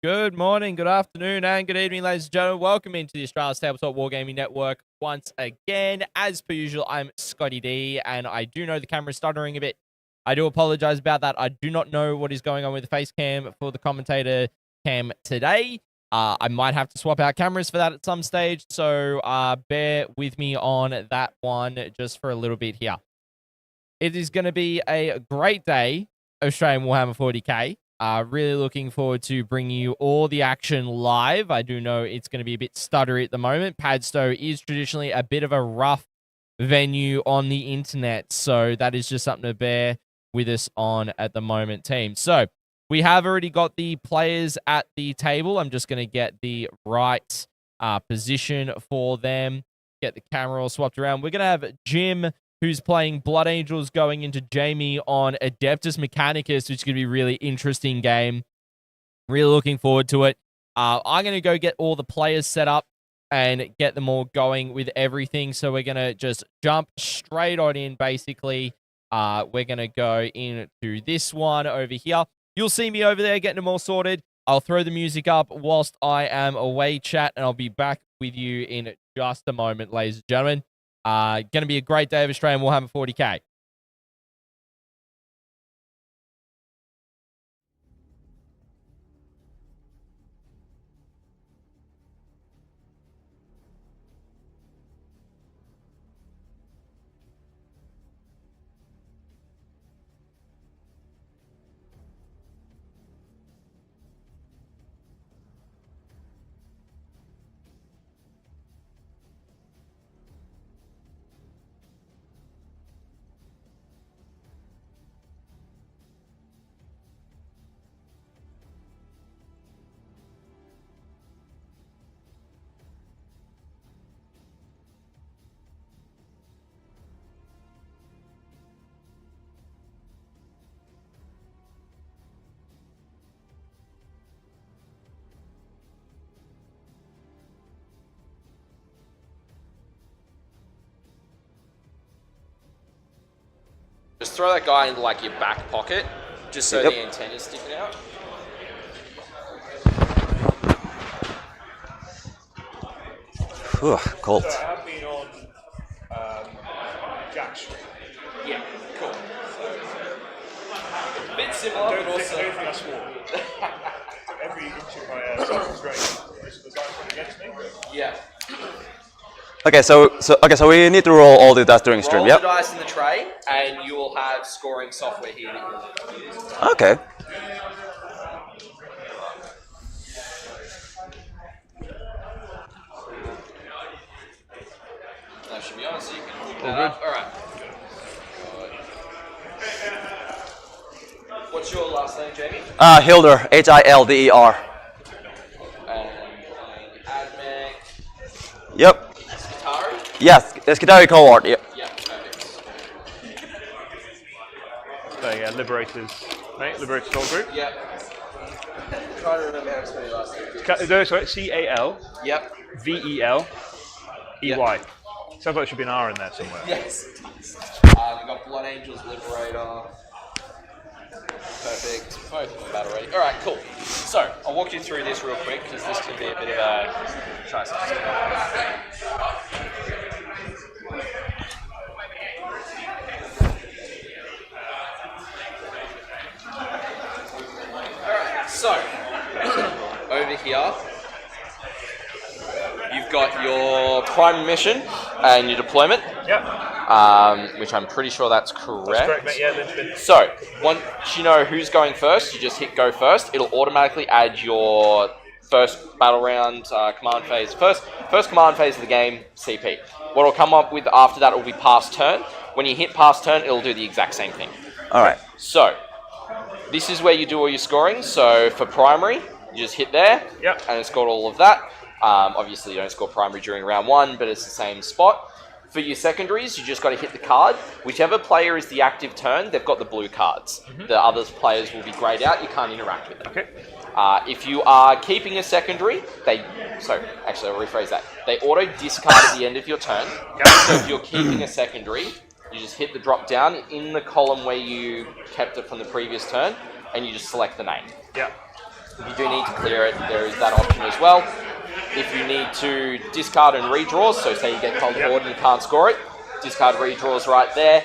Good morning, good afternoon, and good evening, ladies and gentlemen. Welcome into the Australia's Tabletop Wargaming Network once again. As per usual, I'm ScottyD, and I do know the camera's stuttering a bit. I do apologize about that. I do not know what is going on with the face cam for the commentator cam today. I might have to swap out cameras for that at some stage, so bear with me on that one just for a little bit here. It is going to be a great day, Australian Warhammer 40k. Really looking forward to bringing you all the action live. I do know it's going to be a bit stuttery at the moment. Padstow is traditionally a bit of a rough venue on the internet, so that is just something to bear with us on at the moment, team. So we have already got the players at the table. I'm just going to get the right position for them, get the camera all swapped around. We're going to have Jim, who's playing Blood Angels, going into Jamie on Adeptus Mechanicus, which is going to be a really interesting game. Really looking forward to it. I'm going to go get all the players set up and get them all going with everything. So we're going to just jump straight on in, basically. We're going to go into this one over here. You'll see me over there getting them all sorted. I'll throw the music up whilst I am away, chat, and I'll be back with you in just a moment, ladies and gentlemen. Going to be a great day of Australian Warhammer 40k. Just throw that guy into like your back pocket, just so the antenna's sticking out. Whew, cold. So I have been on Jack Street. Yeah, cool. A bit similar, but also... I don't think I swore. Every inch of my self restraint was designed against me. Yeah. Okay, so we need to roll all the dice during stream. Roll Yep. the dice in the tray, and you will have scoring software here that you'll use. Okay. That should be on, so you can pick that up. Alright. What's your last name, Jamie? Hilder, Hilder. And Admech. Yep. Skitarii? Yes, Skitarii Cohort. Yep. Yeah, perfect. So yeah, Liberators, mate. Liberators whole group. Yep. Try to remember how to spell your last name. Sorry, C-A-L. Yep. V-E-L-E-Y. Sounds like there should be an R in there somewhere. Yes, it does. We've got Blood Angels, Liberator. Perfect. Both of them battle ready. Alright, cool. So, I'll walk you through this real quick because this can be a bit of a... Try something. Alright, so, over here, you've got your primary mission and your deployment. Yep. Which I'm pretty sure that's correct. That's correct, mate. Yeah, Linchpin. So, once you know who's going first, you just hit go first. It'll automatically add your first battle round command phase. First command phase of the game, CP. What it'll come up with after that will be pass turn. When you hit pass turn, it'll do the exact same thing. Alright. So, this is where you do all your scoring. So, for primary, you just hit there, Yep. and it's got all of that. Obviously, you don't score primary during round one, but it's the same spot. For your secondaries, you just got to hit the card. Whichever player is the active turn, they've got the blue cards. The other players will be grayed out. You can't interact with them. Okay. If you are keeping a secondary, actually I'll rephrase that. They auto discard at the end of your turn. Yep. So if you're keeping a secondary, you just hit the drop down in the column where you kept it from the previous turn, and you just select the name. Yeah. If you do need to clear it, there is that option as well. If you need to discard and redraw, so say you get cold board and you can't score it, discard redraws right there,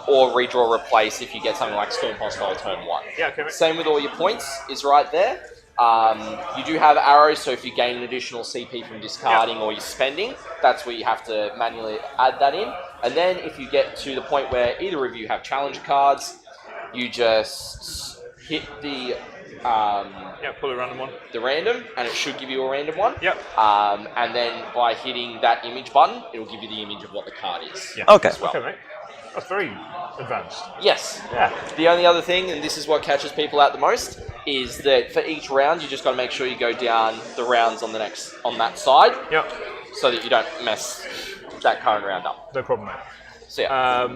or redraw replace if you get something like Stone Hostile turn 1. Yeah, okay. Same with all your points is right there. You do have arrows, so if you gain an additional CP from discarding or you're spending, that's where you have to manually add that in. And then if you get to the point where either of you have challenger cards, you just hit the pull a random one. the random, and it should give you a random one. Yep. And then by hitting that image button, it will give you the image of what the card is. Yeah. Okay. As well. Okay, mate. That's very advanced. Yes. Yeah. The only other thing, and this is what catches people out the most, is that for each round, you just got to make sure you go down the rounds on that side, Yep. so that you don't mess that current round up. No problem, mate. So yeah.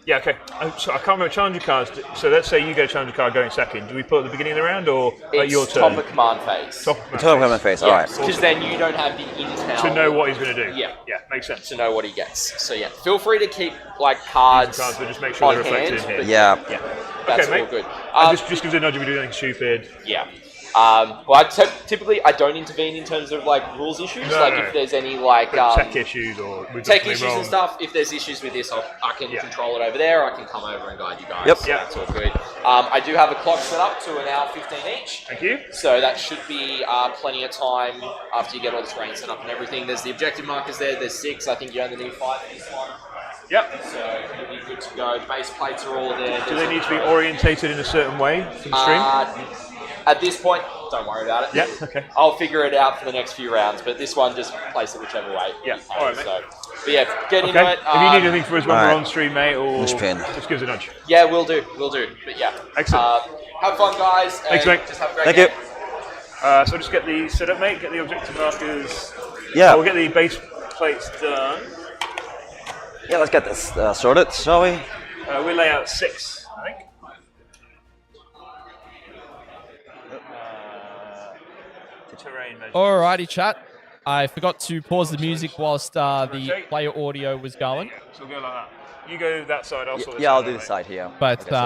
Yeah, okay. So I can't remember challenger cards. So let's say you get a challenger card going second. Do we put it at the beginning of the round or at your It's turn? top of command phase. Top of Top of my face. All right. Because then you don't have the intel To know what he's going to do. Yeah. Yeah, makes sense. to know what he gets. So yeah, feel free to keep like cards, Cards, but just make sure on they're reflected hand, in but here. Yeah. Yeah. that's Okay, all mate. good. Just give us a nudge if we do anything stupid. Yeah. Well, typically I don't intervene in terms of like rules issues. No, like no. if there's any like Tech issues or we've done tech something issues wrong. and stuff. If there's issues with this, I can Yeah. control it over there. I can come over and guide you guys. Yep. So Yeah. that's all good. I do have a clock set up to an hour 15 each. Thank you. So that should be plenty of time after you get all the terrain set up and everything. There's the objective markers there. There's 6. I think you only need 5 for this one. Yep. So you'll be good to go. Base plates are all there. Do they need to be orientated in a certain way for the stream? At this point, don't worry about it. Yeah, okay. I'll figure it out for the next few rounds, but this one, just place it whichever way. Yeah, you all right, mate. So, but yeah, get into Okay. it. If you need anything for us when we're Alright. on stream, mate, or Linchpin. just give us a nudge. Yeah, we'll do. But yeah. Excellent. Have fun, guys. Thanks, and mate. Just have a great Thank game. you. So just get the setup, mate. Get the objective markers. Yeah. We'll get the base plates done. Yeah. Let's get this sorted, shall we? We'll lay out 6, I think. Terrain measure. Alrighty, chat. I forgot to pause the music whilst the Rotate. player audio was going, So we'll go like that. You go that side, I'll sort this Yeah, I'll out, do the mate. side here. but Okay, so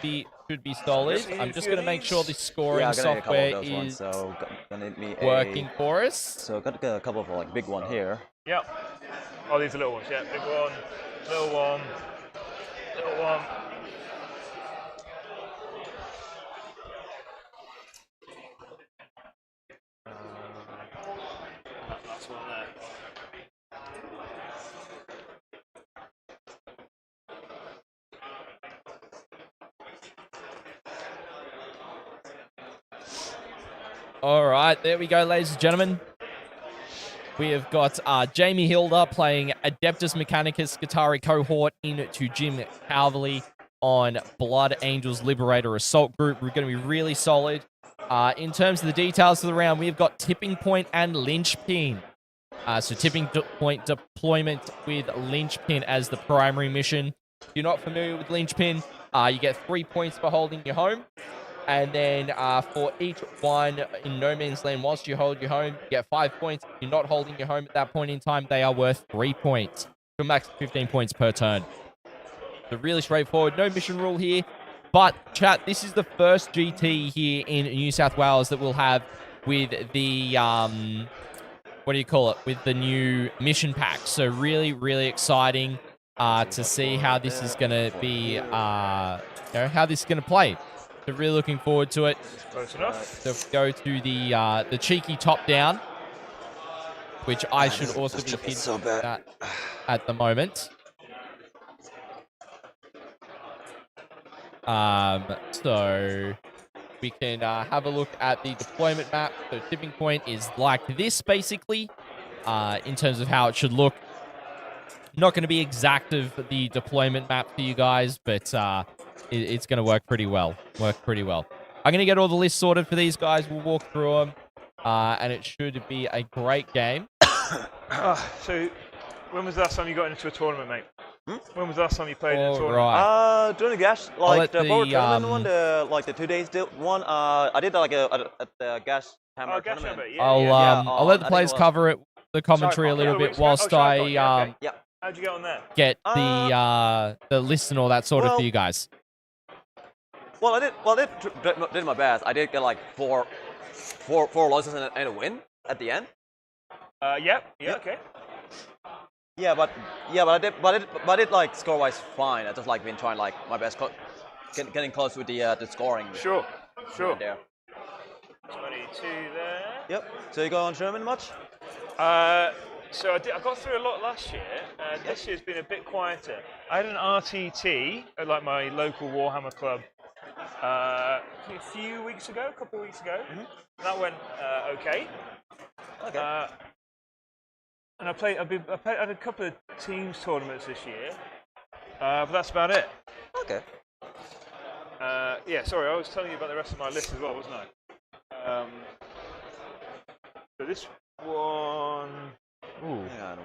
we got- should be solid. Just need I'm a just few going to of make sure the these. scoring Yeah, I'm gonna need a couple software of those ones. is So gonna need me a working for us. So got a couple of like big one here. Yeah. Oh, these are little ones. Yeah, big one, little one, little one. That's one there. All right, there we go, ladies and gentlemen. We have got Jamie Hilder playing Adeptus Mechanicus Skitarii Cohort into Jim Calveley on Blood Angels Liberator Assault Group. We're going to be really solid. In terms of the details of the round, we've got Tipping Point and Linchpin. So Tipping Point deployment with Linchpin as the primary mission. If you're not familiar with Linchpin, you get 3 points for holding your home. And then for each one in no man's land, whilst you hold your home, you get 5 points. If you're not holding your home at that point in time, they are worth 3 points. For a max of 15 points per turn. So really straightforward. No mission rule here. But, chat, this is the first GT here in New South Wales that we'll have with the, what do you call it? With the new mission pack. So really, really exciting to see how this is going to be, how this is going to play. So really looking forward to it. Close enough. So go to the cheeky top down, which I should also be hitting so bad. at the moment. So we can have a look at the deployment map. So Tipping Point is like this basically, in terms of how it should look. Not going to be exact of the deployment map for you guys, but it's going to work pretty well. I'm going to get all the lists sorted for these guys. We'll walk through them, and it should be a great game. So, when was the last time you got into a tournament, mate? When was the last time you played in a All tournament? right. During the gas, let like the the, Power Tournament one, the 2 days one. I did like at the gas hammer Oh, Gas tournament. Hammer, yeah. I'll let the I think players it was- cover the commentary a Shark little Rock, bit yeah. whilst Shark I Rock, yeah, okay. Yeah. How'd you get on there? get the list and all that sort of for well- you guys. Well, I did my best. I did get like four four losses and a win at the end. Yep. Yep. Okay. But I did like score-wise fine. I just like been trying like my best, getting close with the scoring. Sure. There. 22 there. Yep. So you go on German much? So I got through a lot last year. This year's been a bit quieter. I had an RTT at like my local Warhammer club a few weeks ago, a couple of weeks ago. That went okay. Okay. And I had a couple of teams tournaments this year, but that's about it. Okay. Yeah, sorry, I was telling you about the rest of my list as well, wasn't I? So this one. Ooh. Hang on,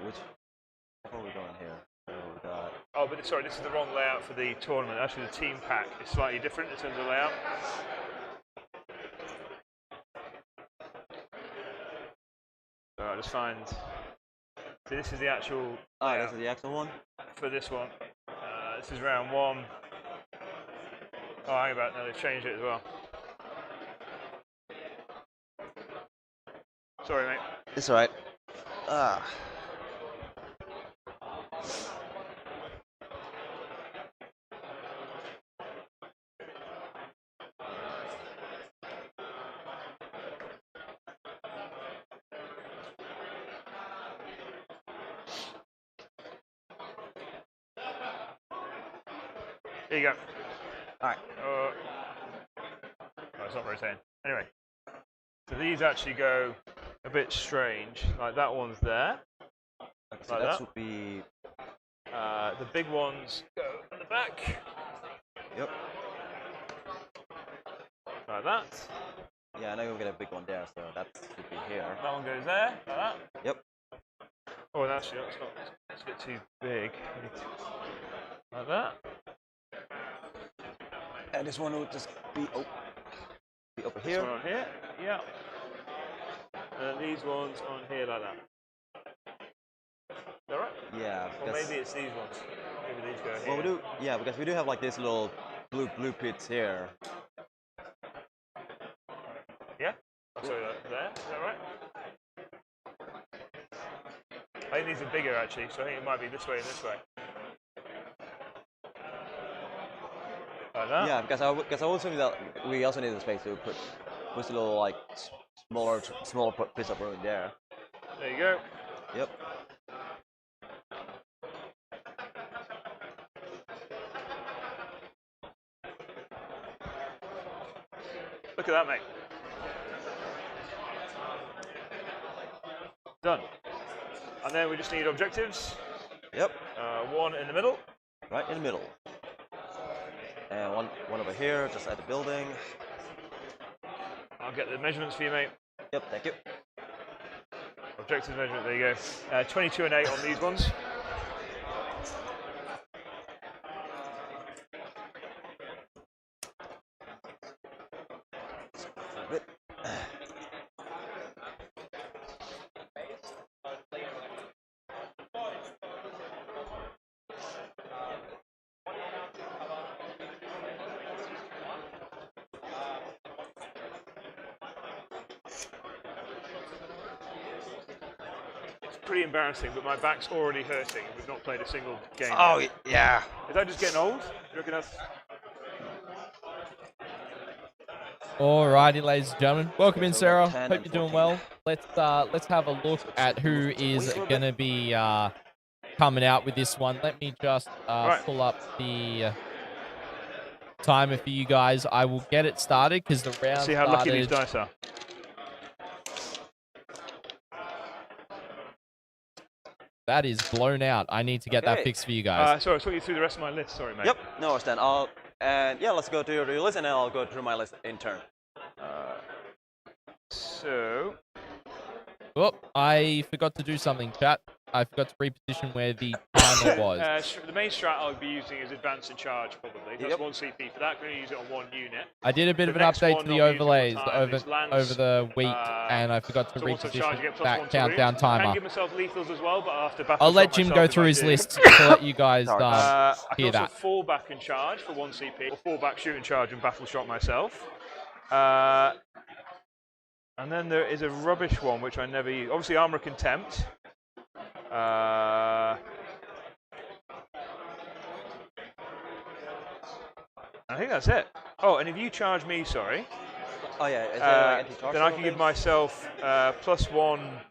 how are we going here? So we got. Oh, but sorry, this is the wrong layout for the tournament. Actually, the team pack is slightly different in terms of layout. So I'll just find. So this is the actual. This is the actual one. For this one. This is round 1. Oh, hang about. No, they've changed it as well. Sorry, mate. It's alright. There you go. Alright. It's not rotating. Anyway, so these actually go a bit strange. Like that one's there. Okay, so like that that. should be. The big ones go in the back. Yep. Like that. Yeah, I know you'll get a big one there, so that should be here. That one goes there. Like that. Yep. Oh, and actually, that's not. It's a bit too big. Like that. And this one will just be over This here. one on here. Yeah. And these ones on here like that. Is that right? Yeah. Or maybe it's these ones. Maybe these go here. Well, we do. Yeah, because we do have like these little blue pits here. Yeah? Oh, sorry, there. Is that right? I think these are bigger actually, so I think it might be this way and this way. Like that? Yeah, because I also think that we also need the space to put a little like smaller piece of room there. There you go. Yep. Look at that, mate. Done. And then we just need objectives. Yep. One in the middle. Right in the middle. And one over here, just at the building. I'll get the measurements for you, mate. Yep, thank you. Objective measurement, there you go. 22 and 8 on these ones. Pretty embarrassing, but my back's already hurting. We've not played a single game. Oh, yet. yeah. Is that just getting old? Do you reckon that's... Alrighty, ladies and gentlemen, welcome in, Sarah. 10 Hope and you're doing 14. well. Let's have a look at who is going to be coming out with this one. Let me just pull up the timer for you guys. I will get it started because the round See how started. lucky these dice are. That is blown out. I need to get that fixed for you guys. Sorry, I'll talk you through the rest of my list. Sorry, mate. Yep. No, then and yeah, let's go to your list, and then I'll go through my list in turn. So. Oh, I forgot to do something, chat. I forgot to reposition where the timer was. The main strat I'll be using is advance and charge, probably. That's 1 CP for that. I'm going to use it on 1 unit. I did a bit of an next update one to the I'll be using overlays all the time is over the week, and I forgot to so also charge, you get reposition +1 that to countdown wounds. I timer. can give myself lethals as well, but I'll have to battle I'll let shot Jim myself go if through I his do. list to let you guys I can hear also that. fall back and charge for 1 CP, or fall back, shoot and charge and battle shot myself. And then there is a rubbish one which I never use. Obviously, Armor of Contempt. I think that's it. Oh, and if you charge me, sorry. Oh yeah, is there like anti-charge? Then I can give myself +1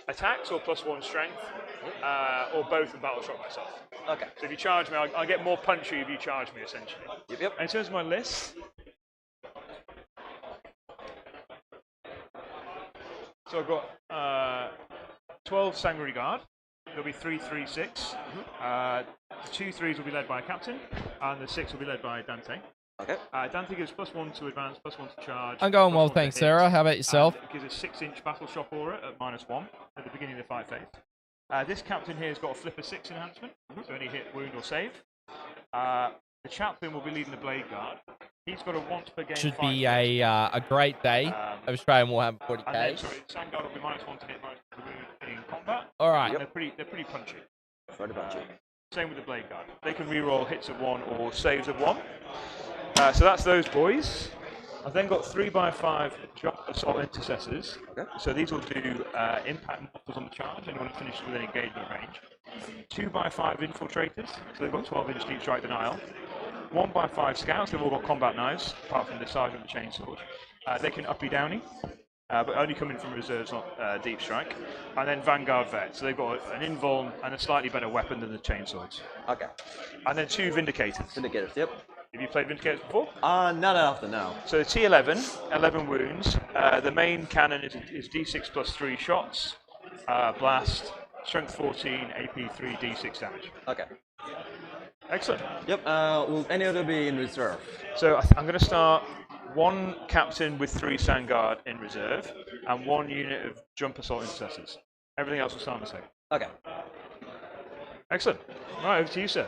attacks or +1 strength, or both and battle shock myself. Okay. So if you charge me, I get more punchy if you charge me, essentially. Yep. And in terms of my list, so I've got 12 Sanguinary Guard. There'll be 3, 3, 6. The 2 3s will be led by a captain, and the 6 will be led by Dante. Okay. Dante gives +1 to advance, +1 to charge. I'm going well, +1 to thanks, hit, Sarah. How about yourself? and it gives a 6-inch battle shock aura at -1 at the beginning of the fight phase. This captain here has got a flipper 6 enhancement, so any hit, wound, or save. The chaplain will be leading the Blade Guard. He's got a once per game. Should fight be phase. a great day of Australian Warhammer And then, 40k. sorry, Sandguard will be -1 to hit, -1 to wound in combat. All right. And they're pretty punchy. Very punchy. Same with the Blade Guard. They can reroll hits of 1 or saves of 1. So that's those boys. I've then got 3x5 Jump Assault Intercessors. Okay. So these will do impact multiples on the charge, anyone who finishes within engagement range. 2x5 Infiltrators, so they've got 12-inch deep strike denial. 1x5 Scouts, they've all got combat knives, apart from the Sergeant and the Chainsaw. They can uppy downy, but only coming from reserves, not deep strike. And then Vanguard Vet, so they've got an invuln and a slightly better weapon than the Chainswords. Okay. And then 2 Vindicators. Vindicators. Yep. Have you played Vindicators before? Not enough to know. So the T11, 11 wounds. The main cannon is D6 +3 shots, blast, strength 14, AP 3, D6 damage. Okay. Excellent. Yep. Will any other be in reserve? So I'm going to start 1 captain with 3 Sandguard in reserve, and 1 unit of Jump Assault Intercessors. Everything else will start the same. Okay. Excellent. Right, over to you, sir.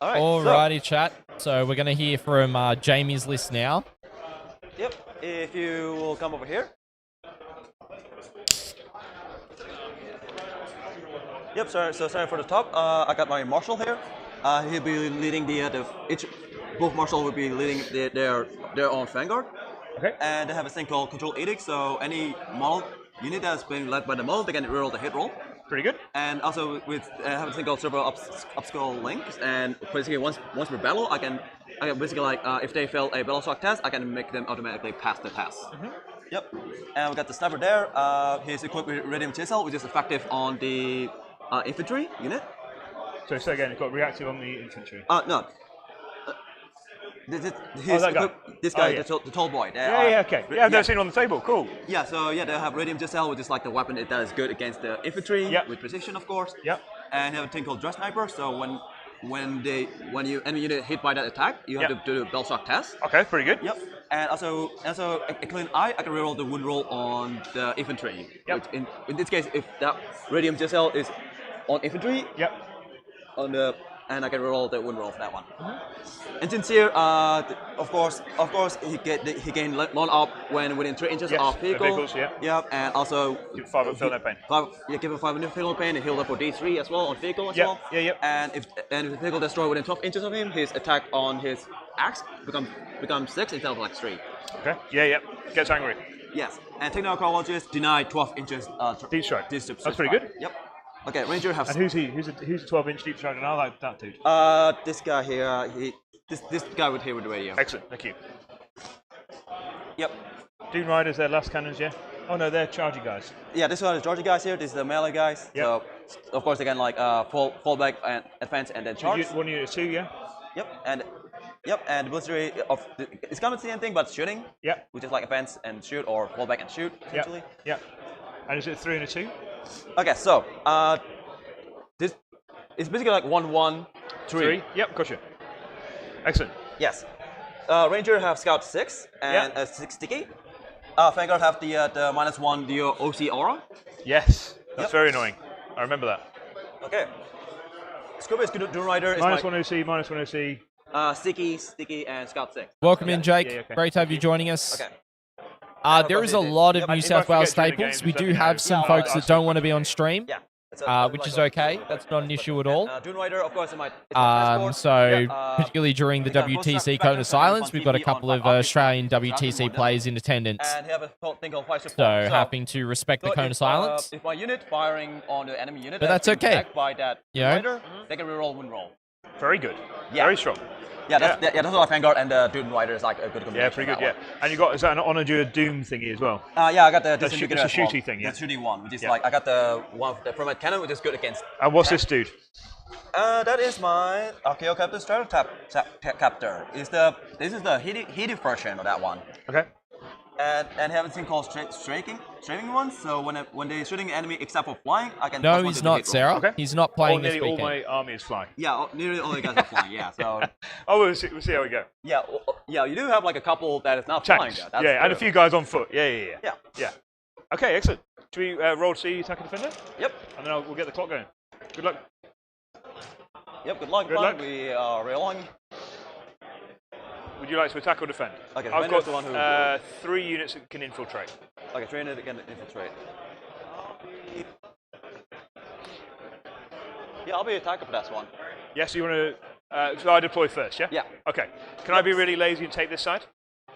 All right. Alrighty, chat. So we're going to hear from Jamie's list now. Yep. If you will come over here. Yep. So starting for the top, I got my marshal here. He'll be leading both marshal will be leading their own vanguard. Okay. And they have a thing called Control Edict. So any model unit that's been led by the model, they can reroll the hit roll. Pretty good. And also with have a thing called several upscale links, and basically once per battle, I can basically like if they fail a battle shock test, I can make them automatically pass the test. Yep. And we got the sniper there. He's equipped with Radium Chisel, which is effective on the infantry unit. So say again, it's got reactive on the infantry. No. That guy. This guy, yeah. the tall boy. Okay. Yeah, I've never seen it on the table. Cool. Yeah, so yeah, they have Radium Chisel, which is like the weapon that is good against the infantry with precision, of course. Yep. And they have a thing called Dress Sniper, so when you enemy unit hit by that attack, you have to do a bell shock test. Okay, pretty good. Yep. And also a clean eye, I can reroll the wound roll on the infantry. Yep. Which in this case, if that Radium Chisel is on infantry, and I can reroll the wound roll for that one. And Sincere, of course, he gained long up when within 3 inches of vehicle. Vehicles, Yep, and also give 5 up, feel no pain. Give him 5 minute vehicle pain and heal up for D3 as well on vehicle as well. Yeah. And if the vehicle destroyed within 12 inches of him, his attack on his axe becomes 6 instead of like 3. Okay. Yeah. Gets angry. Yes, and Technoarchaeologist denied 12 inches. Deep strike. That's pretty good. Yep. Okay, Ranger has. And who's he? Who's a 12-inch deep strike? And I like that dude. This guy here. This guy with here with the radio. Excellent. Thank you. Yep. Dune Riders, they're last cannons, yeah. Oh no, they're charging guys. Yeah, this one is Georgia guys here. This is the melee guys. Yep. So of course they can like fall back and advance and then charge. 1 unit 2, yeah. And the military of it's kind of the same thing, but shooting. Yep. Which is like advance and shoot or fall back and shoot essentially. Yeah. And is it a 3 and a 2? Okay, so this is basically like 1-1-3. 3. Yep, gotcha. Excellent. Yes. Ranger have Scout 6 and 6 sticky. Vanguard have the -1 the OC aura. Yes, that's very annoying. I remember that. Okay. Scribble is Dune Rider is -1 OC, -1 OC. Sticky, and Scout 6. Welcome in, Jake. Yeah, okay. Great to have you joining us. Okay. There is a lot of New South Wales forget during the staples. game, We just do let me have know. some Yeah, folks I'll that ask don't you. want to be on stream. Yeah. which is okay. That's not an issue at all. Dune Rider, of course, it's my So particularly during the WTC Cone of Silence, we've got a couple of Australian WTC players in attendance. And have a thing called fire support. So having to respect the Cone of Silence. If my unit firing on the enemy unit, But that's okay. By that rider, they can reroll win roll. Very good. Yeah. Very strong. Yeah, that's what Vanguard and the Dune Rider is like a good combination. Yeah, pretty good. Yeah, and you got, is that an Honor Your Doom thingy as well? Yeah, I got the It's a shooty thing, yeah. The shooty one, which is like I got the one the Format Cannon, which is good against. And what's this dude? That is my Archaeo Captor Captor. This is the heated version of that one. Okay. And have a thing called strafing ones. So when they're shooting an enemy except for flying, I can. No, he's not, Sarah. Okay. He's not playing this nearly weekend. all my army is flying. Yeah, nearly all the guys are flying. Yeah, so. We'll see how we go. Yeah, you do have like a couple that is not Tanks. flying. That's Yeah, and a few guys on foot. Yeah. Yeah. Okay, excellent. Do we roll to see attack defender? Yep. And then we'll get the clock going. Good luck. Yep. Good luck. We are rolling. Would you like to attack or defend? Okay, I've got the one who 3 units that can infiltrate. Okay, 3 units that can infiltrate. Yeah, I'll be attacker for that one. Yes, you want to? So I deploy first, yeah? Yeah. Okay. Can I be really lazy and take this side?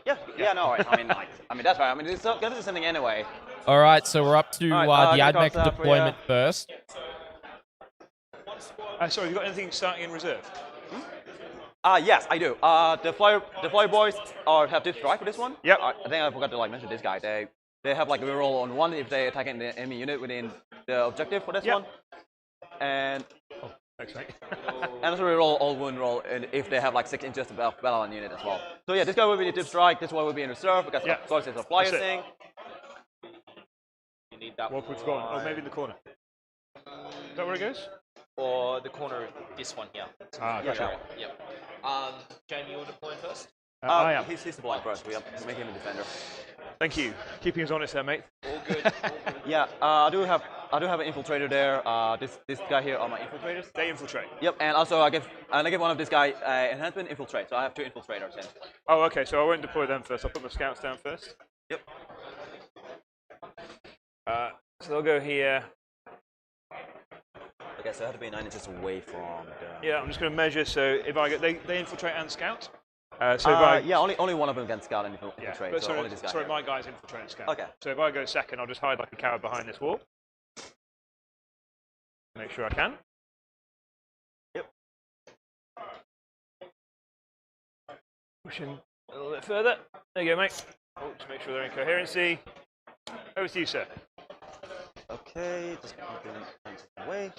Yeah. No, right. I mean that's fine. I mean, it's not gonna do something anyway. All right, so we're up to the AdMech deployment first. Sorry, have you got anything starting in reserve? Yes, I do. The flyer boys have this strike for this one. Yep. I think I forgot to mention this guy. They have like a reroll on 1 if they attack the enemy unit within the objective for this one. And thanks, mate. and also reroll all wound roll if they have like 6 inches of battle on unit as well. So yeah, this guy will be the deep strike. This one will be in reserve because of course it's a flyer thing. You need that. What we've forgotten? Oh, maybe in the corner. Is that where it goes? Or the corner of this one here. Gotcha. That one. Yep. Jamie, you're deploying first? I am. He's deploying first. We have to make him a defender. Thank you. Keeping us honest there, mate. All good. Yeah, I do have an infiltrator there. This guy here are my infiltrators. They infiltrate. Yep, and also I give one of this guy enhancement infiltrate. So I have 2 infiltrators in. Oh, okay. So I won't deploy them first. I'll put my scouts down first. Yep. So they'll go here. Okay, so I have to be 9 inches away from the... Yeah, I'm just going to measure. So if I get they infiltrate and scout. So if I only one of them can scout and infiltrate. Yeah, but so only this guy. sorry, my guys infiltrate and scout. Okay. So if I go second, I'll just hide like a coward behind this wall. Make sure I can. Yep. Pushing a little bit further. There you go, mate. Oh, to make sure they're in coherency. Over to you, sir. Okay, just put them 9 inches away.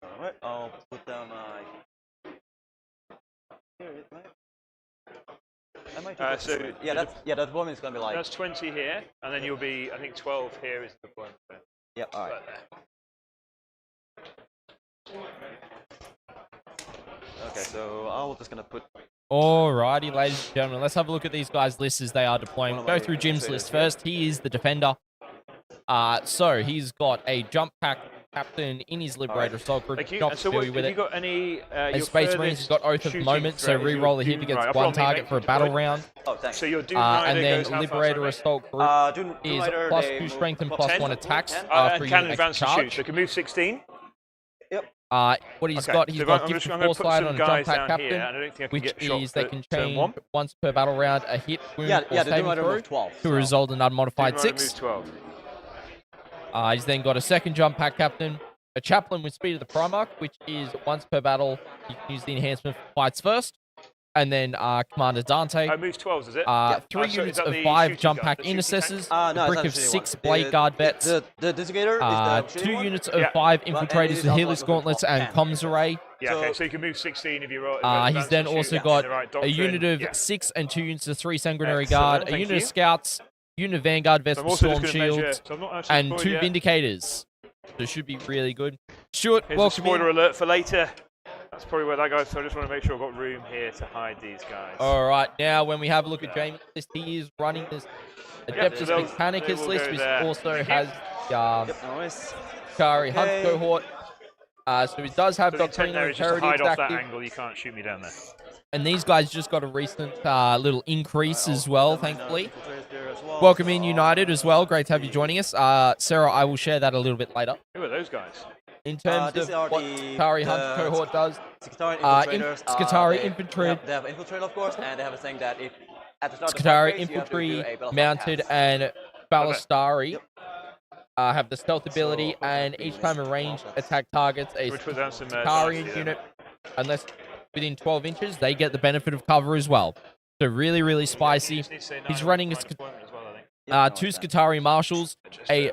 All right, I'll put down my... Here it is, mate. The deployment is going to be like... That's 20 here, and then you'll be, I think 12 here is the deployment. Yeah, alright. Okay, so I'm just going to put... Alrighty, ladies and gentlemen, let's have a look at these guys' lists as they are deploying. We'll go through Jim's list first. He is the defender. So he's got a jump pack captain in his Liberator assault group. Thank you. Not And so familiar with have it. you got any... As Space Marines, he's got Oath of the Moment, so re-roll a hit against one target for a battle round. Oh, thanks. So your Doom Rider and then goes how Liberator far, assault group Doom is Rider, +2 strength and +10? +1 attacks and after can you advance and shoot. charge. So it can move 16. What he's got, he's got gift I'm of going to force put slide some on a jump guys pack down captain, here. I don't think I can which get shot is they for can turn change 1. once per battle round a hit, wound, or the Doom saving Rider throw moves 12. to result in unmodified Doom Rider 6. moves 12. He's then got a second jump pack captain, a chaplain with speed of the Primarch, which is once per battle you can use the enhancement for fights first, and then Commander Dante. Moves 12, is it? 3 units of 5 jump pack intercessors, a brick of 6 blade guard vets, The designator is the 2 one? units of 5 infiltrators with Helix gauntlets and comms array. Yeah, okay, so you can move 16 if you roll. He's then also got a unit of 6 and 2 units of 3 sanguinary guard, a unit of scouts, unit of vanguard vets with storm shields, and 2 vindicators. So it should be really good. Stuart, Here's welcome a spoiler in. alert for later. That's probably where that goes, so I just want to make sure I've got room here to hide these guys. All right, now when we have a look at Jamie's list, he is running this Adeptus Mechanicus list, which also has Skitarii Hunt Cohort. So he does have So the intent there Doctrinal is just to hide Heritage off that active. angle, you can't shoot me down there. And these guys just got a recent little increase as well, thankfully. as well. Welcome in United as well. Great to have you joining us. Sarah, I will share that a little bit later. Who are those guys? In terms These of are what the- Skitarii Hunter the Cohort does, Skitarii infiltrators. Skitarii They infantry, have infiltrator, of course, and they have a saying that if at the start of the Skitarii phase, you have to do infantry, a battle mounted, pass. and Ballistari have the stealth ability, So, and each time a ranged attack targets a Which put down some Skitarian nasty unit, unless within 12 inches, they get the benefit of cover as well. So really, really spicy. He's running a 2 Skitarii marshals, a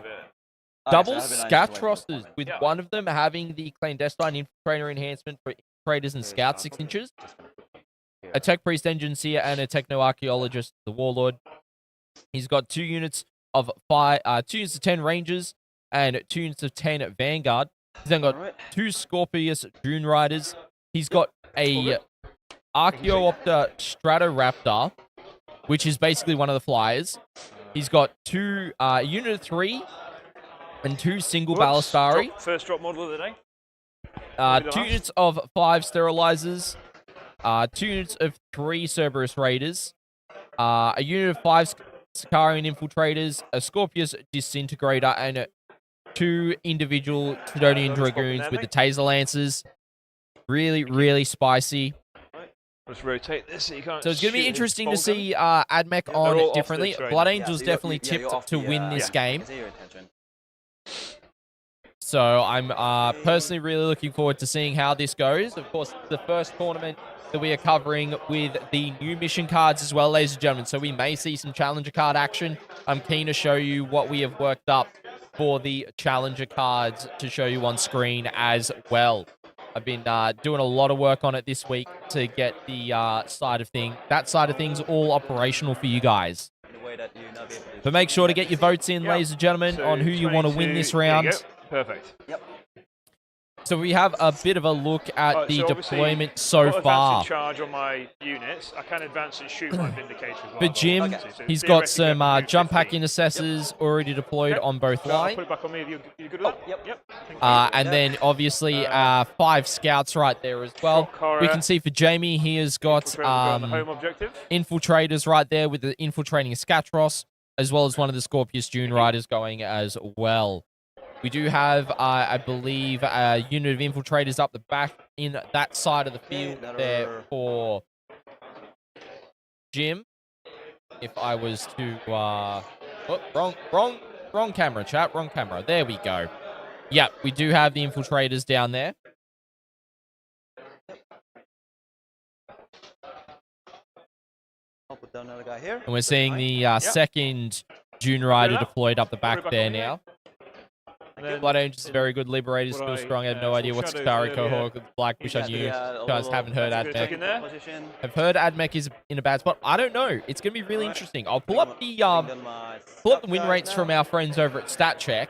double Scatrosters, with one of them having the clandestine infiltrator enhancement for infiltrators and scouts 6 inches, a tech priest engine seer, and a techno archaeologist, the warlord. He's got 2 units of 2 units of 10 rangers and 2 units of 10 vanguard. He's then got 2 Scorpius Dune riders. He's got a Archaeopter Stratoraptor, which is basically one of the flyers. He's got 2 unit of 3 and 2 single Ballistari. First drop model of the day. 2 units of 5 sterilizers. 2 units of 3 Cerberus Raiders. A unit of 5 Skitarian infiltrators. A Scorpius Disintegrator. And 2 individual Sidonian Dragoons with the Taser Lancers. Really, really spicy. Let's rotate this so you can't. So it's going to be shoot interesting his to bolt see gun. Admech they're all on off differently. this right Blood now. Angels so definitely you're tipped off to the, win this game. I see your intention. So I'm personally really looking forward to seeing how this goes. Of course, the first tournament that we are covering with the new mission cards as well, ladies and gentlemen. So we may see some Challenger card action. I'm keen to show you what we have worked up for the Challenger cards to show you on screen as well. I've been doing a lot of work on it this week to get the that side of things all operational for you guys. But make sure to get your votes in, ladies and gentlemen, So on who you want to win 22 this there you round. go. Perfect. Yep. So we have a bit of a look at Right, the so obviously, deployment so I've got far. advanced in charge on my units. I can advance and shoot my Vindicator as well. For Jim, Okay. So he's got theoretically, some I can do jump pack 15. intercessors already deployed Yep. on both So I'll lines. put it back on me. You good with that? Yep. Thank you. And then obviously 5 scouts right there as well. Shock horror. We can see for Jamie, he has got Infiltrator on the home objective. infiltrators right there with the infiltrating Scatros, as well as one of the Scorpius Dune Riders going as well. We do have, I believe, a unit of infiltrators up the back in that side of the field there for Jim. If I was to, wrong camera, chat, wrong camera. There we go. Yep, we do have the infiltrators down there. I'll put down another guy here. And we're seeing the second Dune Rider deployed up the back back there on me, now. Then Blood Angels is very good. Liberator is still strong. I have no idea what Skitarii Cohort looks like. Wish I knew. Guys haven't heard That's a good attack in Admech. there. Position. I've heard Admech is in a bad spot. I don't know. It's going to be really interesting. I'll pull up the win rates from our friends over at StatCheck.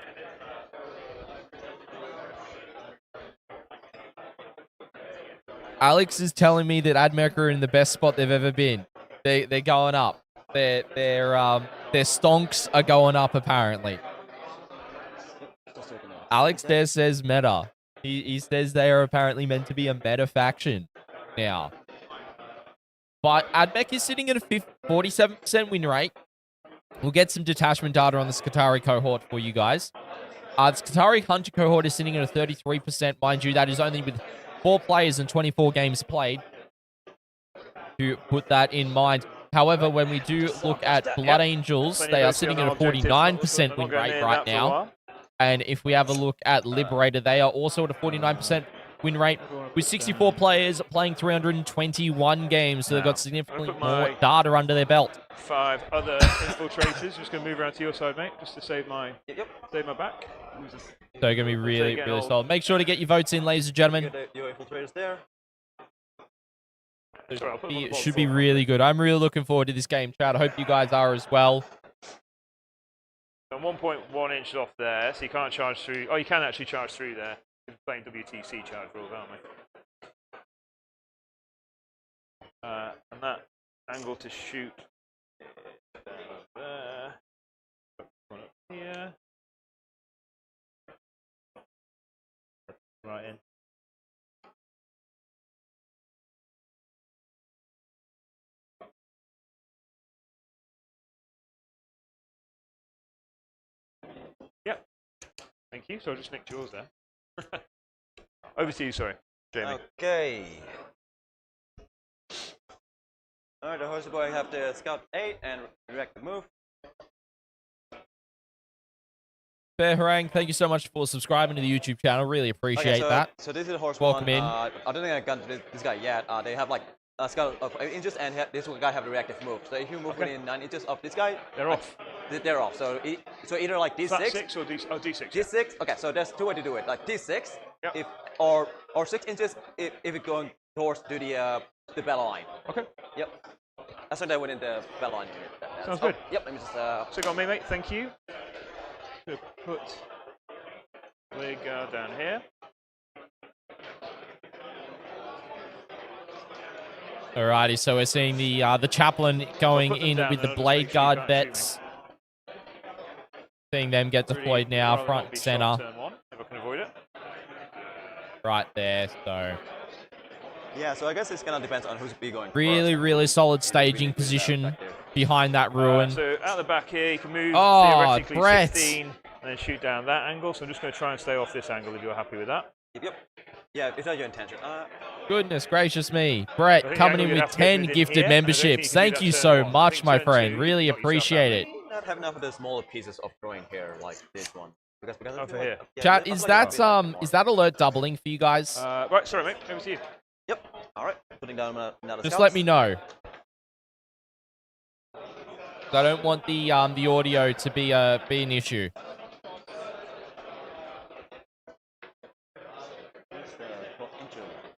Alex is telling me that Admech are in the best spot they've ever been. They're going up. Their stonks are going up apparently. Alex there says meta. He says they are apparently meant to be a meta faction now. But Admech is sitting at a 47% win rate. We'll get some detachment data on the Skitarii Cohort for you guys. The Skitarii Hunter Cohort is sitting at a 33%. Mind you, that is only with 4 players and 24 games played. To put that in mind. However, when we do look at Blood Angels, they are sitting at a 49% win rate right now. And if we have a look at Liberator, they are also at a 49% win rate with 64 players playing 321 games. So they've got significantly more data under their belt. 5 other infiltrators. Just going to move around to your side, mate, just to save my back. So they're going to be really, really solid. Make sure to get your votes in, ladies and gentlemen. Your infiltrators there. It should be really good. I'm really looking forward to this game, Chad. I hope you guys are as well. I'm 1.1 inches off there, so you can't charge through. Oh, you can actually charge through there. We're playing WTC charge rules, aren't we? And that angle to shoot there. One up here. Right in. Thank you. So I just nicked yours there. Over to you, sorry, Jamie. Okay. Alright, the horsey boy have the scout 8 and reactive move. Fair Harang, thank you so much for subscribing to the YouTube channel. Really appreciate that. So this is the horse Welcome one. in. I don't think I got this guy yet. They have like a scout of 8 inches, and this guy have the reactive move. So if you move within 9 inches of this guy, They're off. They're off. So either like Is that D6. 6 or D6? D6. Okay, so there's 2 ways to do it. Like D6, Yep. if or 6 inches if it's going towards to the battle line. Okay. Yep. That's when they're within the battle line unit. Sounds good. Yep. Let me just. So got me, mate. Thank you. Gonna put Blade Guard down here. Alrighty, so we're seeing the chaplain going put them in down with and the I'll just blade make sure you guard can't vets. Seeing them get deployed now, Rather front not be and shot center, turn 1, if I can avoid it. right there. So Yeah. So I guess it's gonna depend on who's going. really, first. really solid staging position behind that ruin. So out the back here, you can move Oh, theoretically Brett. 16 and then shoot down that angle. So I'm just going to try and stay off this angle if you're happy with that. Yep. Yeah, it's not your intention. Goodness gracious me. Brett I think coming the in angle you'd with have to go 10 within gifted here, and I don't memberships. think Thank can do you that so turn 1. I much, think my turn friend. 2, Really you've got yourself appreciate that it. bit. Not have enough of the smaller pieces of throwing here like this one. Because Oh, for here. Yeah, Chat, I'd is like to that be more. is that alert doubling for you guys? Right, sorry, mate. Over to you. Yep. All right. Putting down another. Just scouts. let me know. I don't want the audio to be an issue.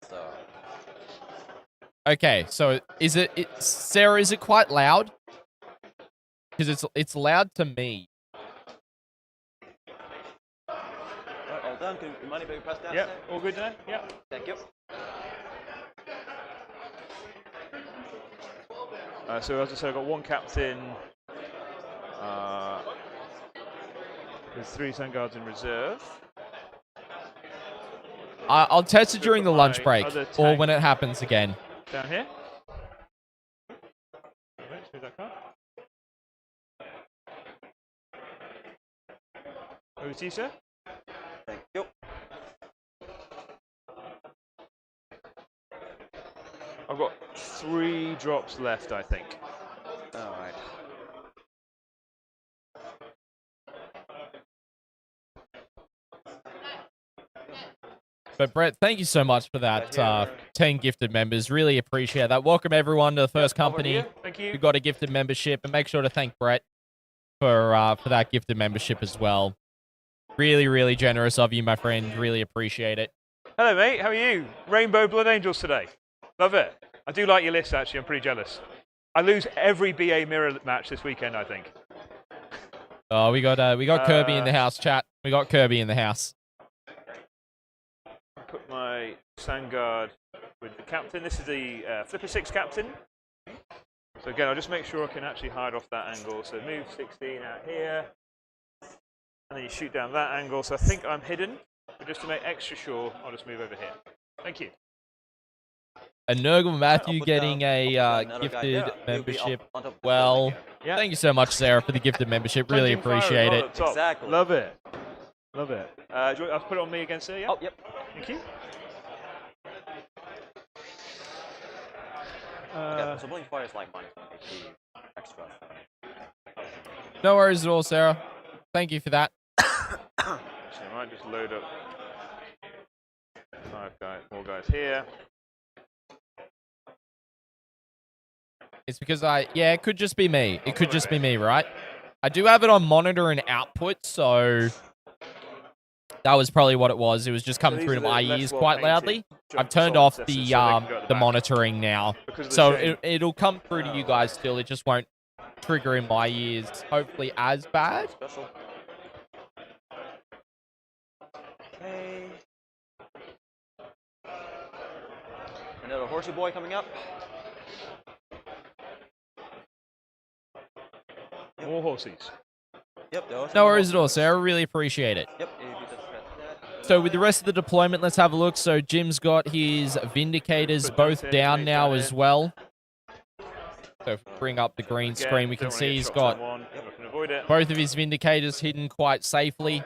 So, Okay, so is it Sarah? Is it quite loud? Because it's loud to me. all done. Can you mind if you press that? Yep, all good now? Yep. Thank you. So as I said, I've got one captain. There's 3 Sun Guards in reserve. I'll test it during the lunch my break other or tank. when it happens again. Down here. Right, smooth that card. Over to you, sir. Thank you. I've got 3 drops left, I think. All right. But Brett, thank you so much for that 10 gifted members. Really appreciate that. Welcome everyone to the first Over company here. Thank you. who got a gifted membership, and make sure to thank Brett for that gifted membership as well. Really, really generous of you, my friend. Really appreciate it. Hello, mate. How are you? Rainbow Blood Angels today. Love it. I do like your list, actually. I'm pretty jealous. I lose every BA mirror match this weekend, I think. Oh, we got Kirby in the house, chat. We got Kirby in the house. Put my Sandguard with the captain. This is the Flipper 6 captain. So again, I'll just make sure I can actually hide off that angle. So move 16 out here. And then you shoot down that angle. So I think I'm hidden. But just to make extra sure, I'll just move over here. Thank you. And Nurgle Matthew put getting down- a another guy gifted there. He'll be membership. on top of the Well, building here. Yeah. thank you so much, Sarah, for the gifted membership. Really Dungeon Fire appreciate right it. at the top. Exactly. Love it. Love it. Do you want, I'll put it on me again, sir? Yeah. Oh, yep. Thank you. Yeah, so Blink Fire is like -1 HP extra. No worries at all, Sarah. Thank you for that. Actually, I might just load up 5 guys, more guys here. It's because yeah, it could just be me. It could just be me, right? I do have it on monitor and output, so that was probably what it was. It was just coming these through are to my the less ears well quite painted loudly. jump I've turned assault off assessors, the so they can go at the back monitoring now, because of the so shade. it'll come through to you guys still. It just won't trigger in my ears, hopefully as bad. Special. Okay. Another horsey boy coming up. More horses. Yep. No worries at all, Sarah. Really appreciate it. Yep. If you just press that. So with the rest of the deployment, let's have a look. So Jim's got his Vindicators Put both that in, down make now that as in. well. So if we bring up the green Again, screen, we can don't wanna see get he's shots got on one, if I can avoid it. both of his Vindicators hidden quite safely.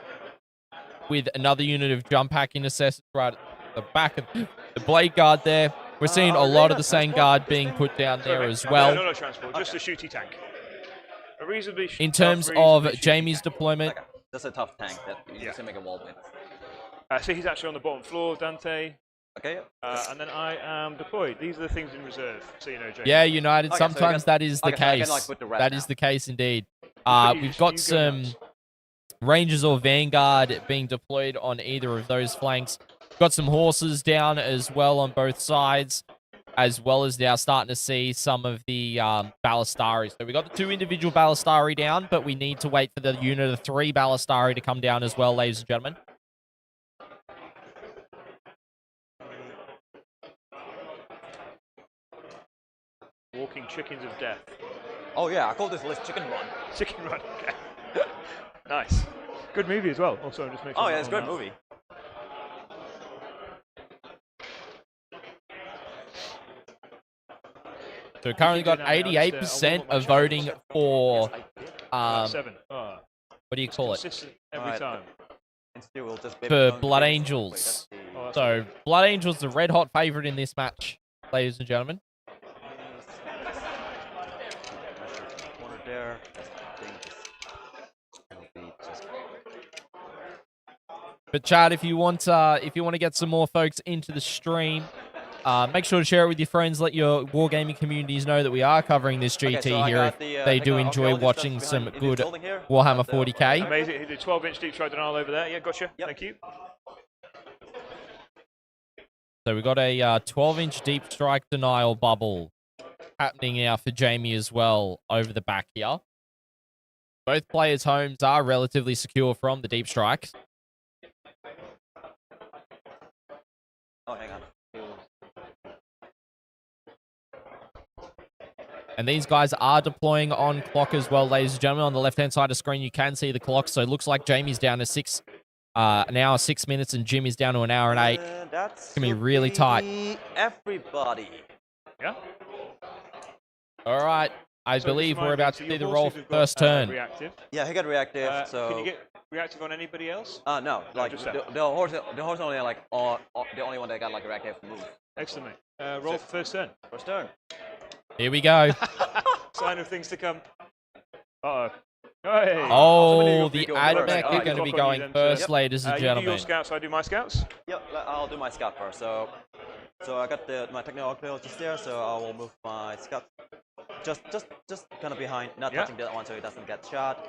with another unit of jump pack intercessors right at the back of the blade guard there. We're seeing a lot of the same guard being put down there as well. No, transport, just a shooty tank. A reasonably In terms of Jamie's deployment, That's a tough tank that you just make a wall with. So he's actually on the bottom floor, Dante. Okay. And then I am deployed. These are the things in reserve, so you know, Jamie. yeah, United, Okay, sometimes so that is the so I can, case. like, put the red That now. is the case indeed. You We've got go some nuts. Rangers or Vanguard being deployed on either of those flanks. Got some horses down as well on both sides, as well as now starting to see some of the Ballistari. So we got the 2 individual Ballistari down, but we need to wait for the unit of 3 Ballistari to come down as well, ladies and gentlemen. Walking chickens of death. Oh yeah, I call this list Chicken Run. Chicken Run. Okay. Nice. Good movie as well. Also, I'm just making. Oh yeah, it's a great movie. So currently got 88% of voting for, 7. Oh, what do you call it? consistent every Alright. time. And still we'll just For Blood Angels. Oh, that's So Blood Angels, the red hot favorite in this match, ladies and gentlemen. Corner there. I think it'll be just But Chad, if you want to get some more folks into the stream, make sure to share it with your friends. Let your wargaming communities know that we are covering this GT so I here. got If the, they I do got enjoy archaeology watching stuff some behind in good this building here. Warhammer Got the- 40k. Amazing. The 12-inch deep strike denial over there. Yeah, gotcha. Yep. Thank you. So we got a 12-inch deep strike denial bubble happening now for Jamie as well over the back here. Both players' homes are relatively secure from the deep strikes. Oh, hang on. And these guys are deploying on clock as well, ladies and gentlemen. On the left-hand side of the screen, you can see the clock. So it looks like Jamie's down to an hour, 6 minutes, and Jim is down to an hour and 8. That's gonna be really tight. Everybody. Yeah. All right. I So believe just we're remind about me, to so see the your roll horses for have first got, turn. Reactive. Yeah, he got reactive. So Can you get reactive on anybody else? no, like just the that. horse only like the only one that got like a reactive move. Excellent, mate. Roll for first turn. First turn. Here we go. Sign of things to come. Uh-oh. Hey. Oh, Somebody the go first. Admech Alright, are going to be clock on you going then, first, Yep. ladies and You do your gentlemen. scouts, I do my scouts. Yep, I'll do my scout first. So I got my technical archaeologist there, so I will move my scout just kind of behind, not Yeah. touching that one, so he doesn't get shot.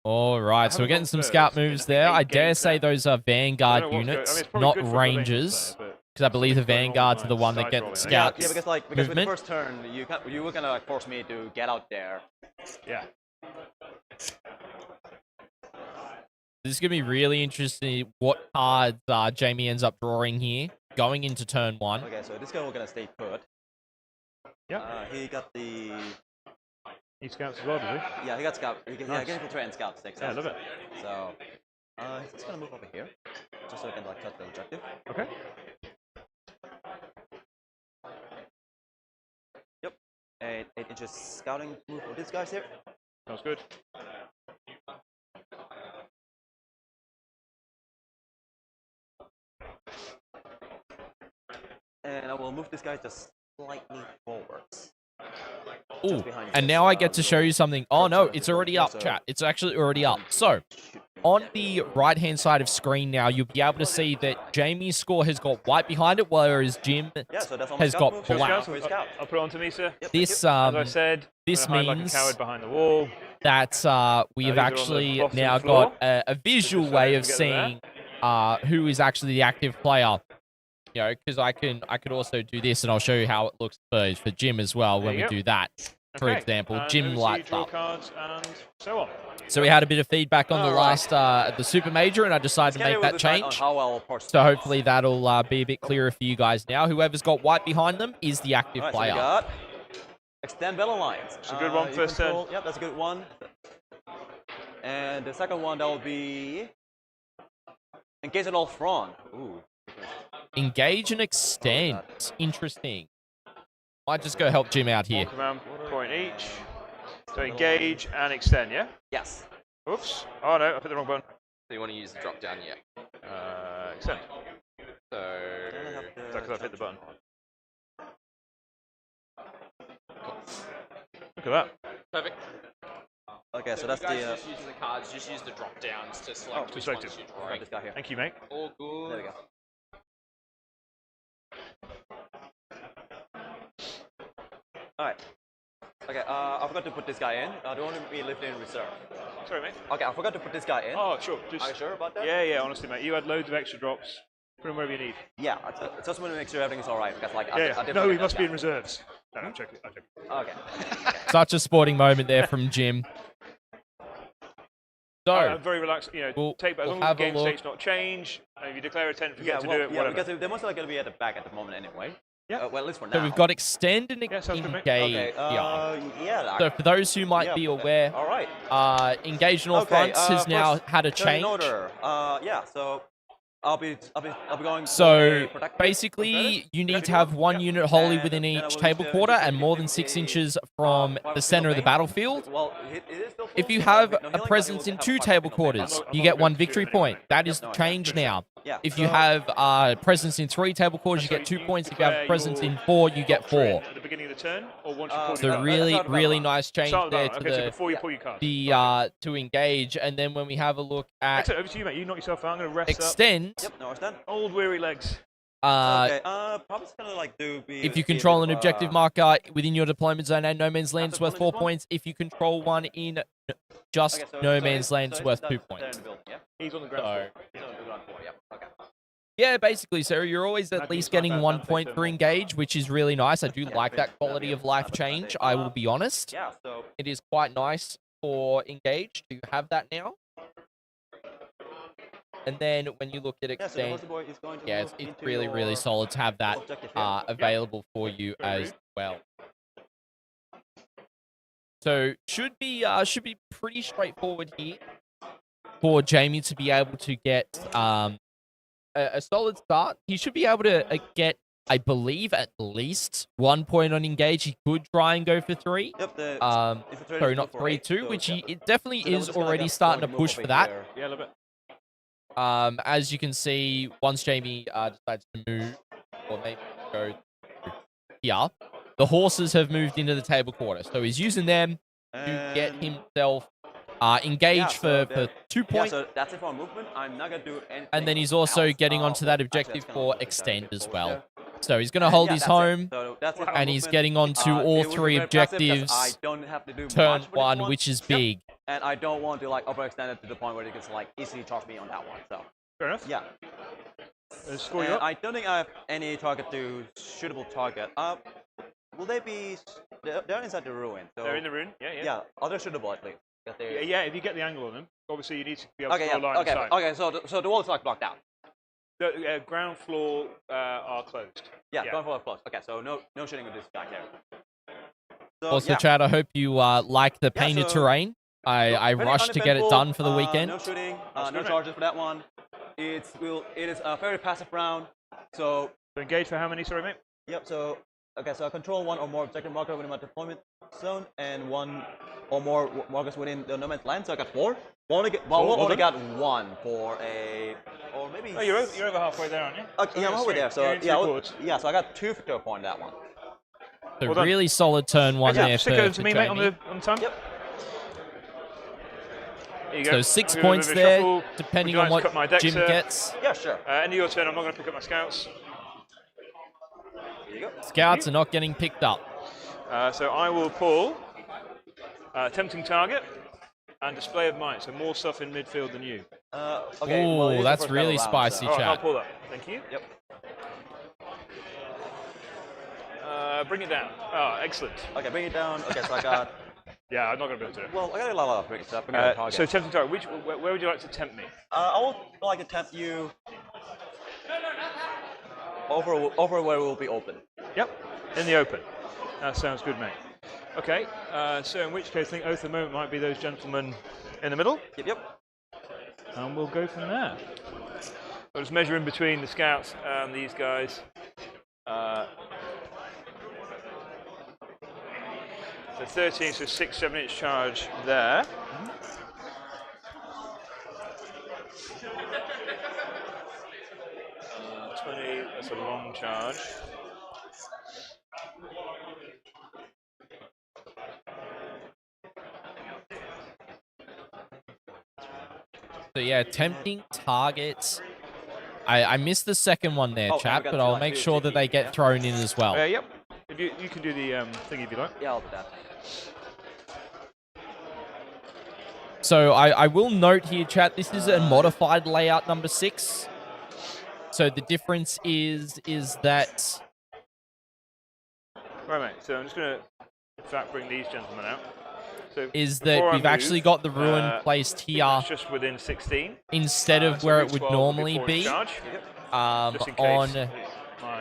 All right, so we're getting some scout moves there. I dare say those are Vanguard units, not Rangers, because I believe the Vanguards are the one that get the scouts. Yeah, because with the movement. first turn, you were gonna like force me to get out there. Yeah. This is going to be really interesting what cards Jamie ends up drawing here, going into turn 1. Okay, so this guy we're gonna stay put. Yeah. He got the He scouts as well, does he? yeah he got scout. He Nice. can infiltrate and scout 6. Yeah, I love it. So he's just gonna move over here, just so he can like touch the objective. Okay. Yep. 8 inches scouting move for these guys here. Sounds good. And I will move this guy just slightly forwards. Ooh, Just behind and this, now I get to show you something. Oh no, so it's already up, so- chat. It's actually already up. So, on the right-hand side of screen now, you'll be able to see that Jamie's score has got white behind it, whereas Jim Yeah, so that's on has the got scout move. So black. scouts, For his I'll, scout. I'll put it on to me, sir. Yep, This As I said, this I'm gonna hide means like a coward behind the wall. that we have these are on the actually bottom now floor. got a visual Just way so of you can seeing get who is actually the active player. You know, because I could also do this, and I'll show you how it looks for Jim as well when There we you do that. For Okay, example, and Jim over to you, lights draw up. cards and so on. So we had a bit of feedback on the Alright. last at the Super Major, and I decided to make that change. So hopefully that'll be a bit clearer for you guys now. Whoever's got white behind them is the active Alright, so player. we got extend battle lines. It's a good one, you first turn. control- Yep, that's a good one. And the second one that will be engage at all front. Ooh. Engage and extend. Interesting. Might just go help Jim out here. One command point each. So engage and extend, yeah? Yes. Oops. Oh no, I put the wrong button. So you want to use the drop down, yeah. Extend. So Because I've hit the button. Look at that. perfect. Okay, so if that's you guys the. just use the cards, just use the drop downs to select which select ones it. you're Got drawing. this guy here. Thank you, mate. All good. There we go. Alright. Okay, I forgot to put this guy in. I don't want to be lifted in reserve. Sorry, mate. Okay, I forgot to put this guy in. Oh, sure. Are you sure about that? Yeah, honestly, mate. You had loads of extra drops. Put them wherever you need. Yeah, I just want to make sure everything's alright because like I Yeah. did No, forget he must that be guy. in reserves. No, I'm checking. Okay. Such a sporting moment there from Jim. So, I'm very relaxed. You know, We'll- take as we'll long as the have a game look. state's not change. If you declare a 10, forget to do it. yeah, Whatever. because they're most likely going to be at the back at the moment anyway. Yeah. Well, at least for now. so we've got extend and Yeah, sounds good, mate. engage. Okay. Yeah. So for those who might be aware, All right. engage on all fronts has now first had a turn in change. order. Yeah. So I'll be going. for So a protected basically, converted. you need to have one unit wholly And within then I each will table just, quarter just and give more him than 6 a, inches from the center of the battlefield. Well, it is still full If you speed, have with no a healing, but presence he in will 2 have table 5% quarters, I'm you not get going 1 to victory shoot anyway. point. That Yep, is no, changed now. Yeah. If you so- have presence in 3 table quarters, you So get 2 you points. If you have declare presence your in 4, you get doctrine 4. at the beginning of the turn, or once you pull So your that's really, how the really battle nice change Start of there battle. to Okay, so the before you pull your cards. to engage. And then when we have a look at Excellent. Over to you, mate. You knock yourself out. I'm going to rest extend, Yep. No, it's done. up. Old weary legs. Okay. Probably just gonna like do. if you control an objective marker within your deployment zone and no man's land, it's worth 4 points. If you control one in just no man's land, it's worth 2 points. He's on the ground floor. He's on the ground floor. Yep. Okay. Yeah, basically, so you're always at That least means not getting bad, 1 that point takes for them engage, which is really nice. I do like that quality of life change, I will be honest. Yeah. So. It is quite nice for engage to have that now. And then when you look at Yeah. So the extend, poster boy is going to yeah, move it's into really, really your solid to have that objective here. available for you Very as good. well. So should be pretty straightforward here for Jamie to be able to get a solid start. He should be able to get, I believe, at least 1 point on engage. He could try and go for 3. Yep. It's a trade Sorry, is not for 3, 8, 2, so, which yeah. it definitely So then we're is just gonna already get starting to move push over for that. here. Yeah, a little bit. As you can see, once Jamie decides to move, or maybe go here, the horses have moved into the table quarter. So he's using them to get And- himself engaged so for 2 Yeah, points. so that's it for movement. I'm not gonna do anything. And then he's also else. getting onto that Actually, objective that's kinda for what extend objective as over well. there. So he's going to hold Yeah, his that's it. home, So that's it for and he's movement. getting onto all It would be 3 very passive 'cause I objectives. don't have to do Turn much for this 1, one. which is Yep. big. And I don't want to like overextend it to the point where it can like easily charge me on that one. So Fair enough. yeah. Score you And up. I don't think I have any target to shootable target. Will they be? They're inside the ruin. So They're in the room. Yeah. yeah, are they shootable at least? Yeah, if you get the angle on them, obviously you need to be able Okay, to yeah. draw a line Okay, of sight. okay. So the wall is like blocked out. The ground floor are closed. Yeah, Yeah. going for a close. Okay, so no shooting with this guy here. So, Also, yeah. Chad, I hope you like the painted so- terrain. I Very rushed to get it uneventful, done for the No weekend. shooting, That's no good, charges for that one. It is a very passive round. So So engage for how many? Sorry, mate. yep. So okay. So I control 1 or more objective marker within my deployment zone, and 1 or more markers within the no man's land. So I got 4. We'll only got 1 for a, or maybe. Oh, you're over halfway there, aren't you? Okay, yeah, I'm over there. So You're in yeah, three-quarters. yeah. So I got 2 victory point that one. So Well done. really solid turn 1 Yeah, there stick for, over to me, mate, on Jamie. the time. Yep. There you go. So 6 I'm gonna points move a there, shuffle. depending Would you on like to cut my what deck, Jim sir? gets. Yeah, sure. End of your turn. I'm not going to pick up my scouts. Here you go. Scouts are not getting picked up. So I will pull tempting target and display of might. So more stuff in midfield than you. Okay. well, it is Ooh, the that's first really battle round, spicy, so- All right, I'll chat. pull that. Thank you. Yep. Bring it down. Oh, excellent. Okay, bring it down. Okay, so I got. Yeah, I'm not going to be able to do it. Well, I got a lot of big stuff. Bring it target. So tempting target. Where would you like to tempt me? I would like to tempt you over where it will be open. Yep, in the open. That sounds good, mate. Okay, so in which case I think Oath of the Moment might be those gentlemen in the middle, Yep. and we'll go from there. I'll just measure in between the scouts and these guys. So 13, so 6-7 inch charge there. 20, that's a long charge. So yeah, tempting targets. I missed the second one there, chat, but I'll make sure that they get thrown in as well. Yep. If you can do the thing if you like. Yeah, I'll do that. So I will note here, chat, this is a modified layout number 6. So the difference is that... Right, mate. So I'm just going to, in fact, bring these gentlemen out. So is that we've actually got the ruin placed here just within 16 instead of where it would normally be on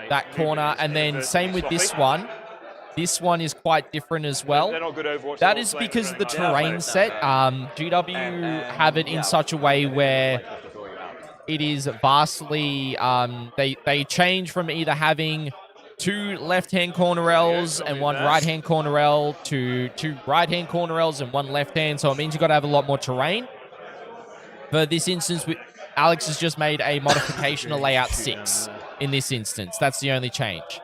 that corner, and then same with this one. This one is quite different as well. That is because of the terrain set. GW have it in such a way where it is vastly they change from either having 2 left-hand corner L's and 1 right-hand corner L to 2 right-hand corner L's and 1 left-hand, so it means you've got to have a lot more terrain. For this instance, Alex has just made a modification of layout 6 in this instance. That's the only change.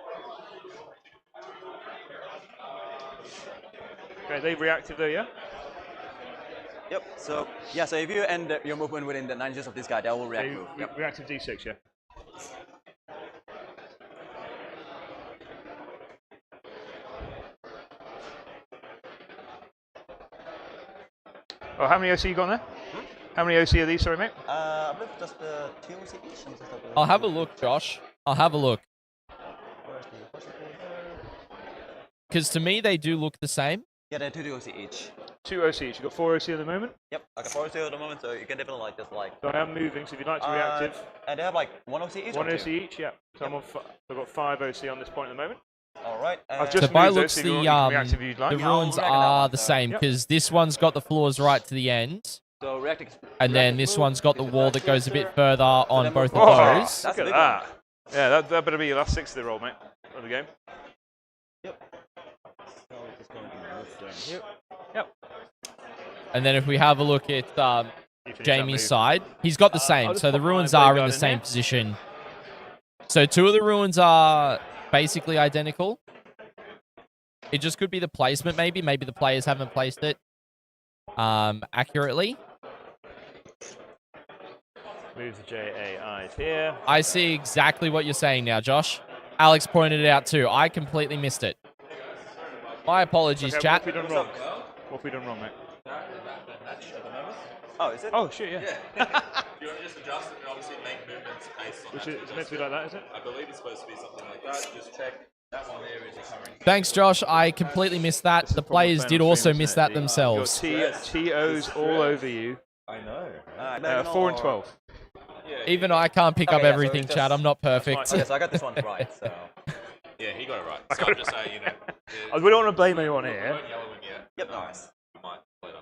Okay, they reactive though, yeah? Yep, so so if you end your movement within the 9 inches of this guy, that will react. Reactive D6, yeah. Oh, how many OC you got there? How many OC are these, sorry, mate? I believe just 2 OC each. I'll have a look, Josh. I'll have a look. Because to me, they do look the same. Yeah, they're 2 OC each. 2 OC each. You got 4 OC at the moment? Yep, I got 4 OC at the moment, so you can definitely just So I am moving, so if you'd like to reactive. And they have 1 OC each? 1 OC each, yeah. So I've got 5 OC on this point at the moment. Alright. So by looks, the ruins are the same, because this one's got the floors right to the end. So and then this one's got the wall that goes a bit further on both of those. Look at that. Yeah, that better be your last 6 of the roll, mate, of the game. Yep. Yep. And then if we have a look at Jamie's side, he's got the same. So the ruins are in the same position. So 2 of the ruins are basically identical. It just could be the placement, maybe. Maybe the players haven't placed it accurately. Move the JAIs here. I see exactly what you're saying now, Josh. Alex pointed it out too. I completely missed it. My apologies, chat. What have we done wrong? What have we done wrong, mate? Oh, is it? Oh, shit, yeah. Do you want to just adjust it and obviously make movements based on Which is meant to be like that, is it? I believe it's supposed to be something like that. Just check that one there is covering. Thanks, Josh. I completely missed that. The players did also miss that themselves. TOs all over you. I know. 4 and 12. Even I can't pick up everything, chat. I'm not perfect. Yes, I got this one right, so... Yeah, he got it right. So I'm just saying, you know. We don't want to blame anyone here. Yep, nice. We might later.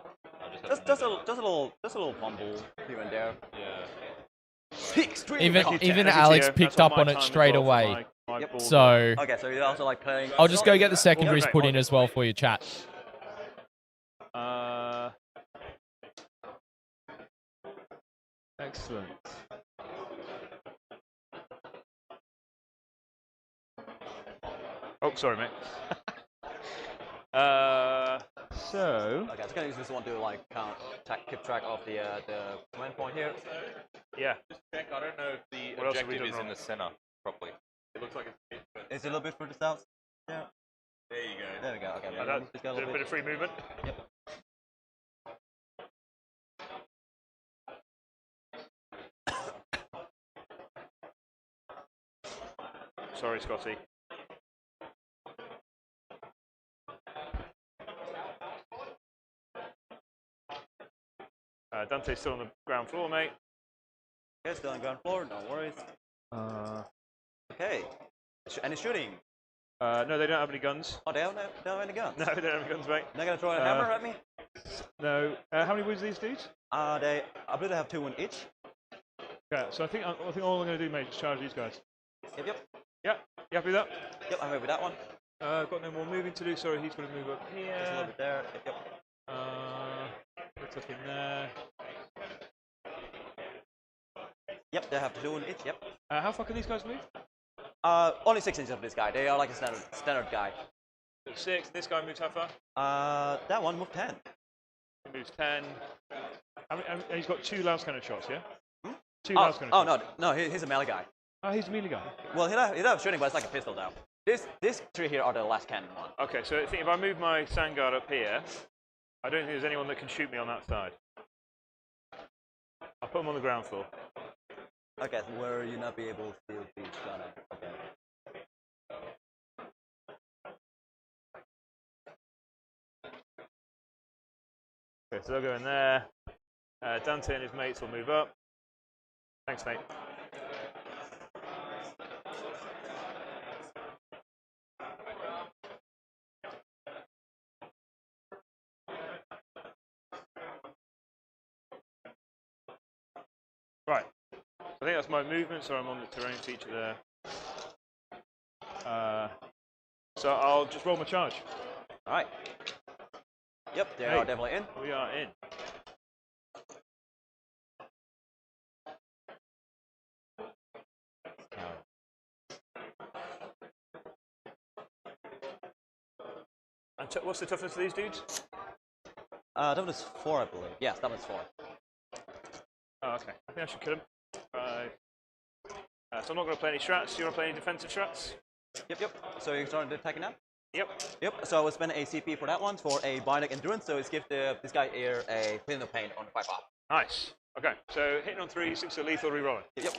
Just a little fumble here and there. Yeah. Even Alex picked up on it straight away. So okay, so you're also playing. I'll just go get the secondaries put in as well for you, chat. Excellent. Oh, sorry, mate. So. Okay, so can I use this one to keep track of the command point here? Yeah. Just check. I don't know if the objective is in the center properly. It looks like it's a bit. It's a little bit further south. Yeah. There you go. There we go. Okay. That's a bit of free movement. Yep. Sorry, Scotty. Dante's still on the ground floor, mate. Okay, still on the ground floor, no worries. Okay. Any shooting? No, they don't have any guns. Oh, they don't have any guns? No, they don't have any guns, mate. They're going to throw a hammer at me? No. How many wounds are these dudes? I believe they have 2 wounds each. Yeah, so I think all I'm going to do, mate, is charge these guys. Yep. Yeah, you happy with that? Yep, I'm happy with that one. Got no more moving to do. Sorry, he's going to move up here. Just a little bit there. Yep. Put up in there. Yep, they have to do it. Yep. How far can these guys move? Only 6 inches of this guy. They are like a standard guy. So 6. This guy moves how far? That one moved 10. He moves 10. And he's got 2 lance cannon shots, yeah? Hmm? 2 lance cannon shots. No, he's a melee guy. Oh, he's a melee guy. Well, he does have shooting, but it's like a pistol now. This 3 here are the last cannon one. Okay, so I think if I move my sand guard up here, I don't think there's anyone that can shoot me on that side. I'll put them on the ground floor. Okay, so where you not be able to feel the gunner. Okay. Okay, so they'll go in there. Dante and his mates will move up. Thanks, mate. Right. I think that's my movement, so I'm on the terrain feature there. So I'll just roll my charge. Alright. Yep, they are definitely in. We are in. And what's the toughness of these dudes? Toughness 4, I believe. Yes, toughness 4. Oh, okay. I think I should kill him. So I'm not going to play any strats. Do you want to play any defensive strats? Yep. So you're starting to attack now? Yep. So I will spend a CP for that one for a Bionic Endurance. So it's give this guy here a Feeling of Pain on the 5 off. Nice. Okay. So hitting on 3, 6 to lethal, rerolling. Yep.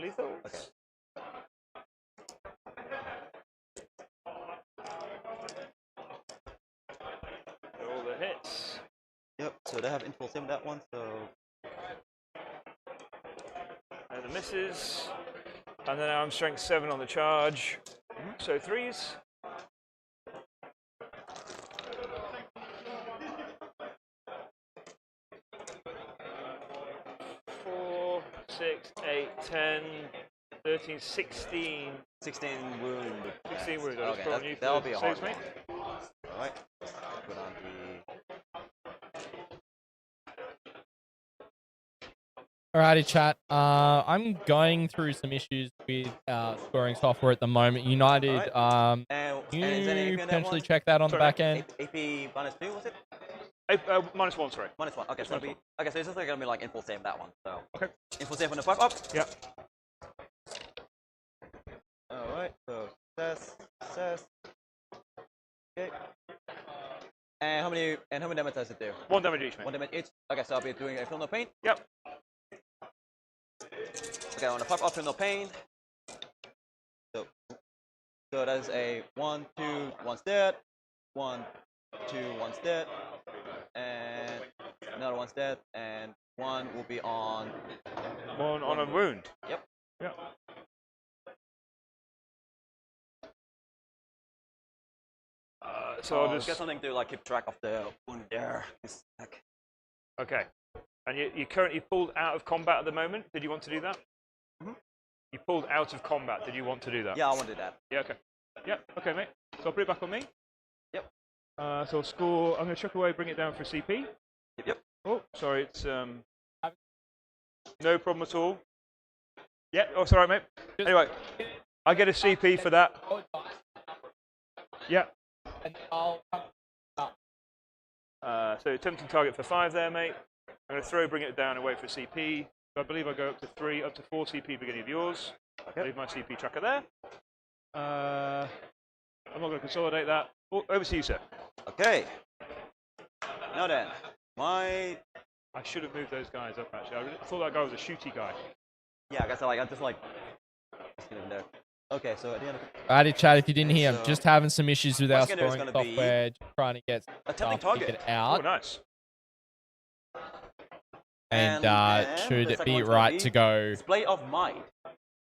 Lethal. Okay. All the hits. Yep. So they have info sim that one. So. And the misses. And then I'm strength 7 on the charge. So 3s. 4, 6, 8, 10, 13, 16. 16 wound. 16 wound. I'll just put on you that'll for be a saves, hard mate. one. Alright. Put on Alrighty, chat. I'm going through some issues with scoring software at the moment. United, and can is there any you AP on that potentially one? check that on the back end? AP minus 2, was it? -1, sorry. Minus 1. Okay, so it'll be. Okay, so it's just like gonna be like info save that one. So. Okay. Info save on the 5 up. Yep. Alright, so success. Okay. And how many damage does it do? 1 damage each, mate. 1 damage each. Okay, so I'll be doing a Feel No Pain. Yep. Okay, on the 5 up, Feel No Pain. So that is a 1, 2, 1's dead. 1, 2, 1's dead. And another 1's dead. And 1 will be on. 1 on a wound. Yep. Yep. So I'll just get something to like keep track of the wound there. Okay. And you're currently pulled out of combat at the moment. Did you want to do that? Mm-hmm. You pulled out of combat. Did you want to do that? Yeah, I want to do that. Yeah, okay. Yeah, okay, mate. So I'll put it back on me. Yep. So I'll score. I'm going to chuck away, bring it down for CP. Yep. Oh, sorry, it's no problem at all. Yeah, oh, sorry, mate. Anyway, I get a CP for that. Yeah. And I'll come up. So attempting target for 5 there, mate. I'm going to bring it down and wait for CP. So I believe I go up to 3, up to 4 CP beginning of yours. Okay. Leave my CP tracker there. I'm not going to consolidate that. Oh, over to you, sir. Okay. Now then, I should have moved those guys up, actually. I thought that guy was a shooty guy. Yeah, I guess I'm just like. Just get in there. Okay, so at the end of Alrighty, chat. If you didn't hear, I'm so just having some issues with our what's gonna do is scoring gonna be software, just trying to get attempting stuff target. out. Oh, nice. And the should it second be one's gonna right be to go display of might.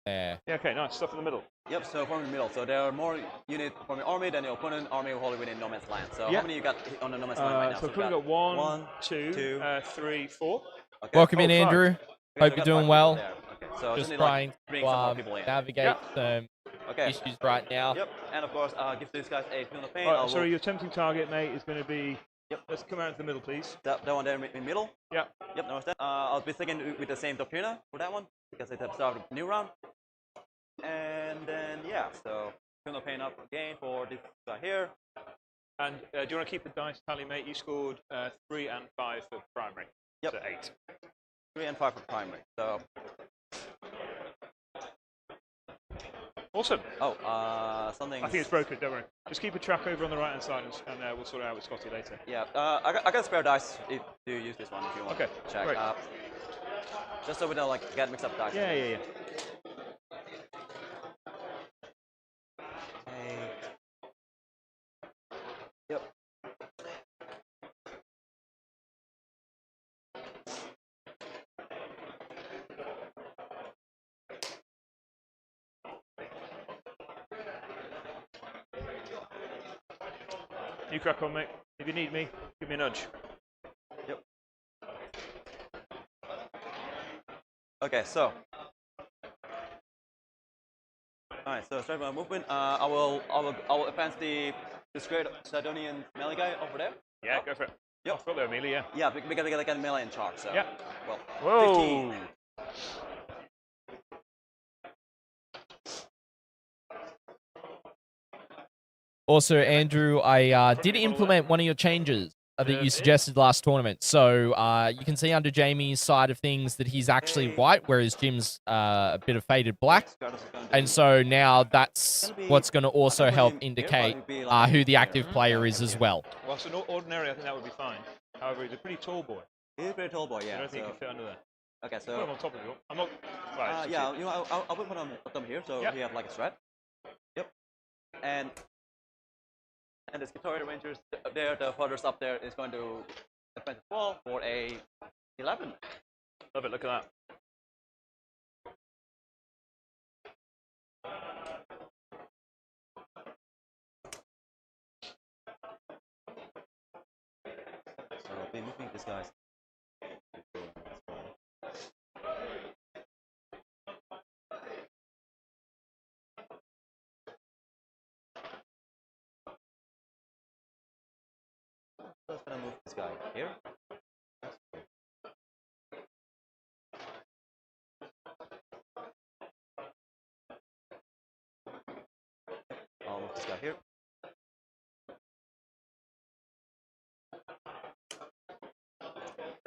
there? Yeah, okay, nice. Stuff in the middle. Yep, so from the middle. So there are more units from your army than your opponent army wholly within no man's land. So Yeah. how many you got on the no man's land right now? So we we've got 1, one, 2, two, 3, 4. Okay. Welcome in, Oh, five. Andrew. Hope you're doing well. Okay. So Just need, trying bring to some more people in. navigate some Okay. issues right now. Yep. And of course, give these guys a field of pain. Right, sorry, your tempting target, mate, is going to be. Yep. Let's come out to the middle, please. That one there in the middle. Yeah. Yep. No understand. I'll be sticking with the same Doctrina for that one because it's the start of the new round. And then yeah, so field of pain up again for this guy here. And do you want to keep the dice tally, mate? You scored 3 and 5 for primary. Yep. So 8. 3 and 5 for primary. So. Awesome. Oh, something. I think it's broken. Don't worry. Just keep a track over on the right hand side, and we'll sort it out with Scotty later. Yeah. I got spare dice if you use this one if you want. Okay. To check. Great. Just so we don't like get mixed up dice. Yeah. Okay. Yep. You crack on, mate. If you need me, give me a nudge. Yep. Okay, so. Alright, so start my movement. I will advance this great Sardonian melee guy over there. Yeah, go for it. Yep. I've got there, Amelia, yeah. Yeah, because I got melee in charge, so. Yeah. Well, Whoa! 15. Also, Andrew, I did implement one of your changes that you suggested last tournament. So you can see under Jamie's side of things that he's actually white, whereas Jim's a bit of faded black. And so now that's what's going to also help indicate who the active player is as well. Well, so ordinarily, I think that would be fine. However, he's a pretty tall boy. He's a pretty tall boy, yeah. I don't think he can fit under there. Okay, so. Put him on top of you. I'm not. Right, Yeah, you know, I'll put one on them here, so yep. we have like a thread. Yep. And the Skitarii Rangers there, the furthest up there is going to defensive wall for a 11. Love it. Look at that. So I'll be moving these guys. So I'm gonna move this guy here. I'll move this guy here.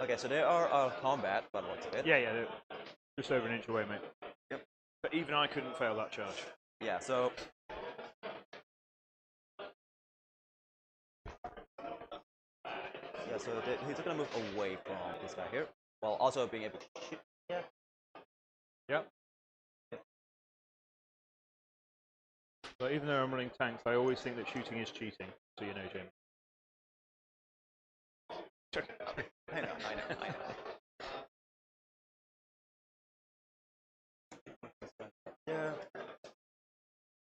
Okay, so they are combat, but what's it? Yeah. They're just over an inch away, mate. Yep. But even I couldn't fail that charge. Yeah, so. Yeah, so he's gonna move away from this guy here, while also being able to shoot. Yeah. Yep. But even though I'm running tanks, I always think that shooting is cheating. So you know, Jim. I know. Yeah.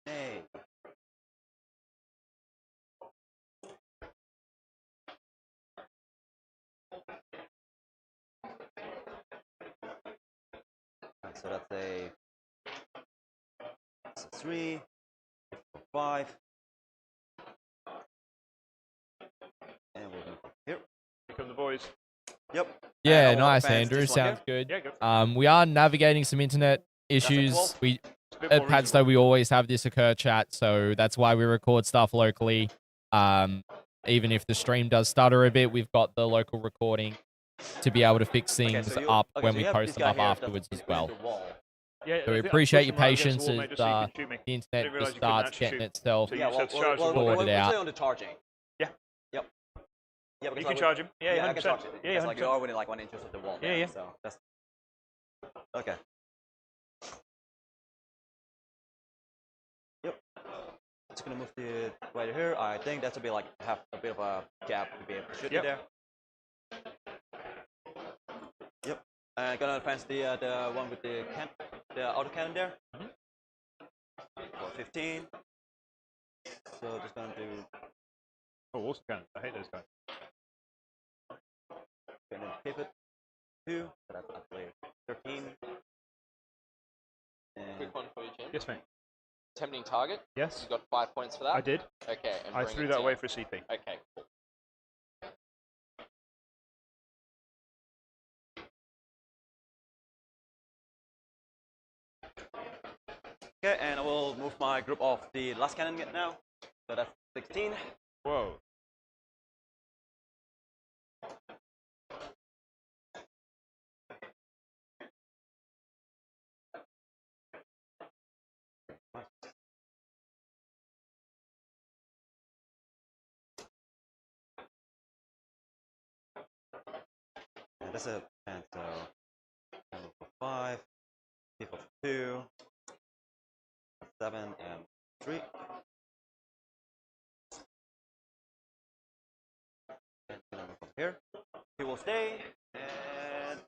Hey. So that's a 3, 5, and we'll move here. Here come the boys. Yep. Yeah, And I'll nice, advance Andrew. this one Sounds here. good. Yeah, go. We are navigating some internet issues. Wolf. We It's a bit at more Padstow, reasonable. we always have this occur chat, so that's why we record stuff locally. Even if the stream does stutter a bit, we've got the local recording to be able to fix things up when we post them up afterwards as well. Yeah, So we I think I appreciate pushed your them right against patience the wall, mate, as just so you could shoot me. the internet Didn't realise just you couldn't starts actually getting shoot. itself So you Yeah, just have to well, charge the wall. sorted we're out. still on the charging. Yeah. Yep. Yeah, You because can charge him. Yeah, I can 100%. charge it. Yeah, Because, like 100%. you're already like 1 inch of the wall. Yeah, there, yeah. So that's okay. Yep. Just gonna move the right here. I think that will be like have a bit of a gap to be able to shoot Yep. it there. Yep. Gonna advance the one with the auto cannon there. For 15. So just gonna do. Oh, awesome cannon. I hate those guys. Gonna pivot 2. So that's actually 13. Yes, mate. Tempting target. Yes. You got 5 points for that. I did. Okay. And I bring threw it that down. away for a CP. Okay. Cool. Okay, and I will move my group off the last cannon now. So that's 16. Whoa. And that's a and so cannon for 5, for 2, 7, and 3. And from here, he will stay. And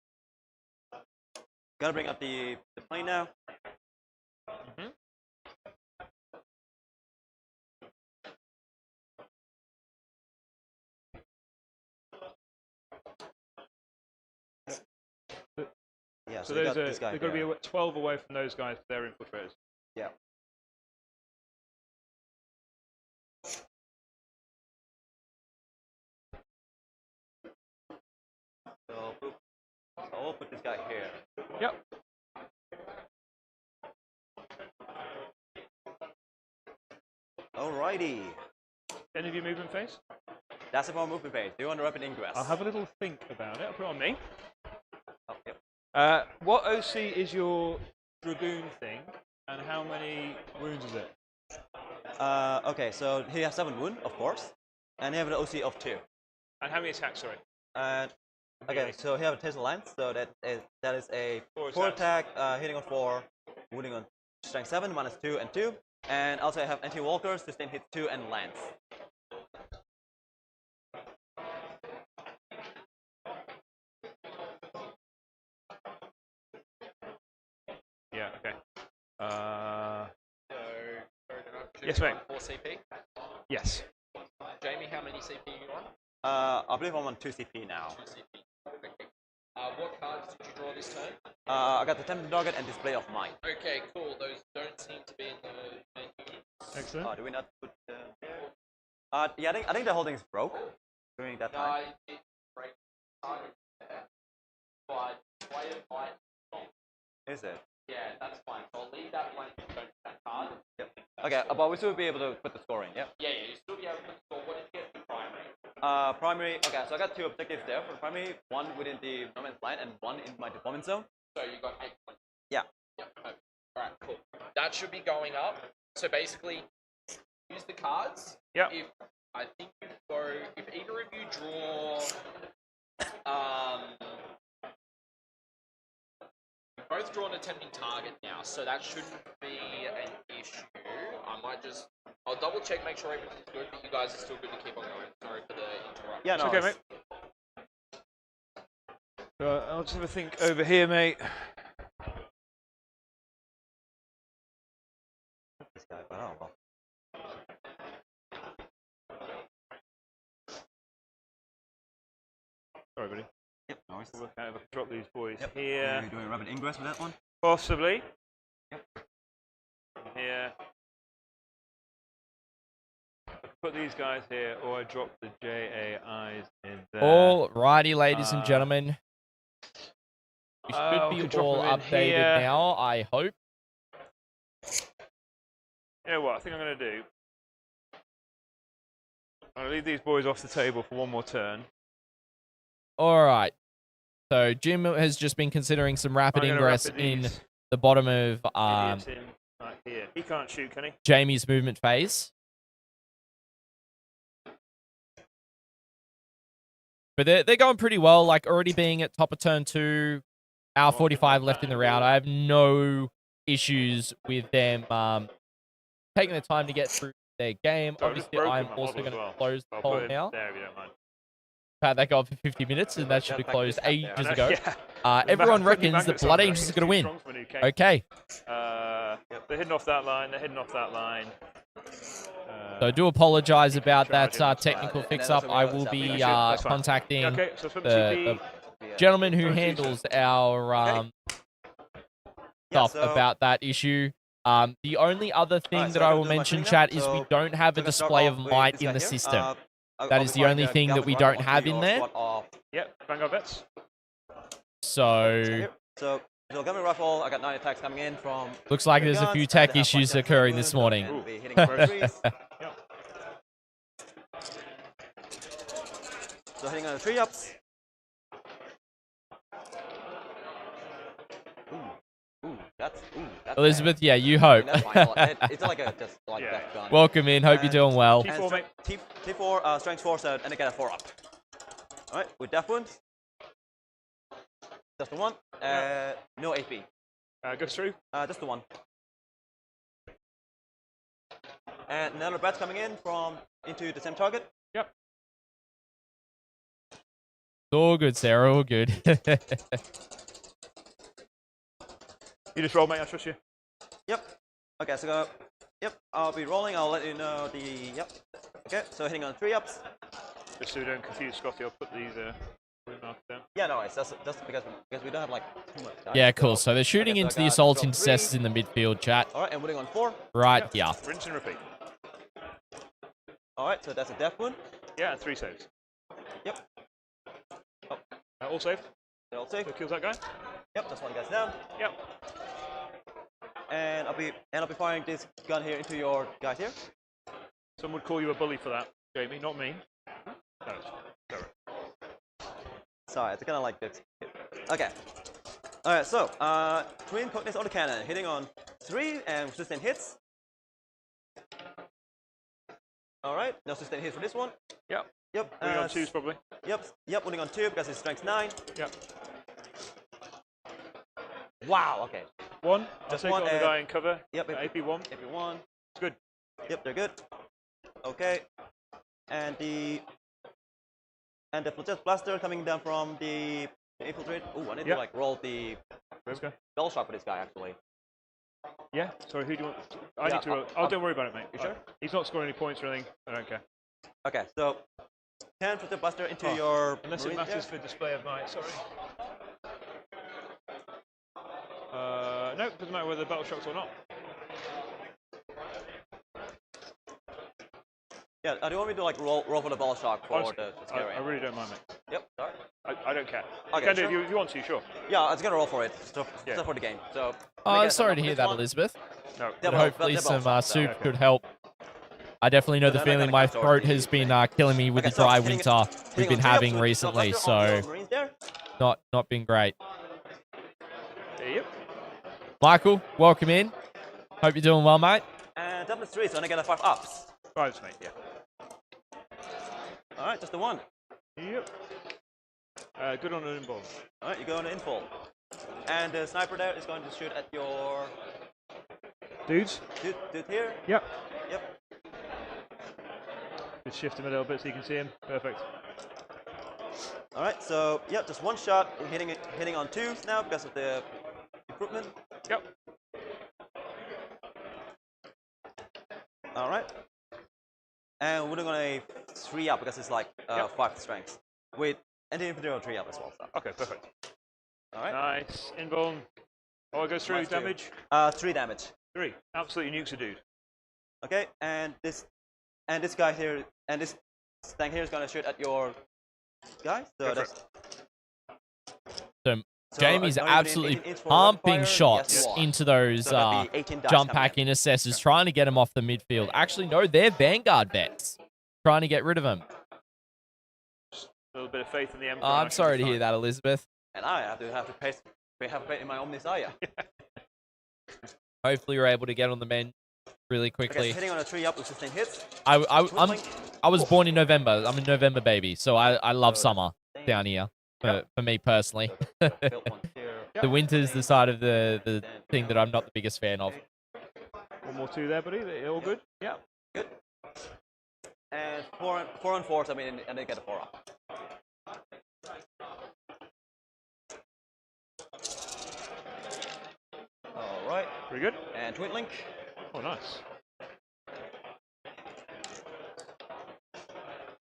gotta bring up the plane now. Yeah, So we those got this guy they've got to be here. 12 away from those guys for their infiltrators. Yeah. So I'll put this guy here. Yep. Alrighty. Any of your movement phase? That's about movement phase. Do you want to rapid ingress? I'll have a little think about it. I'll put it on me. Oh, yep. What OC is your Dragoon thing, and how many wounds is it? Okay, so he has 7 wound, of course, and he have an OC of 2. And how many attacks, sorry? And okay, so he have a Tesla lance, so that is a 4 4 attack, hitting on 4, wounding on strength 7, minus 2 and 2, and also I have anti-walkers, sustain hit 2 and lance. Yeah, okay. So, Yes, mate. 4 CP. Yes. Jamie, how many CP are you on? I believe I'm on 2 CP now. 2 CP. Okay. What cards did you draw this turn? I got the tempting target and display of mine. Okay, cool. Those don't seem to be in the menu. Excellent. Do we not put yeah, I think the whole thing is broke during that No, time. I did break target there, but play it might not. Is it? Yeah, that's fine. So I'll leave that blank and don't put that card. Yep. Okay, but we still be able to put the score in, yeah? Yeah, you still be able to put the score. What did you get for primary? Primary, okay, so I got 2 objectives there for primary, 1 within the no man's land and 1 in my deployment zone. So you got 8 points. Yeah. Yep. Okay. Alright, cool. That should be going up. So basically, use the cards. Yep. If I think you go, if either of you draw, you've both drawn a tempting target now, so that shouldn't be an issue. I might just, I'll double check, make sure everything's good, but you guys are still good to keep on going. Sorry for the interruption. Yeah, no. It's okay, mate. I'll just have a think over here, mate. This guy, but oh, well. Sorry, buddy. Yep, no worries. We'll work out if I can drop these boys Yep. here. Are you doing rapid ingress with that one? Possibly. Yep. Here. I can put these guys here, or I drop the JAIs in there. Alrighty, ladies and gentlemen. We we should can be drop all them in updated here. now, I hope. You know what? I think I'm going to do. I'm going to leave these boys off the table for one more turn. Alright. So Jim has just been considering some rapid I'm gonna ingress rapid in these the bottom of idiots in right here. He can't shoot, can he? Jamie's movement phase. But they're going pretty well, like already being at top of turn 2, hour 45 left in the round. I have no issues with them taking the time to get through their game. So I've just Obviously, I'm broken my also model going as to well. close the I'll poll put him now. there if you don't mind. Had that go on for 50 minutes, and that should have Like closed this up there. ages I know, ago. yeah. Everyone Put the reckons that magnets on Blood there. Angels is It's going to too win. strong for an UK. Okay. They're heading off that line. They're heading off that line. So I do apologize about that Charging. technical And then fix-up. also I we will got be something. That's fine. contacting Okay, so it's from the TP. gentleman who Sorry, handles our Yeah, stuff so about that issue. The only other thing Alright, that so I I'm will gonna do my mention, shooting chat, now. is we So don't have a I'm gonna start display off of with might this in guy the here. system. I'll That be is the firing only the thing that Gallop we rifle don't onto have in your there. squad of Yep, Vanguard vets. So So Gunnery Rifle, I got 9 attacks coming in from. looks like your there's a guns, few and tech they have issues 5 occurring wound, this morning. and be hitting for trees. Yep. So hitting on the 3-ups. That's Elizabeth, bad. yeah, you I hope. mean, that's fine. It's like a just like Yeah. death gun. Welcome in. Hope you're And- doing well. And T4, mate. T4, strength 4, so and I get a 4-up. Alright, with death wounds. Just the one. No AP. Goes through. Just the one. And another batch coming in from into the same target. Yep. All good, Sarah. All good. You just roll, mate. I trust you. Yep. Okay, so go. Yep, I'll be rolling. I'll let you know the. Yep. Okay, so hitting on 3-ups. Just so we don't confuse Scotty, I'll put these markers down. Yeah, no, it's just because we don't have like too much dice. Yeah, cool. So they're shooting okay, so into I the got assault drop intercessors 3. in the midfield, chat. Alright, and winning on 4. Right Yep. here. Rinse and repeat. Alright, so that's a death wound. Yeah, and 3 saves. Yep. All saved. They're all safe. So kills that guy. Yep, that's one guy's down. Yep. And I'll be firing this gun here into your guys here. Some would call you a bully for that, Jamie, not me. No, sorry. Sorry, it's kind of like this. Okay. Alright, so twin potency autocannon hitting on 3 and sustained hits. Alright, no sustained hits for this one. Yep. Yep. Winning on 2s probably. Yep, winning on 2 because it's strength 9. Yep. Wow, okay. 1. I'll Just take one, it on the guy in cover. Yep, AP 1. AP 1. It's good. Yep, they're good. Okay. And the Flotilla Blaster coming down from the infiltrate. Oh, I need Yep. to like roll the Let's go. bell shot for this guy actually. Yeah. Sorry, who do you want? I Yeah, need to roll. Oh, don't worry about it, mate. You sure? He's not scoring any points or anything. I don't care. Okay, so 10 Flotilla Blaster into Oh, your Unless it Marines matters there. for display of might. Sorry. No, doesn't matter whether the battle shocks or not. Yeah, do you want me to like roll for the bell shock for Honestly, the I Skitarii? really don't mind, mate. Yep, sorry. I don't care. Okay, You can do sure. it if you want to, sure. Yeah, I was gonna roll for it. Yeah. Stuff for the game. So. Oh, make I'm a sorry roll to for hear this that, one. Elizabeth. No. Yeah, But well, hopefully they're some both, so- soup okay. could help. I definitely know the So then I feeling. gotta My cast over throat the has been thing. killing me with Okay, the so dry hitting winter on we've been 3 having with recently, Flotilla on so your Marines there. not been great. Yep. Michael, welcome in. Hope you're doing well, mate. And Adeptus 3, so I get a 5 ups. 5s, mate. Yeah. Alright, just the one. Yep. Good on an involved. Alright, you go on the infall. And the sniper there is going to shoot at your Dudes. dude here. Yep. Yep. Just shift him a little bit so you can see him. Perfect. Alright, so yep, just one shot hitting on 2s now because of the improvement. Yep. Alright. And we're going a 3 up because it's like Yep. 5 strength. With anti-infantry on 3 up as well. So. Okay, perfect. Alright. Nice. Invuln. Oh, it goes through Minus 2. damage. 3 damage. 3. Absolutely nukes a dude. Okay, and this guy here and this thing here is gonna shoot at your guy. So Go for that's So so Jamie's now you need absolutely 18 inch for pumping fire, shots yes, you are. into those So that'd be 18 dice jump coming pack in. intercessors, trying to get them off the midfield. Actually, no, they're Vanguard vets. Trying to get rid of them. A little bit of faith in the Emperor. Oh, I'm sorry to hear that, Elizabeth. And I have to paste in my Omnisaya. Hopefully you're able to get on the men really Okay, quickly. so hitting on a 3 up with sustained hits. I Twin was born in November. I'm a November baby, so I love summer link. down here for me personally. Built one here. The winter's the side of the thing that I'm not the biggest fan of. One more 2 there, buddy. They're all good. Yeah. Good. And 4 on 4s, I mean, and they get a 4 up. Alright. Pretty good. And Twin Link. Oh, nice.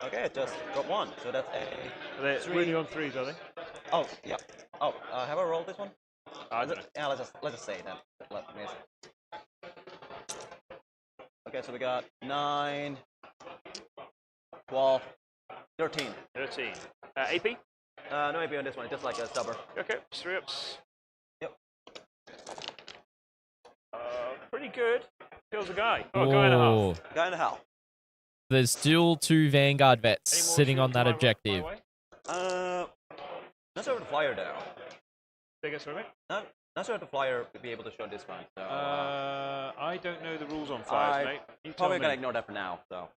Okay, just got 1. So that's a. Are they 3. really on 3s, are they? Oh, yeah. Oh, have I rolled this one? I don't know. Yeah, let's just say that. Let me see. Okay, so we got 9, 12, 13. 13. AP? No AP on this one, just like a stubber. Okay, 3 ups. Yep. Pretty good. Kills a guy. Oh, a guy and a Ooh. half. Guy in the hell. There's still 2 Vanguard vets Any more sitting shoot on that my objective. way? Not sure if the flyer though. Big S for me? Not sure if the flyer would be able to show this one. So, I don't know the rules on flyers, mate. You probably tell gonna me. ignore that for now. So.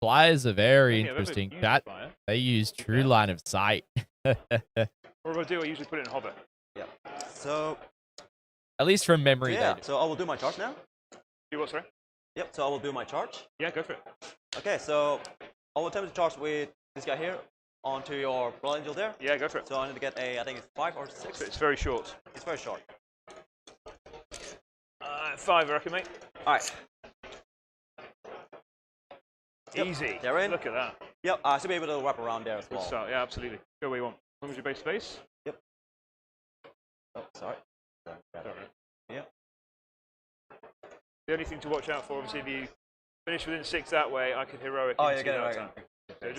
Flyers are very Yeah, I've never interesting. used That flyer. they use true line of sight. What do I do? I usually put it in hover. Yeah. So. At least from memory, Yeah. they do. So I will do my charge now. Do what, sorry? Yep. So I will do my charge. Yeah, go for it. Okay. So I will attempt to charge with this guy here onto your Blood Angel there. Yeah, go for it. So I need to get a, I think it's 5 or 6. It's very short. It's very short. 5, I reckon, mate. All right. Yep, Easy. they're in. Look at that. Yep. I should be able to wrap around there as Good well. start. Yeah, absolutely. Go where you want. When was your base space? Yep. Oh, sorry. Yeah. The only thing to watch out for, obviously, if you finish within 6 that way, I could heroic. Oh, into you're getting that right. attack.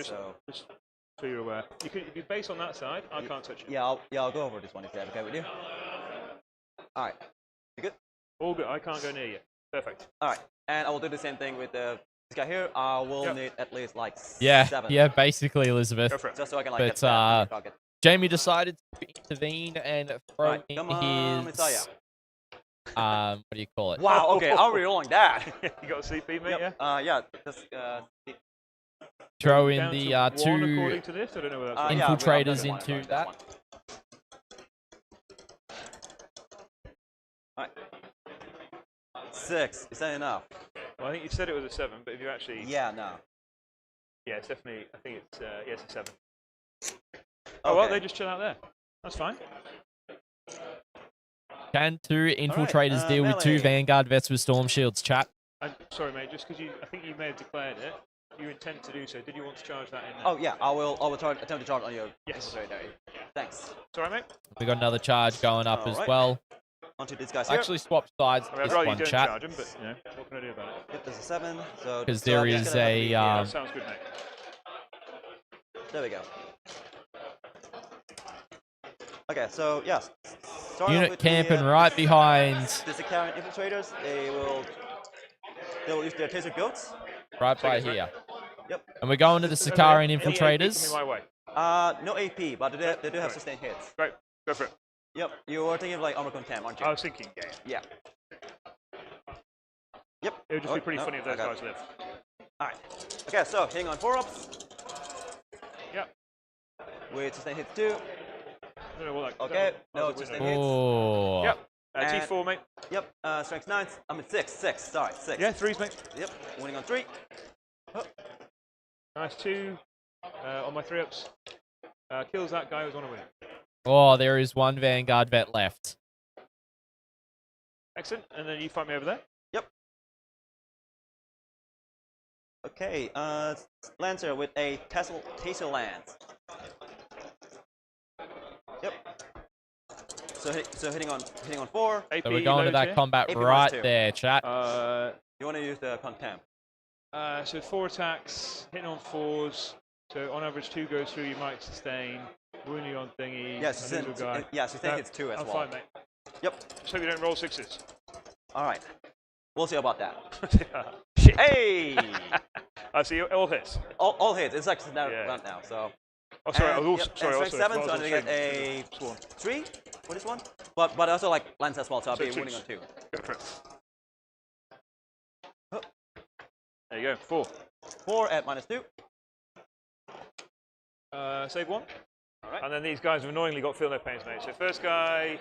So just so you're aware. You could, if you base on that side, I can't touch it. Yeah, I'll go over this one if that's okay with you. All right. You good? All good. I can't go near you. Perfect. All right. And I will do the same thing with this guy here. I will need at least like 7. Yeah, basically, Elizabeth. Go for it. Just so I can like But, get that target. Jamie decided to intervene and throw Right, in come on, Messiah. his what do you call it? Wow. Okay. I'll re-rolling that. You got a CP, mate? Yep. Yeah. Yeah. Just Throw in Down the to 1 2 according to this. I don't know where that's yeah, infiltrators I'll do into that that. All right. 6. Is that enough? Well, I think you said it was a 7, but if you actually, Yeah. No. yeah, it's definitely. I think it's it's a 7. Oh well, Okay. they just chill out there. That's fine. Can 2 infiltrators deal with 2 melee. Vanguard vets with storm shields, chat? I'm sorry, mate. Just because I think you may have declared it. You intend to do so. Did you want to charge that in? There? Oh yeah. I will attempt to charge on your. Yes. Right there. Thanks. It's all right, mate. We got another charge going up as Alright. well. Onto this guy's I here. actually swapped sides I mean, with I'd this rather you one, don't chat, charge him, but you know, what can I do about it? Yep, there's a 7. So because so there I'm just is gonna have to a be- That sounds good, mate. There we go. Okay, so yes. Starting off unit with camping the, right behind, the Skitarii infiltrators. They will use their taser goats. right by Seconds, here. Yep. And we're going to the Any Skitarii AP infiltrators. coming my way. No AP, but they do have sustained hits. Great. Go for it. Yep. You were thinking of like armor contempt, aren't you? I was thinking, yeah. Yeah. Yep. It would just be pretty no, funny if those okay. guys lived. All right. Okay, so hitting on 4-ups Yep. with sustained hits 2. I don't know what that. Okay, that no, was a just window. hits. Oh, Yep. And- T4, mate. Yep. Strength 9. I mean 6. Sorry, 6. Yeah, 3s, mate. Yep. Winning on 3. Oh. Nice 2 on my 3-ups. Kills that guy who's on a win. oh, there is 1 Vanguard vet left. Excellent. And then you fight me over there. Yep. Okay, Lancer with a taser lance. Yep. So hitting on 4. AP So we're going to that here. combat AP right -2. there, chat. You want to use the contempt. So 4 attacks, hitting on 4s. So on average, 2 goes through. You might sustain. Wounding on thingy. Yes, unusual guy. sustain hits 2 as I'm well. fine, mate. Yep. Just hope you don't roll 6s. All right. We'll see about that. Shit. Hey! I see all hits. all hits. It's like now, Yeah. round now. So. Oh, sorry. I And, was also, yep, sorry. and Also, strength 7, I was so I'm on gonna get stream. a Sworn. 3 for this one. But also like lance as well, so I'll So be twos. winning on 2. Go for it. Oh. There you go. 4. 4 at -2. Save 1. All right. And then these guys have annoyingly got feel no pains, mate. So first guy,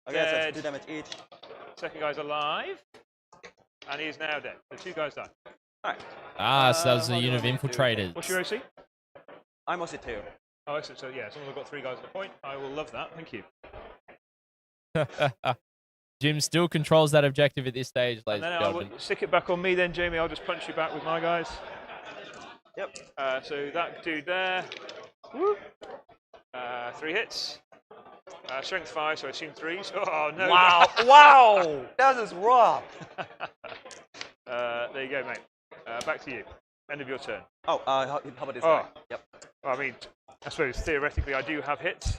Okay, so dead. it's 2 damage each. Second guy's alive, and he is now dead. The 2 guys died. All right. Ah, so that was how a do unit I of need to- infiltrators. What's your OC? I'm also 2. Oh, excellent. So yeah, as long as I've got 3 guys at the point, I will love that. Thank you. Jim still controls that objective at this stage, And ladies then and I gentlemen. will stick it back on me then, Jamie. I'll just punch you back with my guys. Yep. So that dude there. Woo. 3 hits. Strength 5, so I assume 3s. Oh, no. Wow! Wow! That is rough. There you go, mate. Back to you. End of your turn. Oh, how about this guy? Yep. I mean, I suppose theoretically I do have hits.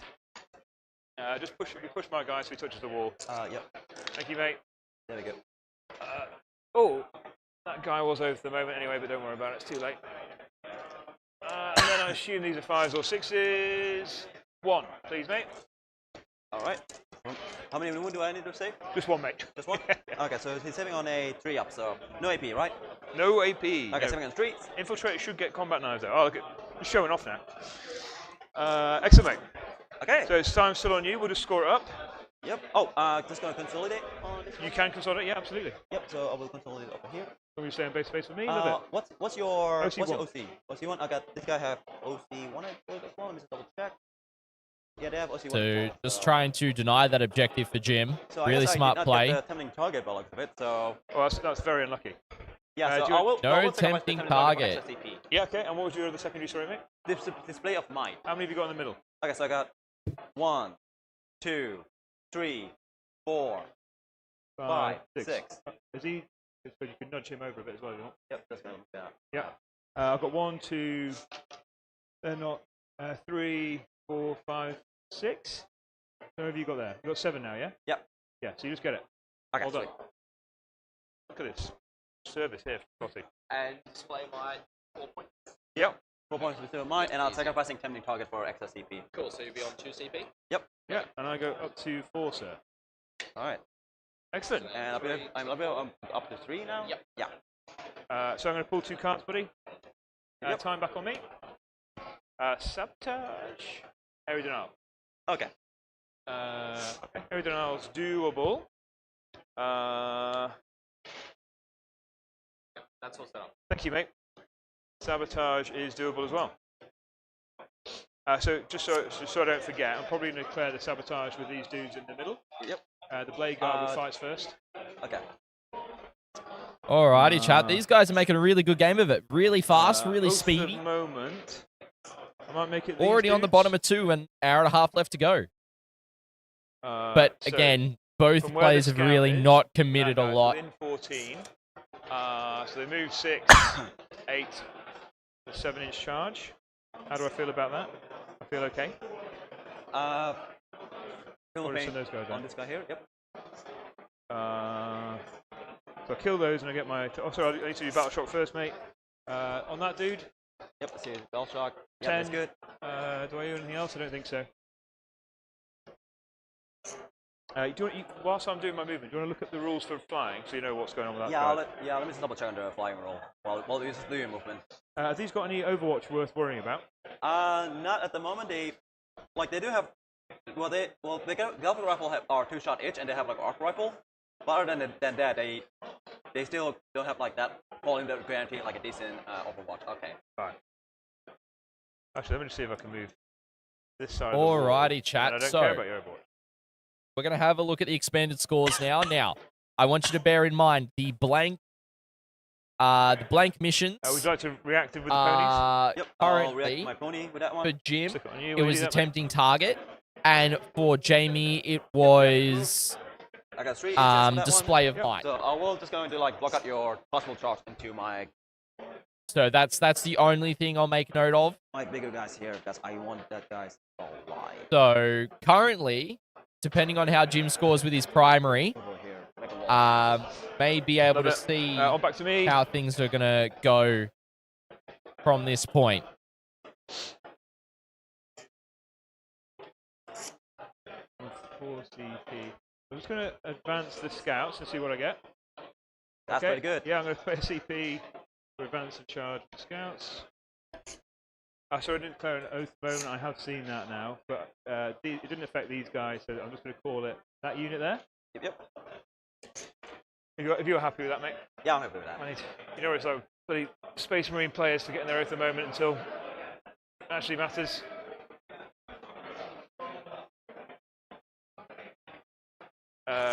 Just push my guy so he touches the wall. Yep. Thank you, mate. There we go. Oh, that guy was over for the moment anyway, but don't worry about it. It's too late. And then I assume these are 5s or 6s. 1, please, mate. All right. How many wounds do I need to save? Just 1, mate. Just 1? Okay, so he's saving on a 3-up, so no AP, right? No AP. Okay, no. saving on 3. Infiltrator should get combat knives though. Oh, look at he's showing off now. Excellent, mate. Okay. So it's time still on you. We'll just score it up. Yep. Oh, just gonna consolidate on this one. You can consolidate, yeah, absolutely. Yep. So I will consolidate over here. Can we stay on base space with me? A little bit. What's your OC1. what's your OC? OC1. I got this guy have OC1 as well. Let me just double check. Yeah, they have OC1. So just trying to deny that objective for Jim. So Really smart play. Get the tempting target by the looks of it. So Oh, that's very unlucky. yeah. do So you- I will. No I will sacrifice the tempting for target. SCP. Yeah, okay. And what was your other secondary story, mate? Display of might. How many have you got in the middle? Okay, so I got 1, 2, 3, 4, 5, 6. Is he? So you could nudge him over a bit as well, if you want. Yep, that's fine. Yeah. Yeah. I've got 1, 2. They're not 3, 4, 5, 6. How have you got there? You've got 7 now, yeah? Yep. Yeah. So you just get it. Okay, Well done. sweet. Look at this service here, Scotty. And display my 4 points. Yep. 4 points to display of might, and I'm sacrificing tempting target for excess CP. Cool, so you'll be on 2 CP? Yep. Yeah. And I go up to 4, sir. All right. Excellent. And I'm up to 3 now. Yep. Yeah. So I'm going to pull 2 cards, buddy. Yep. Time back on me. Sabotage. Harry Denal. Okay. Okay. Harry Denal's doable. That's all set up. Thank you, mate. Sabotage is doable as well. So just so I don't forget, I'm probably going to declare the sabotage with these dudes in the middle. Yep. The blade guard who fights first. Okay. Alrighty, chat. These guys are making a really good game of it. Really fast, really Oath of speedy. moment. I might make it these Already on the dudes. bottom of 2, an hour and a half left to go. But So again, both from where players the have scout really is, not committed a that guy's lot. within 14. So they move 6, 8, the 7-inch charge. How do I feel about that? I feel okay. Feel Or the just pain send those guys on down. this guy here. Yep. So I kill those and I get my. Oh, sorry, I need to do battle shock first, mate. On that dude. Yep. Let's see. Bell shock. Yeah, 10. that's good. Do I do anything else? I don't think so. Whilst I'm doing my movement, do you want to look at the rules for flying so you know what's going on with that Yeah, guy? let me just double check on the flying roll while you just do your movement. Have these got any Overwatch worth worrying about? Not at the moment. They do have. They Galvin rifle are 2-shot each, and they have like arc rifle. But other than that, they still don't have like that falling that guarantee like a decent Overwatch. Okay. Fine. Actually, let me just see if I can move this side. Alrighty, of chat. the wall. And I don't So care about your Overwatch. we're going to have a look at the expanded scores now. Now, I want you to bear in mind the blank missions. Would you like to react with the ponies? Yep. I'll react Currently, to my pony with that for one. Jim, Stick it on you. it Will you was do a that, mate? tempting target, and for Jamie, it was I got 3 inches for that display one. of might. So I will just going to like block out your possible charge into my So that's the only thing I'll make note of. bigger guys here because I want that guys alive So currently, depending on how Jim scores with his primary, over here. Make a wall. may be able Love to it. see On back to me. how things are going to go from this point. 4 CP. I'm just going to advance the scouts and see what I get. That's Okay. pretty good. Yeah, I'm going to play a CP for advance and charge the scouts. Sorry, I didn't declare an oath moment. I have seen that now, but it didn't affect these guys, so I'm just going to call it that unit there. Yep. If you're happy with that, mate. Yeah, I'm happy with that. I need, you know, it's like bloody Space Marine players forgetting their oath a moment until it actually matters.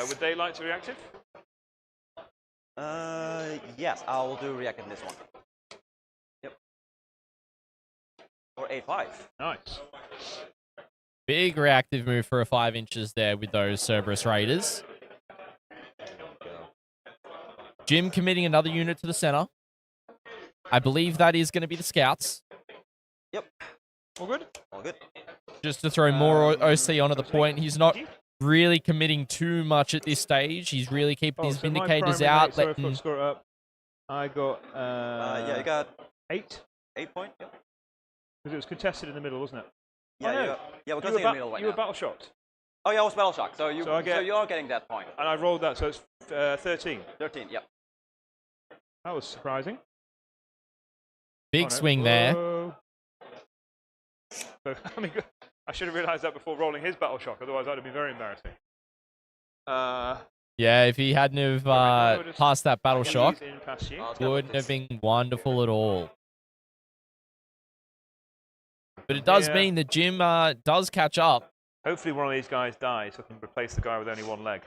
Would they like to be reactive? Yes, I will do react in this one. Yep. Or 8-5. Nice. Big reactive move for a 5 inches there with those Cerberus Raiders. Jim committing another unit to the center. I believe that is going to be the scouts. Yep. All good? All good. Just to throw more OC onto the point. He's not really committing too much at this stage. He's really keeping his Vindicators out. Sorry, I score it up. I got... yeah, you got... 8. 8 point, yep. Because it was contested in the middle, wasn't it? Yeah, oh, no. we're contesting in the middle right now. You were battle shocked. Oh yeah, I was battle shocked. So you so you're getting that point. And I rolled that, so it's 13. 13, yep. That was surprising. Big swing there. So, I mean, I should have realised that before rolling his battle shock, otherwise that would have been very embarrassing. Yeah, if he hadn't have passed that battle shock, wouldn't have been wonderful at all. But it does mean that Jim does catch up. Hopefully one of these guys dies, so I can replace the guy with only one leg.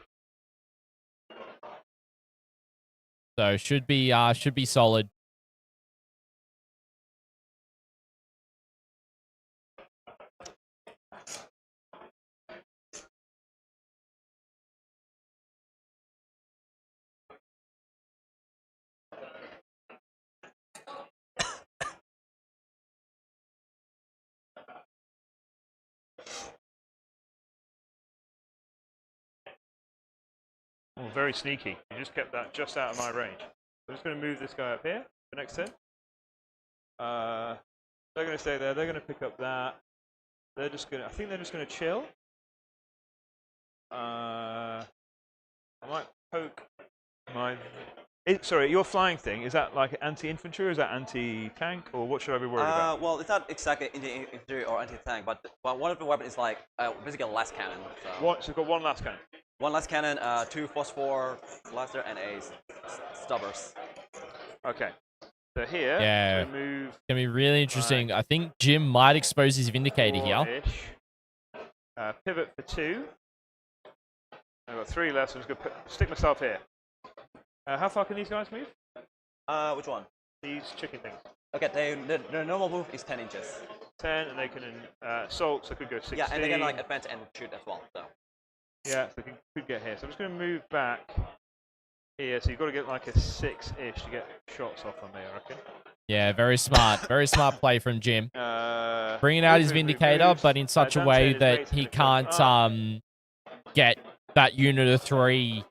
So should be solid. Oh, very sneaky. You just kept that just out of my range. I'm just going to move this guy up here for next turn. They're going to stay there. They're going to pick up that. They're just going to... I think they're just going to chill. I might poke my... sorry, your flying thing, is that like anti-infantry or is that anti-tank? Or what should I be worried about? Well, it's not exactly anti-infantry or anti-tank, but one of the weapons is like basically a last cannon. So. What? So you've got one last cannon? One last cannon, 2 phosphor blaster, and a stubbers. Okay. So here, yeah, move. It's gonna be really interesting. I think Jim might expose his Vindicator here. Pivot for 2. I've got 3 left, so I'm just gonna stick myself here. How far can these guys move? Which one? These chicken things. Okay, their normal move is 10 inches. 10, and they can assault, so they could go 16. Yeah, and they can like advance and shoot as well. So. Yeah, so they could get here. So I'm just going to move back here. So you've got to get like a 6-ish to get shots off on me, I reckon. Yeah, very smart. Very smart play from Jim. Bringing out his Vindicator, but in such a way that he can't get that unit of 3.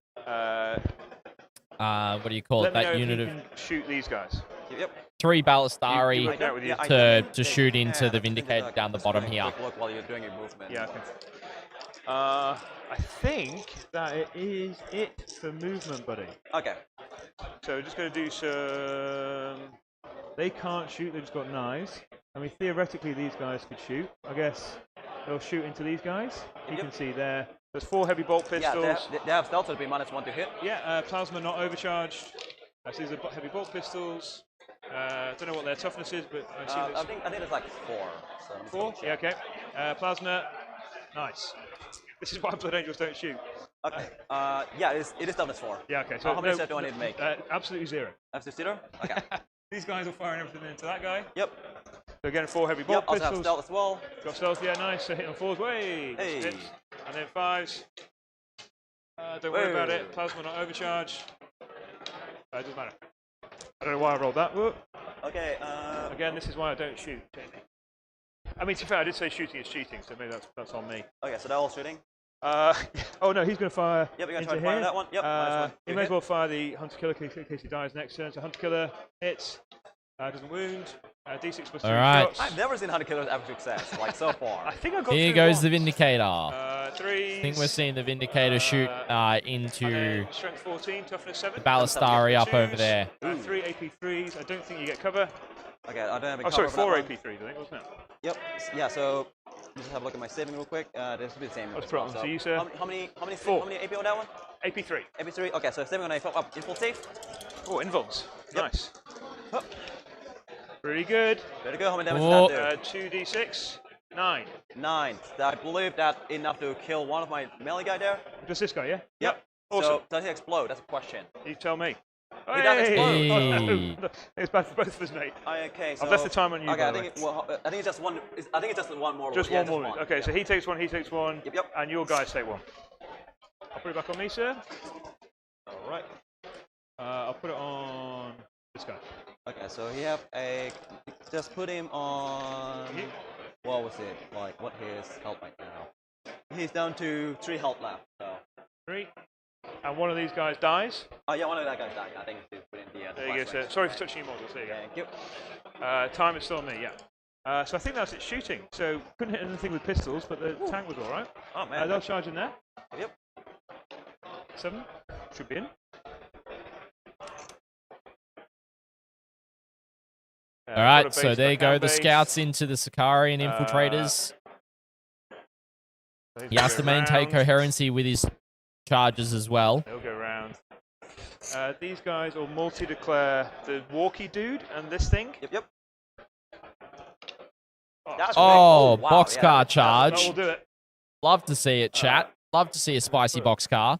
What do you call it? That unit of... shoot these guys. Yep. 3 Ballastarii to shoot into the Vindicator down the bottom here. Look while you're doing your movement. Yeah, I think that is it for movement, buddy. Okay. So we're just going to do some... They can't shoot, they've just got knives. I mean, theoretically, these guys could shoot. I guess they'll shoot into these guys. You can see there. There's 4 heavy bolt pistols. Yeah, they have stealth, so it'll be -1 to hit. Yeah, plasma not overcharged. So these are heavy bolt pistols. Don't know what their toughness is, but I think it's like 4. So 4? Yeah, okay. Plasma, nice. This is why Blood Angels don't shoot. Okay. Yeah, it is toughness 4. Yeah, okay. So how many steps do I need to make? Absolutely 0. Absolutely 0? Okay. These guys are firing everything into that guy. Yep. So again, 4 heavy bolt pistols. Also have stealth as well. Got stealth, yeah, nice. So hit on 4s, way. Hey. Hits. And then 5s. Don't worry about it. Plasma not overcharged. It doesn't matter. I don't know why I rolled that. Whoop. Okay. Again, this is why I don't shoot, Jamie. I mean, to be fair, I did say shooting is cheating, so maybe that's on me. Okay, so they're all shooting. Oh no, he's going to fire. Yep, you're going to into try to fire that one. Yep. He may as well fire the Hunter Killer in case he dies next turn. So Hunter Killer hits, doesn't wound. D6 plus 3 shots. I've never seen Hunter Killers have success, like so far. I think I got Here goes the Vindicator. 3. I think we're seeing the Vindicator shoot into strength 14, toughness 7. the Ballastarii up over there. 3 AP3s. I don't think you get cover. Okay, I don't have any cover. Sorry, 4 AP3s, I think, wasn't it? Yep. Yeah. So just have a look at my saving real quick. This will be the same. What's the problem? So you, sir? How many 4. How many AP on that one? AP3. AP3. Okay, so saving on a up info save. Oh, invulns. Yep. Nice. Pretty good. Very good. How many damage does that do? 2d6. 9. 9. I believe that's enough to kill one of my melee guy there. Just this guy, yeah? Yep. Awesome. So does he explode? That's a question. You tell me. Hey! Hey. Oh, no. It's bad for both of us, mate. Okay, so I've left the time on you. Okay, by I the think way. I think it's just one. I think it's just one more. Just yeah, one more. Okay, yeah. so he takes one, he takes one, Yep. and your guys take one. I'll put it back on me, sir. All right. I'll put it on this guy. Okay, so he have a. Just put him on. What was it? Like, what his health right now? He's down to 3 health left. So. 3. And one of these guys dies. Oh yeah, one of that guys died. I think he's within the. There you go, sir. Sorry for touching your models. There you Thank you. go. Time is still on me, yeah. So I think that's it shooting. So couldn't hit anything with pistols, but the tank was all right. Oh man. They'll charge in there. Yep. 7 should be in. All right, so there you go. The scouts into the Skitarii and infiltrators. He has to maintain coherency with his charges as well. They'll go around. These guys will multi-declare the walkie dude and this thing. Yep. Oh, wow, boxcar yeah. charge. That will do it. Love to see it, chat. Love to see a spicy boxcar.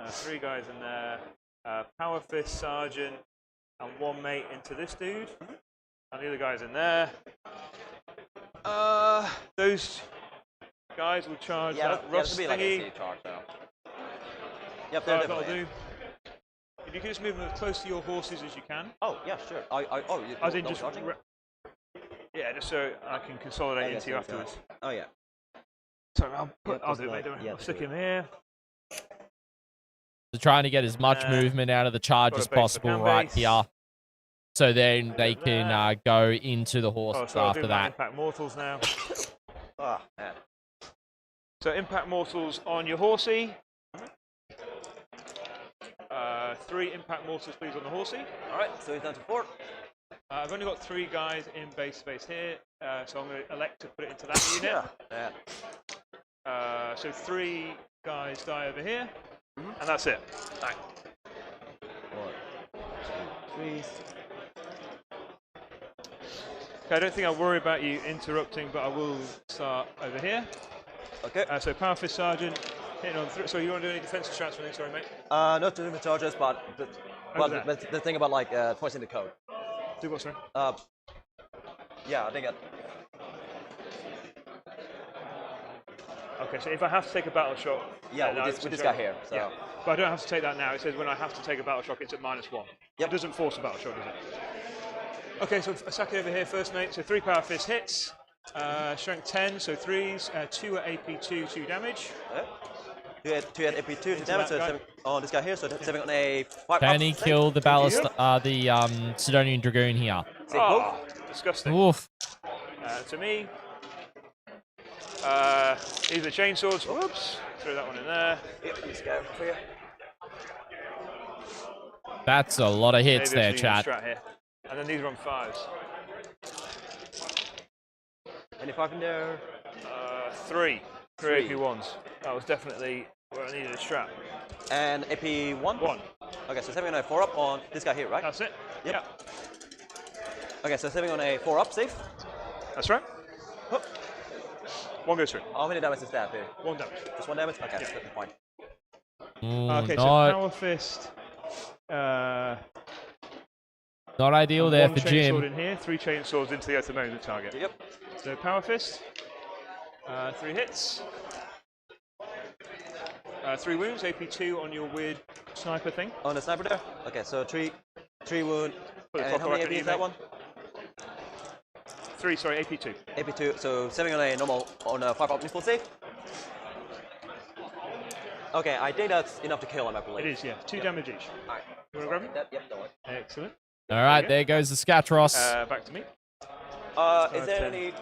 3 guys in there. Power fist sergeant and 1 mate into this dude. And the other guy's in there. Those guys will charge that rust be like thingy. a charge now. Yep, That'll do. If you can just move them as close to your horses as you can. Oh yeah, sure. You As in just charging? yeah, just so I can consolidate into you afterwards. Oh yeah. So I'll do it, mate. Yeah, I'll stick him here. So trying to get as much movement out of the charge got a as base for possible cam right base. here. So then they can go into the horses So I'll after do my that. impact mortals now. Ah man. So impact mortals on your horsey. 3 impact mortals, please, on the horsey. All right, so he's down to 4. I've only got 3 guys in base space here, so I'm going to elect to put it into that unit. Yeah. So 3 guys die over here, and that's it. Right. 1, 2, 3. Okay, I don't think I'll worry about you interrupting, but I will start over here. Okay. So power fist sergeant, hitting on 3. So you want to do any defensive strats for me? Sorry, mate. Not to do with charges, but the thing about like points in the code. Do what, sorry? Yeah, I think. Okay, so if I have to take a battle shot, Yeah, with this guy here. So. Yeah. But I don't have to take that now. It says when I have to take a battle shock, it's at -1. Yep. It doesn't force a battle shock, does it? Okay, so Asaki over here first, mate. So 3 power fist hits, strength 10, so 3s, 2 at AP2, 2 damage. Yeah. 2 at AP2, 2 damage. So 7 on this guy here. So 7 on a 5. Can he kill the ballast, the Sidonian Dragoon here? Oh, disgusting. Oof. To me. These are chainswords. Whoops. Throw that one in there. Yep, this guy for you. That's a lot of hits Maybe I there, should use a chat. strat here. And then these are on 5s. Any 5 in there? 3. 3 3. AP1s. That was definitely where I needed a strap. And AP1? 1. Okay, so 7 on a 4 up on this guy here, right? That's it. Yep. Yeah. Okay, so 7 on a 4 up, safe. That's right. Hup. 1 goes through. How many damage is that, dude? 1 damage. Just 1 damage? Okay, that's fine. Okay, so not, power fist. not ideal there One for chainsword Jim. in here, 3 chainswords into the opponent's target. Yep. So power fist. 3 hits. 3 wounds, AP2 on your weird sniper thing. On the sniper there? Okay, so 3 wound. Put the And clock how many back AP on is you, that mate. one? 3, sorry, AP2. AP2, so 7 on a normal, on a 5 up full save. Okay, I think that's enough to kill him, I believe. It is, yeah. 2 damage each. Alright. You want to grab him? Yep, don't worry. Excellent. All right, there goes the Scatros. Back to me. Is there 10. any...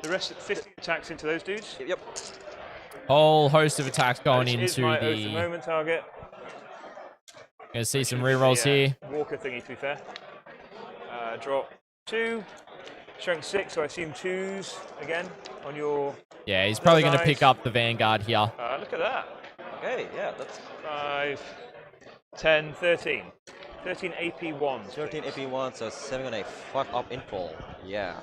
The rest of 50 attacks into those dudes. Yep. Whole host of attacks going This is into my oath of the. moment target. Gonna see some rerolls here. Walker thingy, to be fair. Drop 2. Strength 6, so I assume 2s again on your... Yeah, he's probably gonna guys. pick up the Vanguard here. Look at that. Okay, yeah, that's 5, 10, 13. 13 AP1s. 13 AP1, so 7 on a 5 up in full. Yeah.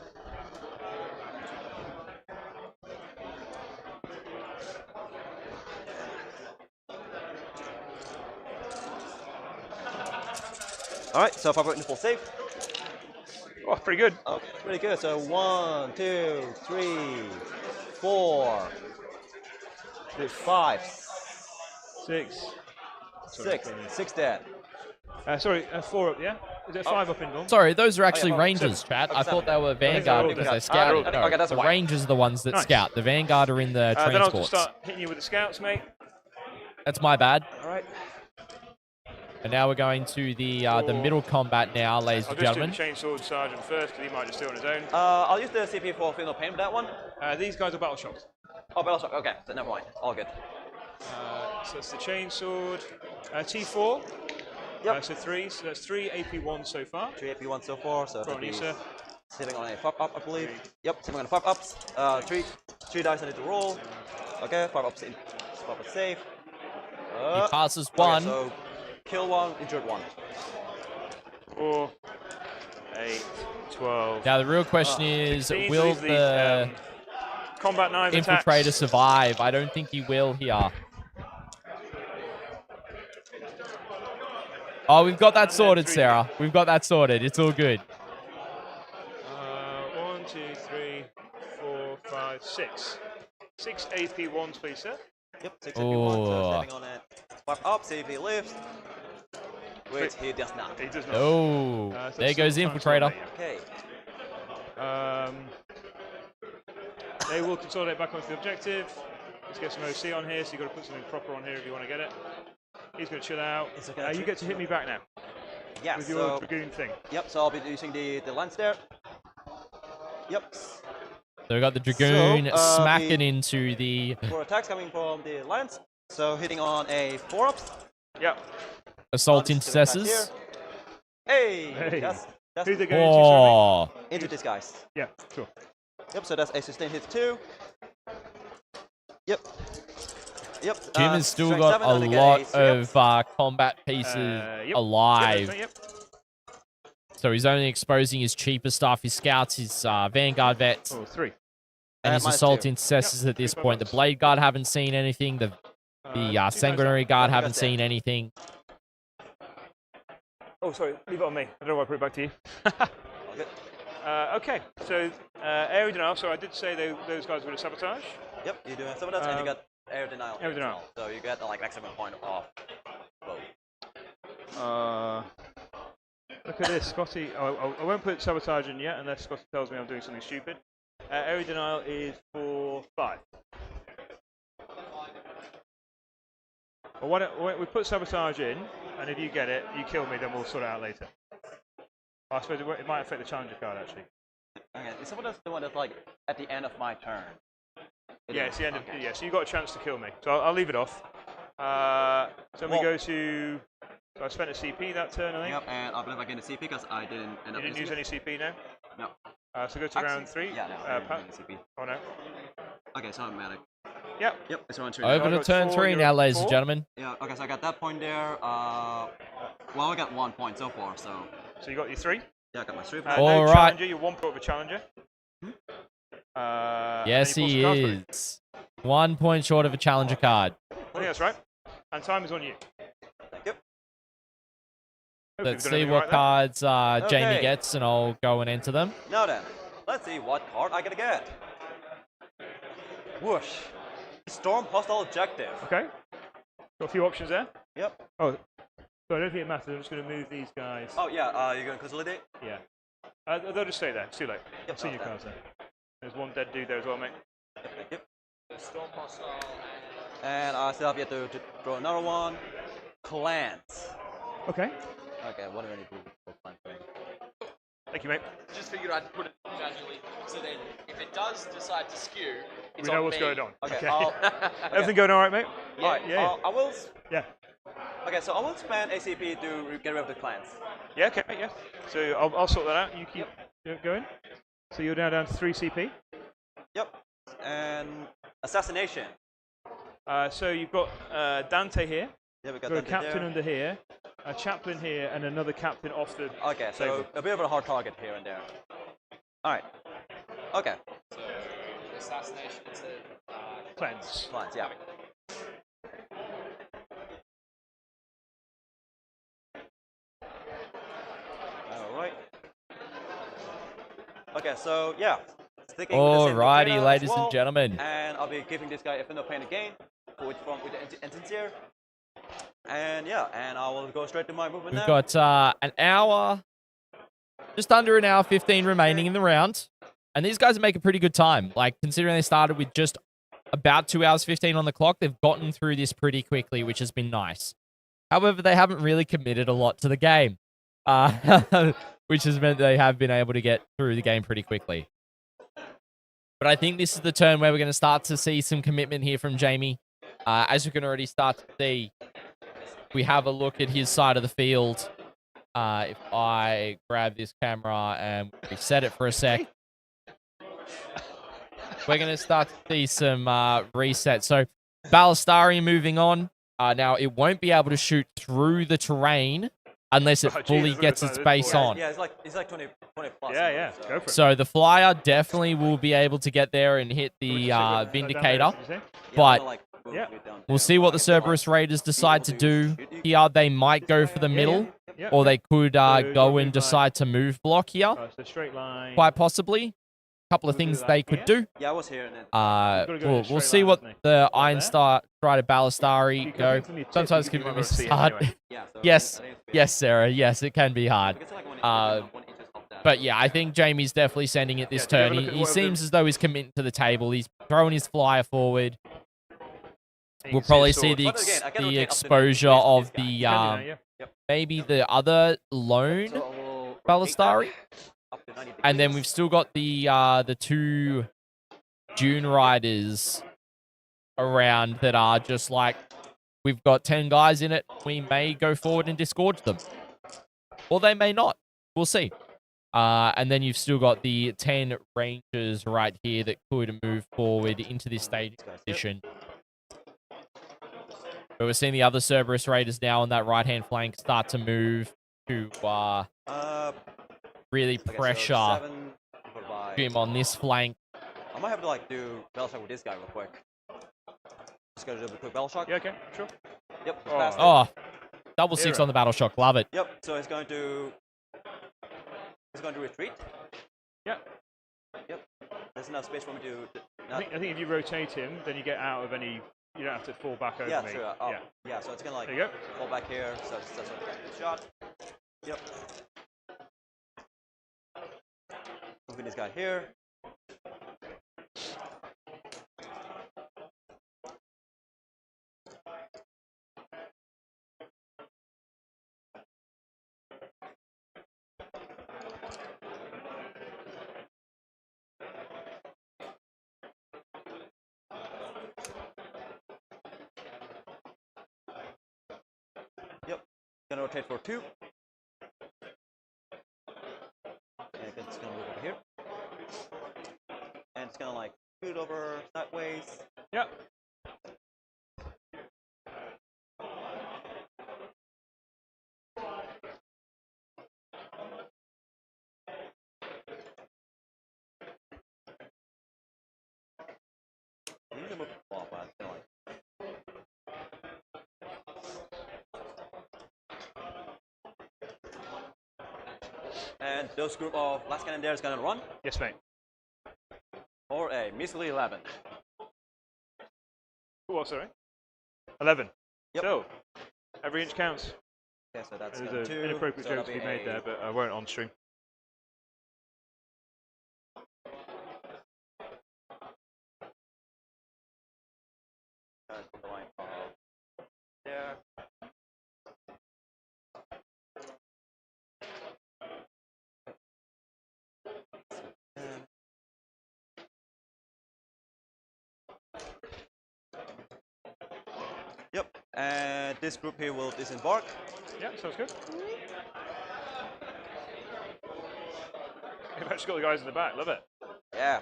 All right, so 5 full save. Oh, pretty good. Oh, pretty good. So 1, 2, 3, 4, 5, 6. 6 dead. Sorry, 4 up, yeah? Is it 5 up in Dawn? Sorry, those are actually five. Rangers, chat. I thought they were they're Vanguard all because dead. they scouted. okay, No, that's the white. Rangers are the ones that Nice. scout. The Vanguard are in the Then I'll just transports. start hitting you with the scouts, mate. That's my bad. All right. And now we're going to the middle combat now, ladies I'll and just do gentlemen. the Chainsword Sergeant first, because he might just do it on his own. I'll use the CP for Feel No Pain for that one. These guys are battle shocked. Oh, Battle Shock. Okay, so never mind. All good. So it's the Chainsword. T4. Yep. So 3. So that's 3 AP1 so far. 3 AP1 so far. So From you, sir. sitting on a 5 up, I believe. Yep, sitting on 5 ups. 3 dice I need to roll. Okay, 5 ups in. 5 ups safe. He passes Okay, one. so kill 1, injured 1. 4, 8, 12. Now the real question is, These will leave the combat knife infiltrator attacks. survive? I don't think he will here. Oh, we've got that sorted, Sarah. We've got that sorted. It's all good. 1, 2, 3, 4, 5, 6. 6 AP1s, please, sir. Yep, 6 AP1, so Oh. standing on it. 5 up, see if he lives. Which he does not. He does not. Oh, So there goes the infiltrator. Okay. They will consolidate back onto the objective. Let's get some OC on here, so you've got to put something proper on here if you want to get it. He's going to chill out. You get to hit me back now Yes, with your Dragoon thing. Yep, so I'll be using the lance there. Yep. So we got the Dragoon So, smacking into the 4 attacks coming from the lance. So hitting on a 4 ups. Yep. Assault This is the attack Intercessors. here. Hey! Hey. That's Who they're going to, sorry? Oh, into this guys. Yeah, sure. Yep, so that's a sustained hit 2. Yep. Yep. Jim has still strength got 7 a and I get lot 3 ups. of combat pieces Yep. alive. Yep. So he's only exposing his cheaper stuff, his scouts, his Vanguard vets, Oh, 3. and his minus assault 2. intercessors at this 3 point. The bucks. Blade Guard haven't seen anything. The Sanguinary Guard I think haven't that's seen it. anything. Oh, sorry. Leave it on me. I don't know why I put it back to you. All good. Okay, so area denial. So I did say those guys were going to sabotage. Yep, you do have some of that, and you got air denial. Air as denial. well. So you get like maximum point off. Both. Look at this, Scotty. I won't put sabotage in yet unless Scotty tells me I'm doing something stupid. Area denial is for 5. Well, why don't we put sabotage in, and if you get it, you kill me, then we'll sort it out later. I suppose it might affect the challenger card actually. Okay, is some of that's the one that's like at the end of my turn? Yeah, it's the end Okay. of yeah. So you got a chance to kill me. So I'll leave it off. So we Well- go to. So I spent a CP that turn, I think. Yep, and I believe I get a CP because I didn't end You up didn't use using any it. CP now. No. So go to round 3. Yeah, no, I didn't Pat. use CP. Oh no. Okay, so I'm medic. Yep. Yep, it's round 3. Over I to got turn 4, 3 you're now, at ladies and 4. gentlemen. Yeah, okay, so I got that point there. Well, I got 1 point so far, so So you got your 3. yeah, I got my 3. All No right. challenger. You're 1 point of a challenger. Yes, and you he pull some cards for me. is. 1 point short of a challenger card. I think that's right. And time is on you. Thank you. Hopefully Let's we've done see everything what right there. cards Jamie Okay. gets, and I'll go and enter them. Now then, let's see what card I gotta get. Whoosh. Storm hostile objective. Okay. Got a few options there. Yep. Oh, so I don't think it matters. I'm just going to move these guys. Oh yeah, you're gonna consolidate? Yeah. They'll just stay there. It's too late. Yep, I've seen your okay. cards there. There's one dead dude there as well, mate. Yep. And I still have yet to draw another one. Clans. Okay. Okay, what do I need to do for clan thing? Thank you, mate. Just figured I'd put it manually, so then if it does decide to skew, it's We know on what's me. going on. Okay, Everything going all right, mate? Alright, Yeah. I will. Yeah. Okay, so I will spend ACP to get rid of the clans. Yeah, okay, mate, yeah. So I'll sort that out. You keep going. So you're now down to 3 CP. Yep. And assassination. So you've got Dante here. Yeah, we got You've got a that captain there. under here, a chaplain here, and another captain off the Okay, so table. a bit of a hard target here and there. Alright. Okay. So, assassination instead of Cleanse. Clans, yeah. Okay, so yeah. Sticking with the same Alrighty, locator ladies as well, and gentlemen. And I'll be giving this guy a Fender Pain again with the Insincere. And yeah, and I will go straight to my movement We've now. got an hour, just under an hour 15 remaining in the round. And these guys are making pretty good time. Like, considering they started with just about 2 hours 15 on the clock, they've gotten through this pretty quickly, which has been nice. However, they haven't really committed a lot to the game, which has meant they have been able to get through the game pretty quickly. But I think this is the turn where we're going to start to see some commitment here from Jamie. As you can already start to see, we have a look at his side of the field. If I grab this camera and reset it for a sec, we're going to start to see some resets. So Skitarii moving on. Now, it won't be able to shoot through the terrain unless it fully gets its base on. Yeah, it's like 20 plus. Yeah, go for it. So the flyer definitely will be able to get there and hit the Vindicator. But we'll see what the Cerberus Raiders decide to do here. They might go for the middle, or they could go and decide to move block here. Quite possibly. A couple of things they could do. Yeah, I was here. We'll see what the Iron Star Strider Skitarii go. Sometimes can be hard. Yes, Sarah. Yes, it can be hard. But yeah, I think Jamie's definitely sending it this turn. He seems as though he's committing to the table. He's throwing his flyer forward. We'll probably see the exposure of the maybe the other lone Skitarii. And then we've still got the two Dune Riders around that are just like, we've got 10 guys in it. We may go forward and disgorge them. Or they may not. We'll see. And then you've still got the 10 Rangers right here that could move forward into this staging position. But we're seeing the other Cerberus Raiders now on that right-hand flank start to move to really pressure Jim on this flank. I might have to like do battle shock with this guy real quick. Just gonna do a quick battle shock. Yeah, okay, sure. Yep. Oh, double six on the battle shock. Love it. Yep. So he's going to retreat. Yep. There's enough space for me to. I think if you rotate him, then you get out of any. You don't have to fall back over me. Sure. Yeah. So it's gonna like fall back here. So that's what the shot. Yep. Moving this guy here. Yep. Gonna rotate for 2. And it's gonna move over here. And it's gonna like scoot over sideways. Yep. And those group of last cannon there is gonna run. Yes, mate. Or a measly 11. What, sorry? 11. Yep. So, every inch counts. Okay, so that's There's an inappropriate joke to be made there, but I won't on stream. There. Yep, and this group here will disembark. Yeah, sounds good. You've actually got the guys in the back, love it. Yeah.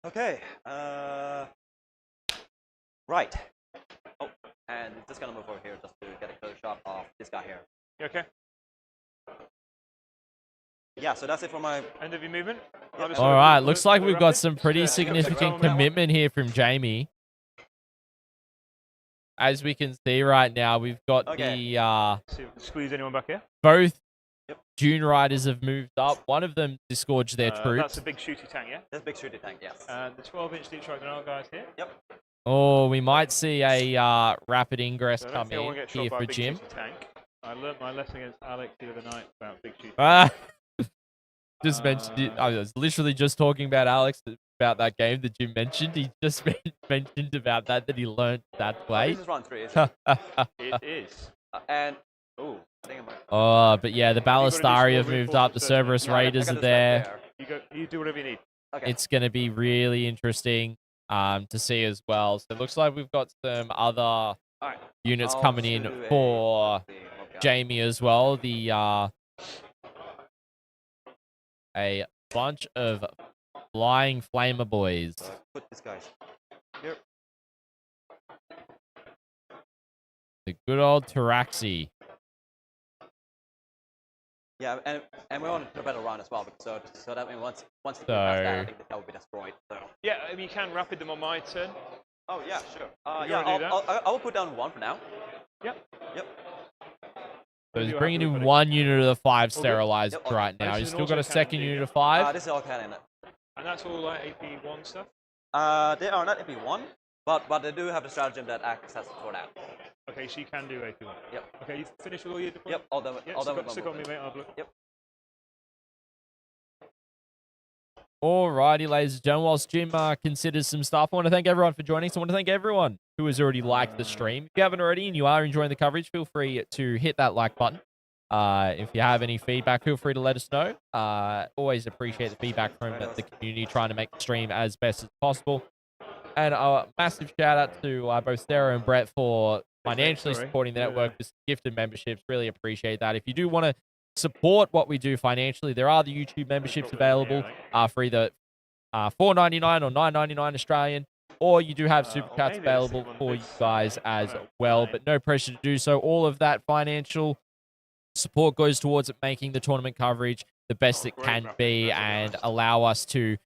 Okay, Right. Oh, and just gonna move over here just to get a close shot of this guy here. You okay? Yeah, so that's it for my... End of your movement. All right, looks like we've got rapid. some pretty Yeah, significant that one. commitment here from Jamie. As we can see right now, we've got Okay. the See if we can squeeze anyone back here. both Yep. Dune Riders have moved up. One of them disgorged their That's troops. a big shooty tank, yeah? That's big shooting tank, yes. And the 12-inch deep strike granada guys here. Yep. Oh, we might see a rapid ingress So I don't come think I want in to get shot here by for a big Jim. shooty tank. I learnt my lesson against Alex the other night about big shooty. Just mentioned it. I was literally just talking about Alex about that game that Jim mentioned. He just mentioned about that he learned that way. This is round 3, isn't it? It is. And... Ooh, I think I might... Oh, but yeah, the gotta do Ballistari have small moved up. The reinforcements Cerberus Yeah, I got Raiders this are right there. You do whatever you need. Okay. It's going to be really interesting to see as well. So it looks like we've got some other Alright. units I'll coming just in do a- for let's see what we got. Jamie as well. A bunch of flying flamer boys. Put this guys here. The good old Taraxi. Yeah, and we're on the battle round as well, so that means once you So- pass that, I think that will be destroyed. So. Yeah, I mean, you can rapid them on my turn. Oh yeah, sure. You Yeah, wanna do that? I will put down 1 for now. Yep. Yep. So he's You're bringing happy in with it? one unit of the 5 All good? sterilized Yep, all right good. now. This He's is an still got a auto second cannon, unit of yeah. 5. This is all cannon. And that's all like AP1 stuff? They are not AP1, but they do have a stratagem that acts as for that. Okay, so you can do AP1. Yep. Okay, you finished with all your deployments? Yep, all done. Yeah, All done. stick on me, mate. I'll look. Yep. Alrighty, ladies and gentlemen, whilst Jim considers some stuff, I want to thank everyone for joining. So I want to thank everyone who has already liked the stream. If you haven't already and you are enjoying the coverage, feel free to hit that like button. If you have any feedback, feel free to let us know. Always appreciate the feedback from the community, trying to make the stream as best as possible. And a massive shout out to both Sarah and Brett for financially supporting the network with gifted memberships. Really appreciate that. If you do want to support what we do financially, there are the YouTube memberships available for either $4.99 or $9.99 Australian, or you do have super chats available for you guys as well, but no pressure to do so. All of that financial support goes towards making the tournament coverage the best it can be and allow us to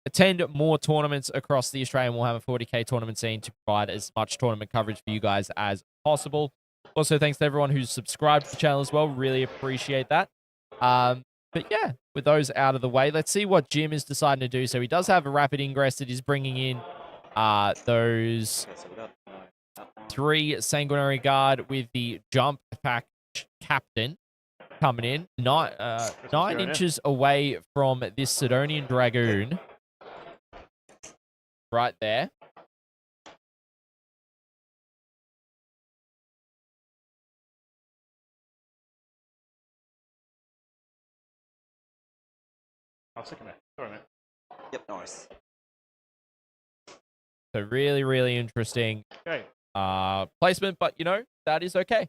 attend more tournaments across the Australian Warhammer 40k tournament scene to provide as much tournament coverage for you guys as possible. Also, thanks to everyone who's subscribed to the channel as well. Really appreciate that. But yeah, with those out of the way, let's see what Jim is deciding to do. So he does have a rapid ingress that he's bringing in those 3 Sanguinary Guard with the jump pack captain coming in. 9 inches away from this Sidonian Dragoon. Right there. I'll stick him there. Sorry, mate. Yep, nice. So really, really interesting Okay. placement, but you know, that is okay.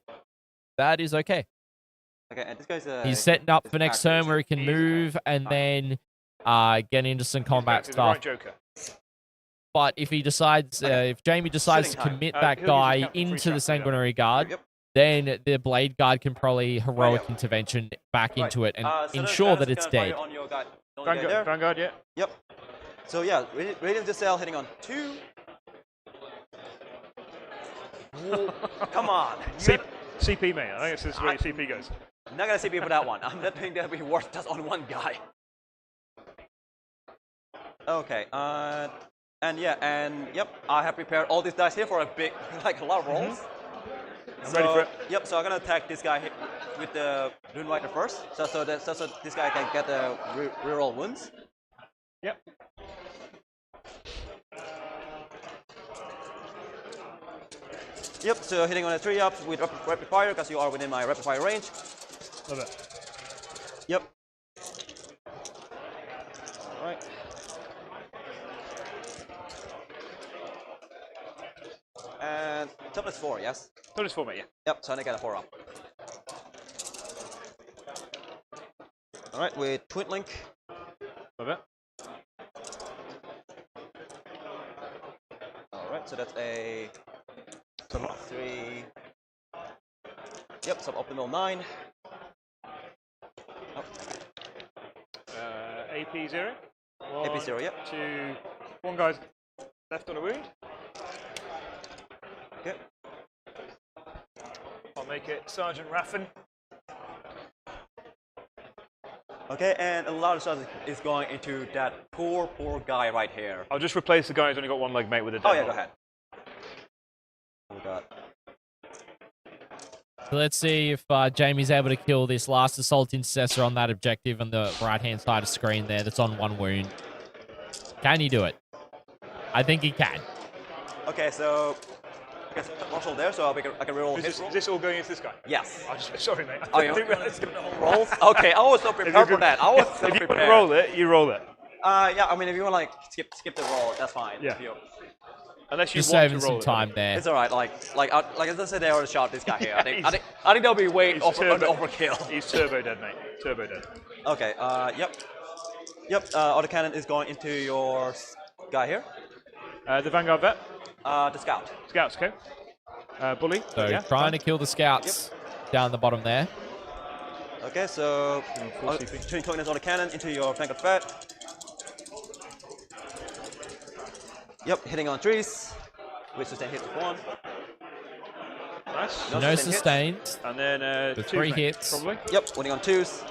That is okay. Okay, and this guy's He's setting up is for next active, turn where he can He's move and then get into some combat He's the stuff. right Joker. But if he decides, if Jamie decides to Sitting time. commit He'll that use guy his captain free into the track, yeah. Sanguinary Guard, Yep. then the Blade Guard can probably heroic yep. intervention back Right. into it and So ensure that is it's gonna fire dead. on your guy. On your guy Vanguard, there. Vanguard, yeah. Yep. So yeah, Radiant Cell hitting on 2. Come on. CP, mate. I think this is where your CP goes. I'm not gonna CP for that one. I'm not think that'll be worth just on one guy. Okay. And yeah, and yep, I have prepared all these dice here for a big, like a lot of rolls. I'm ready for it. Yep. So I'm gonna attack this guy with the Rune Rider first, so that this guy can get the reroll wounds. Yep. Yep. So hitting on a 3-up with rapid fire because you are within my rapid fire range. Love it. Yep. All right. And toughness 4, yes. Toughness 4, mate, yeah. Yep, so I get a 4-up. Alright, with Twin Link. Love it. Alright. Alright, so that's a 3. Yep, suboptimal 9. Oh, AP 0. AP 0, yep. 2. One guy's left on a wound. Okay. I'll make it Sergeant Raffin. Okay, and a lot of stuff is going into that poor guy right here. I'll just replace the guy who's only got one leg, mate, with a Oh dead yeah, go one. ahead. We got. So let's see if Jamie's able to kill this last assault intercessor on that objective on the right-hand side of the screen there. That's on 1 wound. Can he do it? I think he can. Okay, so I guess Marshall there, so I can reroll his roll. Is this all going into this guy? Yes. Sorry, mate. Oh, I you didn't realize you rolls? Okay, I was so prepared for that. I was so if you prepared. roll it, you roll it. Yeah, I mean, if you want to like skip the roll, that's fine. Yeah. If you, Unless you Just want saving to roll some it. time there. it's all right. Like as I said, they already shot this guy here. I think he's- that'll be way he's over turbo- overkill. He's turbo dead, mate. Turbo dead. Okay. Yep. Autocannon is going into your guy here. The Vanguard vet. The scout. Scouts, okay. Bully. So yeah, trying to kill the scouts down the bottom there. Okay, so full CP. turning tokens autocannon into your Vanguard vet. Yep, hitting on trees. With sustain hits of 1. Nice. No sustain sustained. And then With 2, 3 mate, hits. probably. Yep, winning on 2s.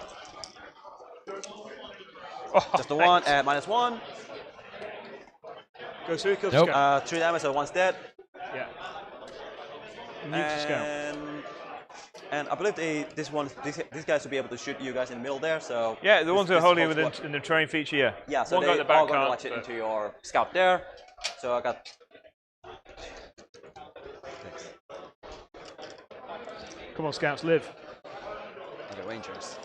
Oh, Just the 1 thanks. at -1. Go through, kill Nope. Scout. 3 damage, so 1's dead. Yeah. Nuke the Scout. And I believe these guys will be able to shoot you guys in the middle there. So Yeah, the ones that are this holding whole within squad. in the terrain feature, yeah. Yeah, so one they guy at the back all going to can't, launch it but- into your scout there. So I got. Come on, Scouts, live. Okay, Rangers.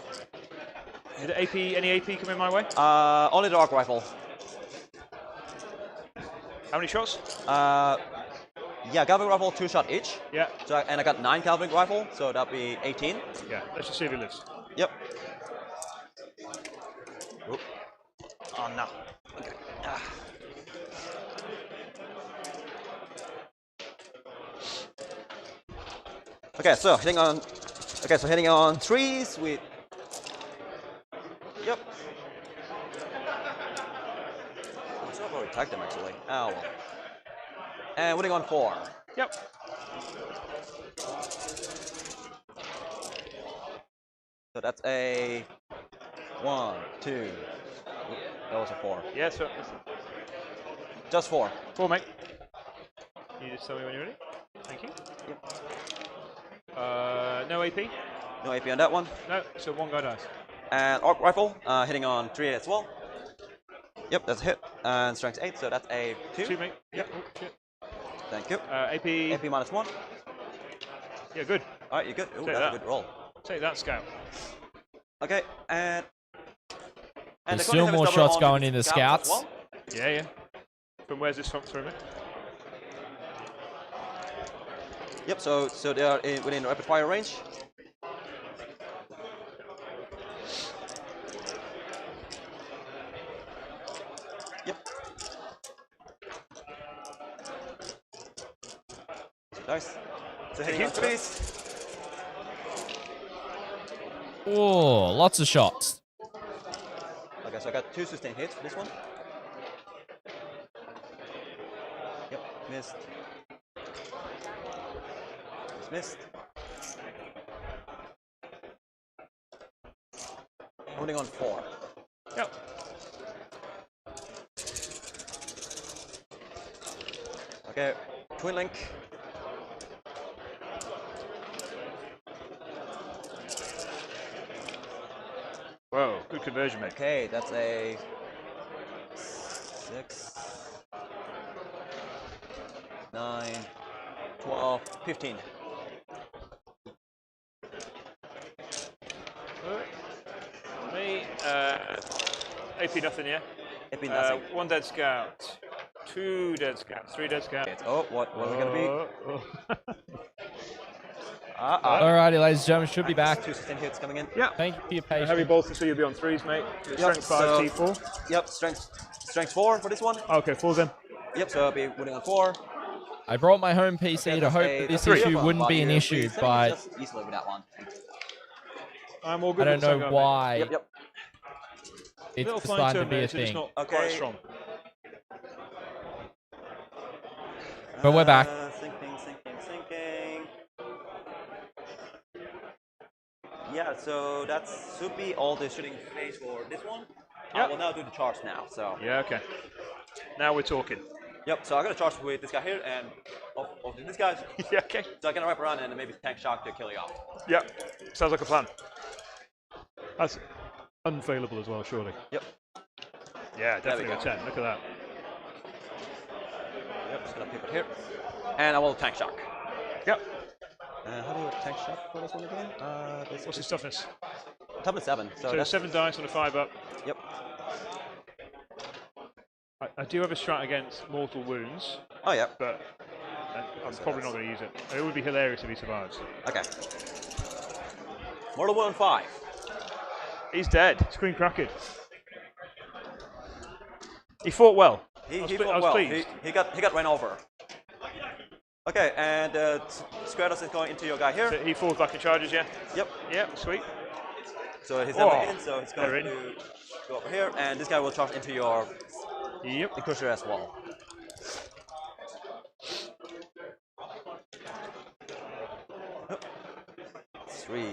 Did any AP coming my way? Only the arc rifle. How many shots? Yeah, Galvin rifle 2-shot each. Yeah. So and I got 9 Galvin rifle, so that'll be 18. Yeah, let's just see if he lives. Yep. Oop. Oh no. Okay. Okay, so hitting on. Okay, so hitting on 3s with. Yep. Oh, so I've already tagged them actually. Oh well. And winning on 4. Yep. So that's a 1, 2. Oop, that was a 4. Yeah, so Just 4. 4, mate. You just tell me when you're ready. Thank you. No AP? No AP on that one. No, so one guy dies. And arc rifle, hitting on 3 as well. Yep, that's a hit. And strength 8, so that's a 2. 2, mate. Yep. Oh, shit. Thank you. AP. AP -1. Yeah, good. Alright, you're good. Ooh, Take that's that. a good roll. Take that, Scout. Okay, and. There's the still Connie more have double shots on going in the as scouts. well. Yeah, yeah. From where's this from? Sorry, mate. Yep, so they are within rapid fire range. Yep. Nice. So hitting on 3s. Oh, lots of shots. Okay, so I got 2 sustained hits for this one. Yep, missed. Missed. Holding on 4. Yep. Okay, twin link. Whoa, good conversion, mate. Okay, that's a 6, 9, 12, 15. Me, AP nothing, yeah? AP nothing. 1 dead scout, 2 dead scouts, 3 dead scouts. Oh, what is it gonna be? Alrighty, ladies and gentlemen, should be back. 2 sustained hits coming in. Yeah. Thank you for your patience. Heavy bolster, so you'll be on 3s, mate. Strength 5, so- T4. Yep, strength 4 for this one. Okay, 4s then. Yep, so I'll be winning on 4. I brought my home PC Okay, to hope that's that this three issue of wouldn't be an body issue, here. but Just easily with that one. I'm all I good don't with the know second why Yep. it's Little fine decided to turn be there, a so it's thing. not Okay. quite strong. But we're back. Sinking. Yeah, so that should be all the shooting phase for this one. I Yep. will now do the charge now. So. Yeah, okay. Now we're talking. Yep. So I'm gonna charge with this guy here and of this guy. Yeah, okay. So I can wrap around and maybe tank shock to kill you off. Yep. Sounds like a plan. That's unfailable as well, surely. Yep. Yeah, There we definitely a go. 10. Look at that. Yep. Just gonna pick it here, and I will tank shock. Yep. How do you tank shock for this one again? What's his toughness? Toughness 7. So that's 7 dice on a 5 up. Yep. I do have a strat against mortal wounds, Oh yeah. but I'm So probably not going to use it. It would be hilarious if he survives. Okay. Mortal wound 5. He's dead. Screen cracked. He fought well. He I was fought well. pleased. He got ran over. Okay, and Squaredos is going into your guy here. So he falls back and charges, yeah? Yep. Yep, sweet. So he's Oh, never in, so he's going they're to go over here, and this guy will charge into your Yep. Encroacher as well. Three.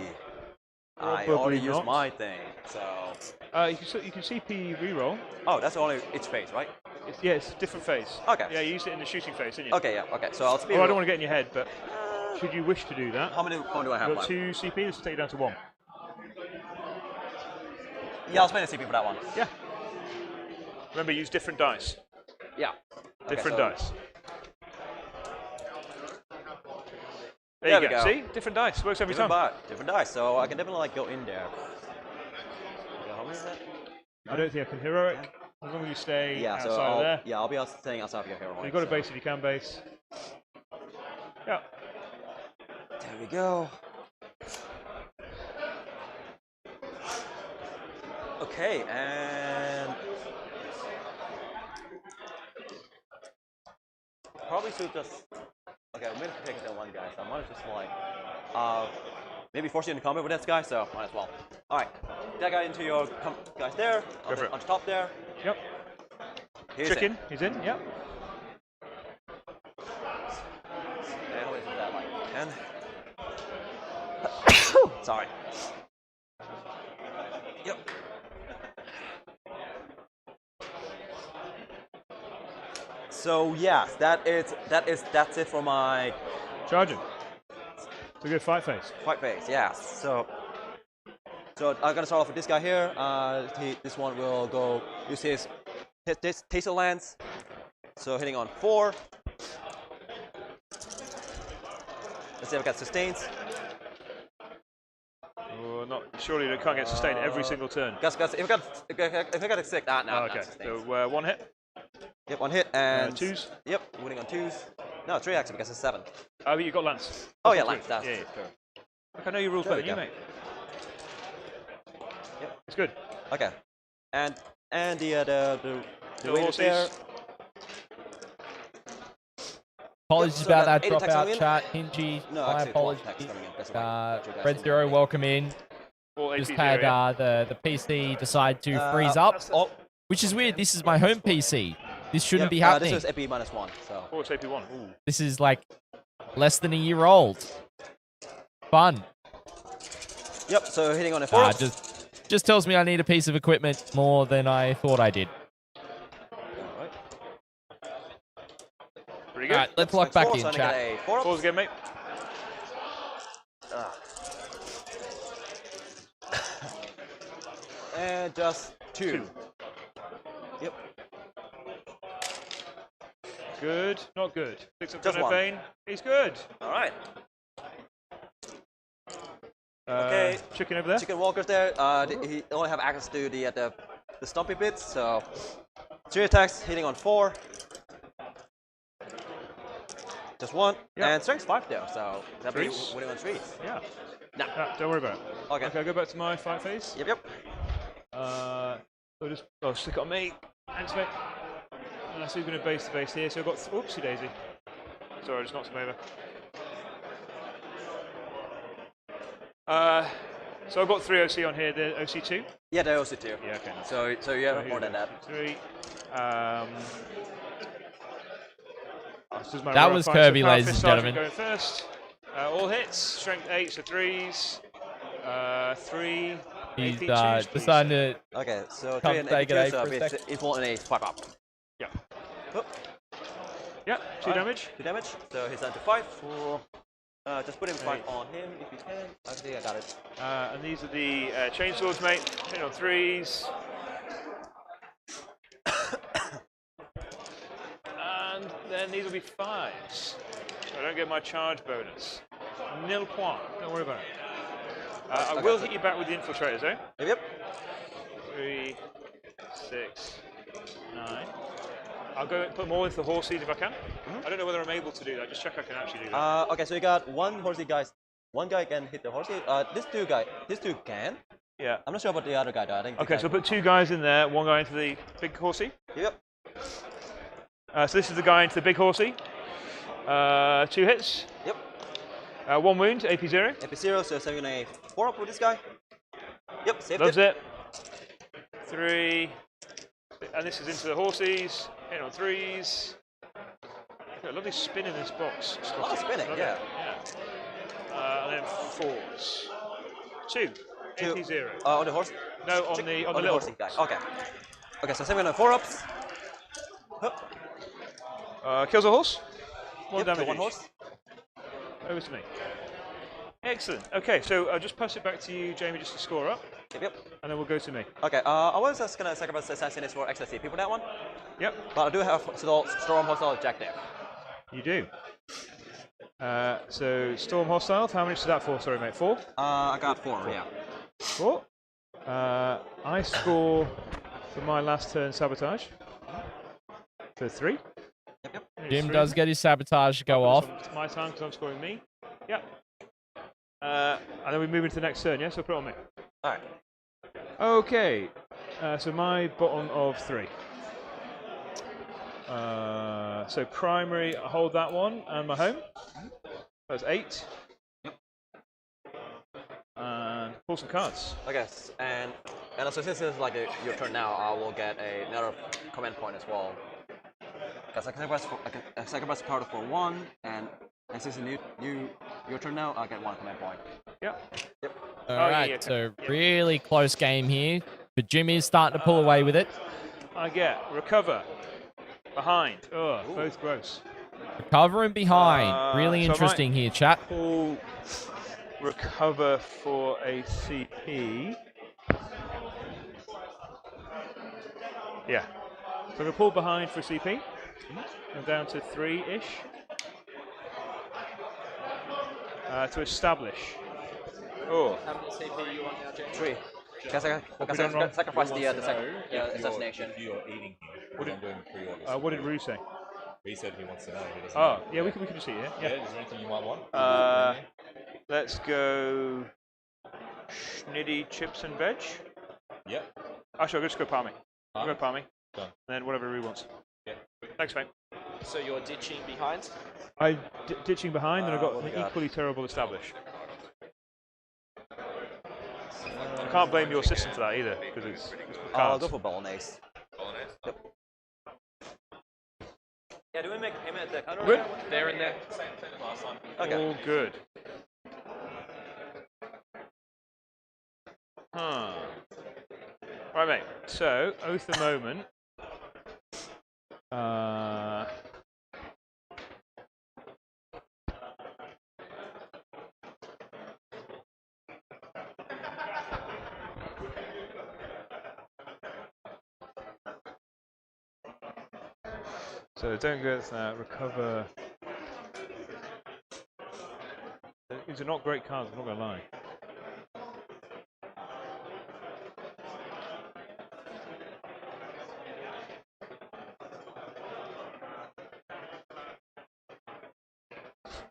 I Probably already used not. my thing, so. You can see P reroll. Oh, that's only each phase, right? Yeah, it's a different phase. Okay. Yeah, you used it in the shooting phase, didn't you? Okay, yeah, okay. So I'll speed. Oh, I don't want to get in your head, but should you wish to do that, How many points do I have you've got left? 2 CP, this will take you down to 1. Yeah, I'll spend a CP for that one. Yeah. Remember, use different dice. Yeah. Okay, Different so- dice. There There we you go. go. See? Different dice. Works every time. Different dice, so I can definitely like go in there. Okay, how many is that? I don't think I can heroic. As long as you stay Yeah, so outside of there. I'll be staying outside of your hero. You've got to base if you can base. Yeah. There we go. Okay, and probably should just. Okay, I'm gonna take that one guy. So I might just like, maybe force you into combat with this guy. So might as well. All right, that guy into your guys there. Go for it. On top there. Yep. He's Chicken. He's in. Yep. And how much is that like? 10. Sorry. Yep. So yes, that's it for my Charging. It's a good fight phase. fight phase. Yes. So I'm gonna start off with this guy here. This one will go use his taser lance. So hitting on 4. Let's see if I got sustains. Oh, not surely they can't get sustained every single turn. Gus, if I got a 6, no, Oh, okay. sustains. So 1 hit. Yep, 1 hit and 2s. Yep, winning on 2s. No, 3 actually because it's 7. Oh, but you got Lance. Oh yeah, That's Lance. good. That's Yeah, true. Look, I know your rules There better we than you, go. mate. Yep. It's good. Okay, and the The raiders there. horses. Apologies so about that's that 8 attacks dropout, coming in? chat. Hingy, No, my actually 12 apologies. attacks coming in. That's right. Red Zero, welcome in. All Just AP had 0, yeah. the PC decide to freeze up, Oh, which is weird. This is my home PC. This shouldn't be this happening. is EP -1. So Oh, it's AP1. Ooh. This is like less than a year old. Fun. yep. So hitting on a 4. Just tells me I need a piece of equipment more than I thought I did. Pretty good. Alright, let's lock back in, So I chat. get a 4 up. Pause again, mate. And just 2. Yep. Good. Not good. Picks up Just Gunner 1. Bane. He's good. All right. Okay. Chicken over there. Chicken Walker's there. He only have access to the stumpy bits. So 3 attacks, hitting on 4. Just 1. Yep. And strength 5 though. So that'll be Threes? winning on 3s. Yeah. Nah. Don't worry about it. Okay. Okay, I'll go back to my fight phase. Yep. So just stick it on me. Thanks, mate. And I see we're going to base the base here. So I've got oopsie daisy. Sorry, I just knocked him over. So I've got 3 OC on here. The OC2. Yeah, they also too. Yeah. Okay. Nice. So you have more than that. 3. That was Kirby, ladies and gentlemen. Going first. All hits. Strength 8, so 3s. 3. He's AP2s, please. deciding to Okay, so come 3 and take it 2, out so for a it's second. equal and 8, 5 up. Yeah. Oh. Yeah, 2 damage. 2 damage. So he's down to 5 for. Just put him 5 on him if you can. I think I got it. And these are the chainswords, mate. Hit on 3s. And then these will be 5s. So I don't get my charge bonus. Nil point. Don't worry about it. I will hit you back with the infiltrators, eh? Yep. 3, 6, 9. I'll go put them all into the horse seed if I can. I don't know whether I'm able to do that. Just check I can actually do that. Okay, so you got 1 horsey guys. 1 guy can hit the horsey. These two can. Yeah. I'm not sure about the other guy though. I think. Okay, so I'll put 2 guys in there. 1 guy into the big horsey. Yep. So this is the guy into the big horsey. 2 hits. Yep. 1 wound, AP 0. AP 0, so 7 a 4 up with this guy. Yep, saved Loves it. it. 3. And this is into the horsies. Hit on 3s. Got a lovely spin in this box. A lot of spinning, yeah. And then 4s. 2. AP 0. On the horse? No, on the little horsey guy. Okay. Okay, so 7 and 4 ups. Kills a horse. 1 Yep, damage so 1 each. horse. Over to me. Excellent. Okay, so I'll just pass it back to you, Jamie, just to score up. Yep. And then we'll go to me. Okay, I was just gonna sacrifice Assassin's for extra CP for that one. Yep. But I do have Storm Hostile objective. You do. So Storm Hostile, how much is that for? Sorry, mate. 4? I got 4, yeah. 4. I score for my last turn Sabotage. For 3. Yep. Jim does get his sabotage to go off. It's my time because I'm scoring me. Yep. And then we move into the next turn, yeah? So put it on me. Alright. Okay. So my bottom of 3. So primary, I hold that one, and my home. That's 8. Yep. And pull some cards. Okay, and also since it's like your turn now, I will get another command point as well. Because I can sacrifice a card for 1, and since it's your turn now, I'll get 1 command point. Yep. Yep. Alright, so really close game here. But Jim is starting to pull away with it. I get recover, behind. Ugh, both gross. Recovering behind. Really so interesting here, chat. Pull recover for a CP. Yeah. So I'm going to pull behind for CP. I'm down to 3-ish. To establish. Oh. How many CP you want now, James? 3. Because I can sacrifice the assassination. If you're eating here, what I'm doing pre-orders. What did Rue say? He said he wants to know. He doesn't Oh, know. yeah, we can just see it. Yeah, Yeah. is there anything you might want? Let's go Schnitty chips and veg. Yep. Actually, I'll just go palmy. I'll go palmy. Done. And then whatever Rue wants. Yeah. Thanks, mate. So you're ditching behind? I ditching behind, and I've got what an do we got? equally terrible establish. I can't blame your system for that either, because it's I'll cards. go for Bolognese. Yep. Yeah, do we make payment at the counter? Good. There and there. Same thing as last time. Okay. All good. Right, mate. So, oath the moment. So don't go to that. Recover. These are not great cards, I'm not going to lie.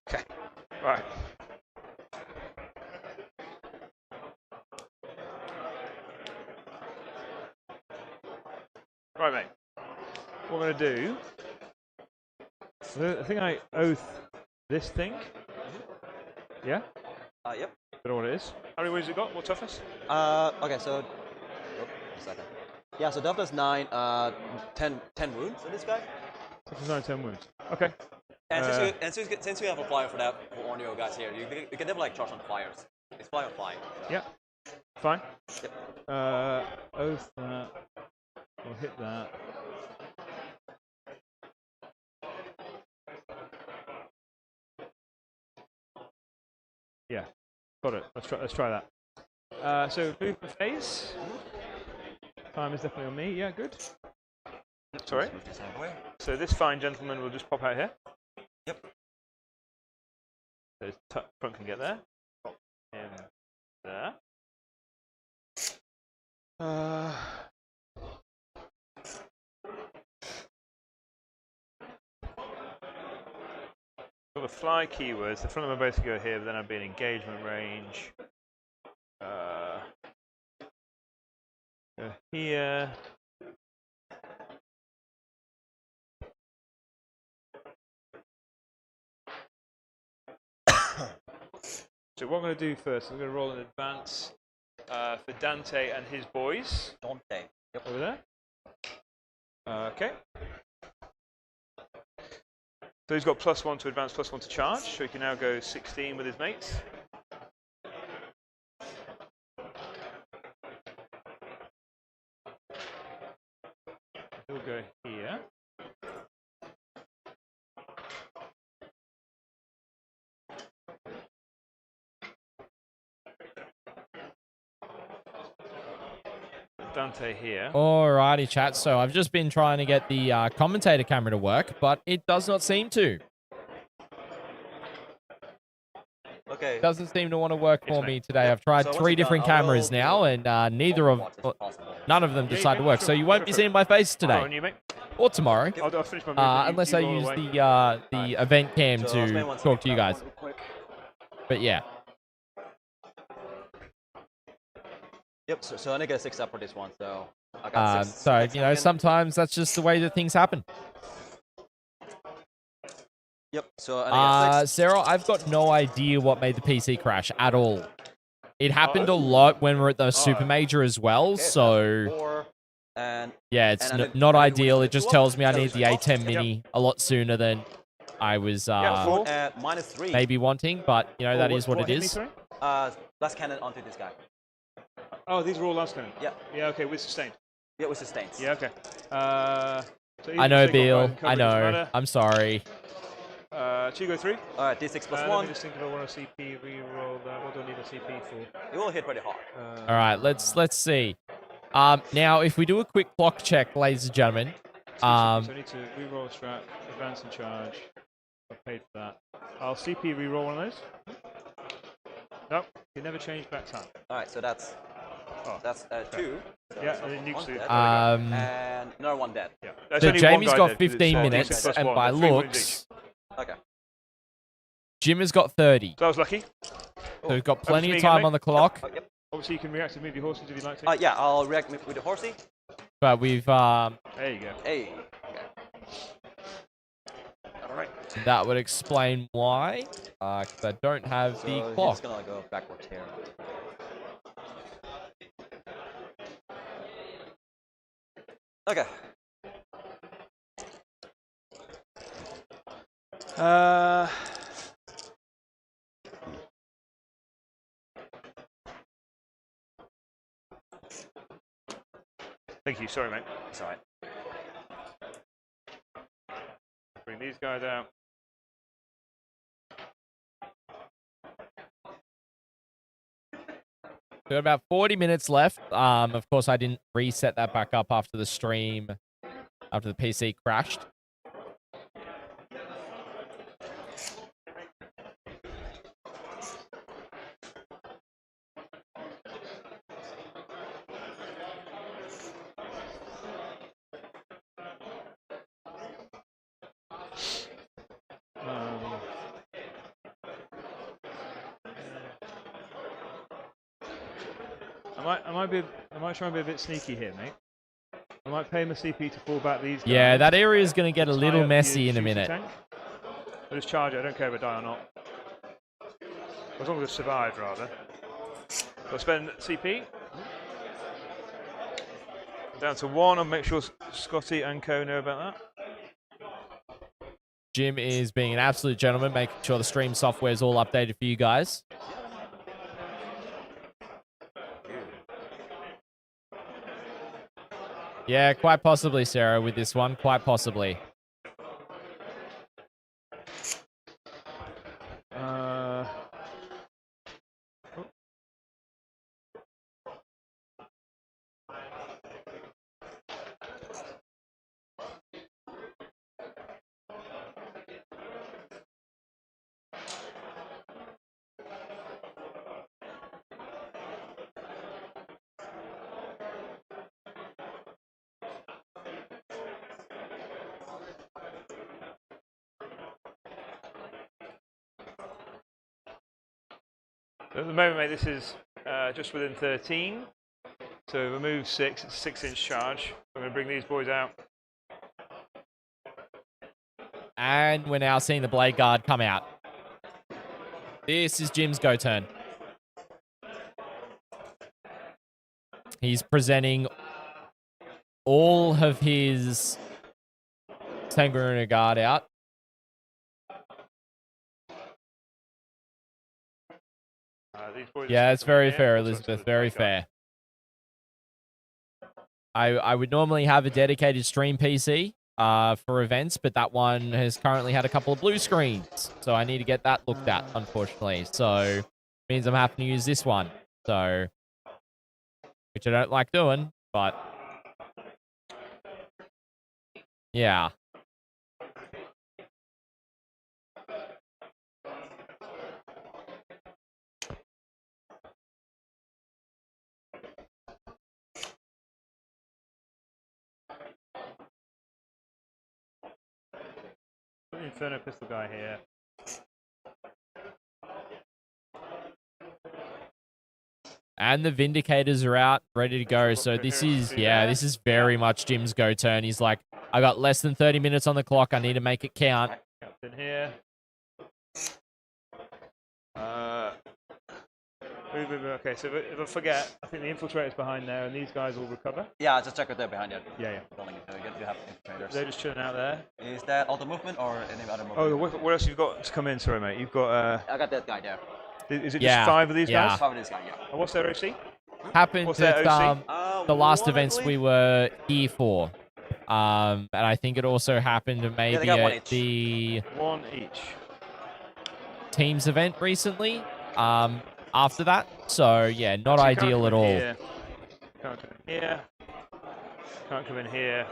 Okay, right. Right, mate. What I'm going to do, I think I oath this thing. Yeah? Yep. Don't know what it is. How many wounds it got? What toughness? Okay, so... Oh, a second. Yeah, so toughness 9, 10 wounds in this guy. Toughness 9, 10 wounds. Okay. And since you have a flyer for that, for all your guys here, you can never like charge on flyers. It's fly on fly. Yeah. Fine. Yep. Oath that. We'll hit that. Yeah. Got it. Let's try that. So movement phase. Time is definitely on me. Yeah, good. Sorry. So this fine gentleman will just pop out here. Yep. So his front can get there. Pop him there. Got the fly keywords. The front of my base go here, but then I'd be in engagement range. Go here. So what I'm going to do first, I'm going to roll an advance for Dante and his boys. Dante. Yep. Over there. Okay. So he's got +1 to advance, +1 to charge, so he can now go 16 with his mates. He'll go here. Dante here. Alrighty, chat. So I've just been trying to get the commentator camera to work, but it does not seem to. Okay. Doesn't seem to want to work for me today. I've tried So 3 different cameras now, and none of them decide to work. So you won't be seeing my face today or tomorrow, I'll finish my movement. unless I use the event cam to talk to you guys. But yeah. Yep, so I only get a 6 up for this one, so I got 6. So, you know, sometimes that's just the way that things happen. Yep, so I got 6. Sarah, I've got no idea what made the PC crash at all. It happened a lot when we're at the Super Major as well, Okay, so... 4, and yeah, it's and not then ideal. It just tells me I so need the A10 Mini a lot sooner than I was -3. maybe wanting, but, you know, that is what it hit me, is. sorry? Last cannon onto this guy. Oh, these are all last cannon? Yeah. Yeah, okay, with sustained. Yeah, with sustains. Yeah, okay. So I know, even if they got Bill. right and I cover, it doesn't know. matter. I'm sorry. 2 go 3. Alright, D6 plus Let 1. me just think if I want a CP reroll that. What do I need a CP for? It will hit pretty hard. All right, let's see. Now, if we do a quick clock check, ladies and gentlemen. So I need to reroll a strat, advance and charge. I paid for that. I'll CP reroll one of those. Nope, you never change back time. Alright, so that's 2. Yeah, and then nukes it. And another 1 dead. Yeah. That's So only one Jamie's guy got dead, 'cause it's 15 D6 minutes, plus and 1, by 3 wounds looks, Okay. Jim has got 30. So I was lucky. So we've got plenty me of again, time mate. on the clock, Yep. Obviously, you can react to move your horses if you'd like to. Yeah, I'll react with the horsey. but we've There you go. Hey. Okay. Alright. that would explain why, because I don't have So the he's clock. gonna go backwards here. Okay. Thank you. Sorry, mate. It's alright. Bring these guys out. We've got about 40 minutes left. Of course, I didn't reset that back up after the stream, after the PC crashed. I might try and be a bit sneaky here, mate. I might pay my CP to fall back these guys. Yeah, that area is going to get a Tie little up messy your in a shooter minute. tank. I'll just charge it. I don't care if I die or not. As long as I survive, rather. I'll spend CP. Down to 1. I'll make sure Scotty and Co know about that. Jim is being an absolute gentleman, making sure the stream software is all updated for you guys. Yeah, quite possibly, Sarah, with this one. Quite possibly. At the moment, mate, this is just within 13. So remove 6, it's a 6-inch charge. I'm going to bring these boys out. And we're now seeing the Blade Guard come out. This is Jim's go turn. He's presenting all of his Sanguinary Guard out. Yeah, it's very fair, Elizabeth. Very fair. I would normally have a dedicated stream PC for events, but that one has currently had a couple of blue screens. So I need to get that looked at, unfortunately. So means I'm having to use this one. So, which I don't like doing, but yeah. Inferno pistol guy here. And the Vindicators are out, ready to go. So this is, yeah, this is very much Jim's go turn. He's like, I got less than 30 minutes on the clock. I need to make it count. Captain here. Okay, so if I forget, I think the infiltrator's behind there, and these guys will recover. Yeah, just check if they're behind you. Yeah, yeah. Building it, so you have infiltrators. They're just chilling out there. Is that auto movement or any other movement? Oh, what else you've got to come in? Sorry, mate. You've got. I got that guy there. Is it just 5 of these guys? 5 of these guys, yeah. And what's their OC? Happened What's at their OC? the last events we were here for. And I think it also happened maybe at the 1 each. Teams event recently. After that. So, yeah, not ideal at all. Here. Can't come in here. Can't come in here.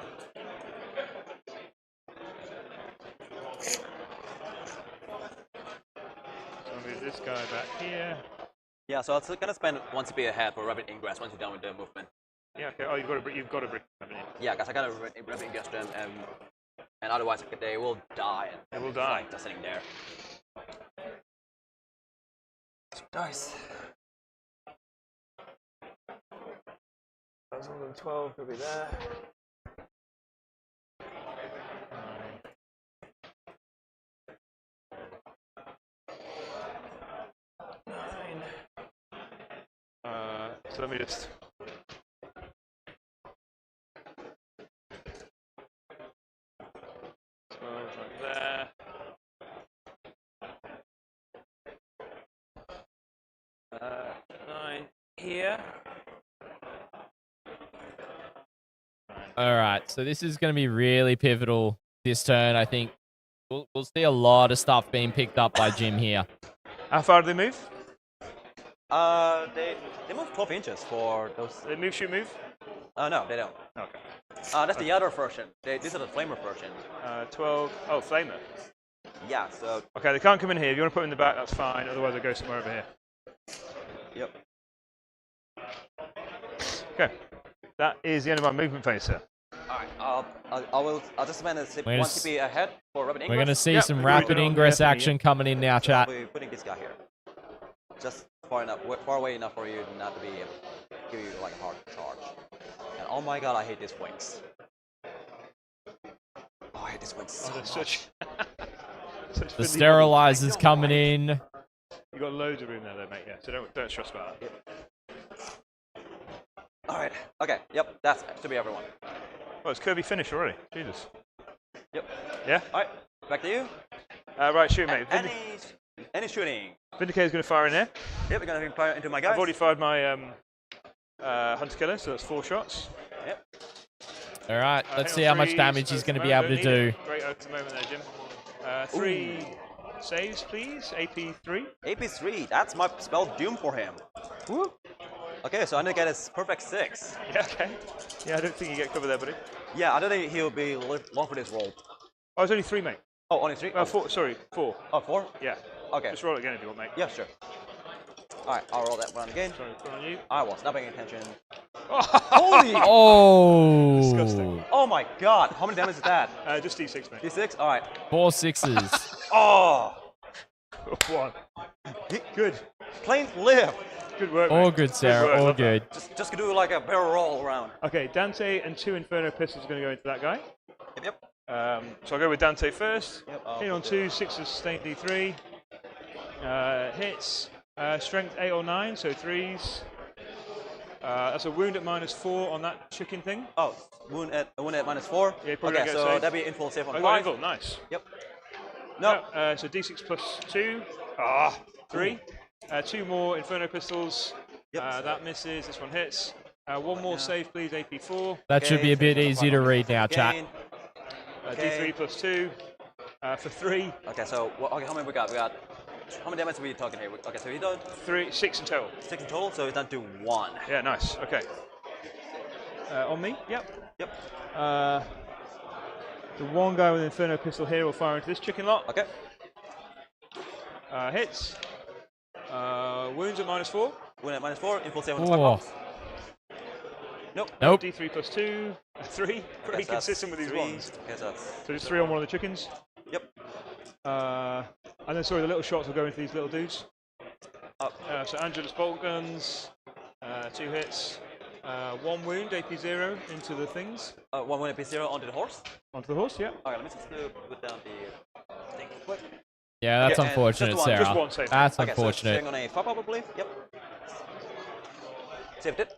So I'll move this guy back here. Yeah, so it's gonna spend 1 CP ahead for rapid ingress once you're done with the movement. Yeah, okay. Oh, you've got to bring them in. Yeah, because I gotta rapid ingress them, and otherwise they will die. They will die. Just sitting there. Dice. 112 could be there. 9. So let me just. Right there. Here. All right, so this is going to be really pivotal this turn. I think we'll see a lot of stuff being picked up by Jim here. How far do they move? They move 12 inches for those. They move, shoot, move? No, they don't. Okay. That's the other version. This is the flamer version. 12. Oh, flamer. Yeah. So. Okay, they can't come in here. If you want to put them in the back, that's fine. Otherwise, they'll go somewhere over here. Yep. Okay. That is the end of my movement phase, sir. Alright, I'll just spend 1 CP ahead for rapid ingress. We're going to see some rapid ingress action coming in now, chat. I'll be putting this guy here. Just far away enough for you not to be able to give you like a hard charge. And oh my god, I hate these wings. Oh, I hate these wings so much. The sterilizer's coming in. You got loads of room there, though, mate. Yeah, so don't stress about that. All right. Okay. Yep. That's to be everyone. Oh, it's Kirby finished already. Jesus. Yep. Yeah. All right. Back to you. Right, shoot, mate. Any shooting. Vindicator's going to fire in here. Yep. We're gonna fire into my guys. I've already fired my Hunter Killer, so that's 4 shots. Yep. All right, let's see how much damage he's going to be able to do. Great at the moment there, Jim. 3 saves, please. AP 3. AP 3. That's my spell doom for him. Woo. Okay, so I'm gonna get his perfect 6. Yeah, okay. Yeah, I don't think you get cover there, buddy. Yeah, I don't think he'll be long for this roll. Oh, it's only 3, mate. Oh, only 3? 4. Sorry, 4. Oh, 4? Yeah. Okay. Just roll it again if you want, mate. Yeah, sure. Alright, I'll roll that one again. Sorry, put on you. I was not paying attention. Holy! Oh! Disgusting. Oh my god, how many damage is that? Just D6, mate. D6? Alright. 4 6s. Oh! 1. Good. Plain live! Good work, All mate. good, Sarah. work, All love good. Just do like a barrel roll around. Okay, Dante and 2 Inferno Pistols are going to go into that guy. Yep. So I'll go with Dante first. Yep, Hit on 2, 6 is sustained D3. Hits. Strength 8 or 9, so 3s. That's a wound at -4 on that chicken thing. Oh, wound at -4? Yeah, probably okay, don't get so saved. that'd be info save on I 5. got invul, nice. Yep. No. So D6 plus 2. 3. 2 more Inferno Pistols. Yep. That misses, this one hits. 1 more save, please, AP 4. That should be a bit easier to read now, chat. Again. D3 plus 2. For 3. Okay, so okay, how many we got? We got how many damage are we talking here? Okay, so he done 6 in total. 6 in total, so he's done to 1. Yeah, nice. Okay. On me? Yep. Yep. The one guy with an Inferno Pistol here will fire into this chicken lot. Okay. Hits. Wounds at -4. Wound at -4, info save on Oh. 5. Nope. Nope. D3 plus 2. 3. Pretty So that's consistent with these 3. ones. Okay, so that's So just 3 on one of the chickens. Yep. And then, sorry, the little shots will go into these little dudes. Up. So Angelus bolt guns, 2 hits, 1 wound, AP 0 into the things. 1 wound AP 0 onto the horse. Onto the horse, yeah. Okay, let me just put down the thing real quick. Yeah, that's Okay, and unfortunate, just one- Sarah. just one save. That's Okay, unfortunate. so it's on a 5 I believe. Yep. Saved it.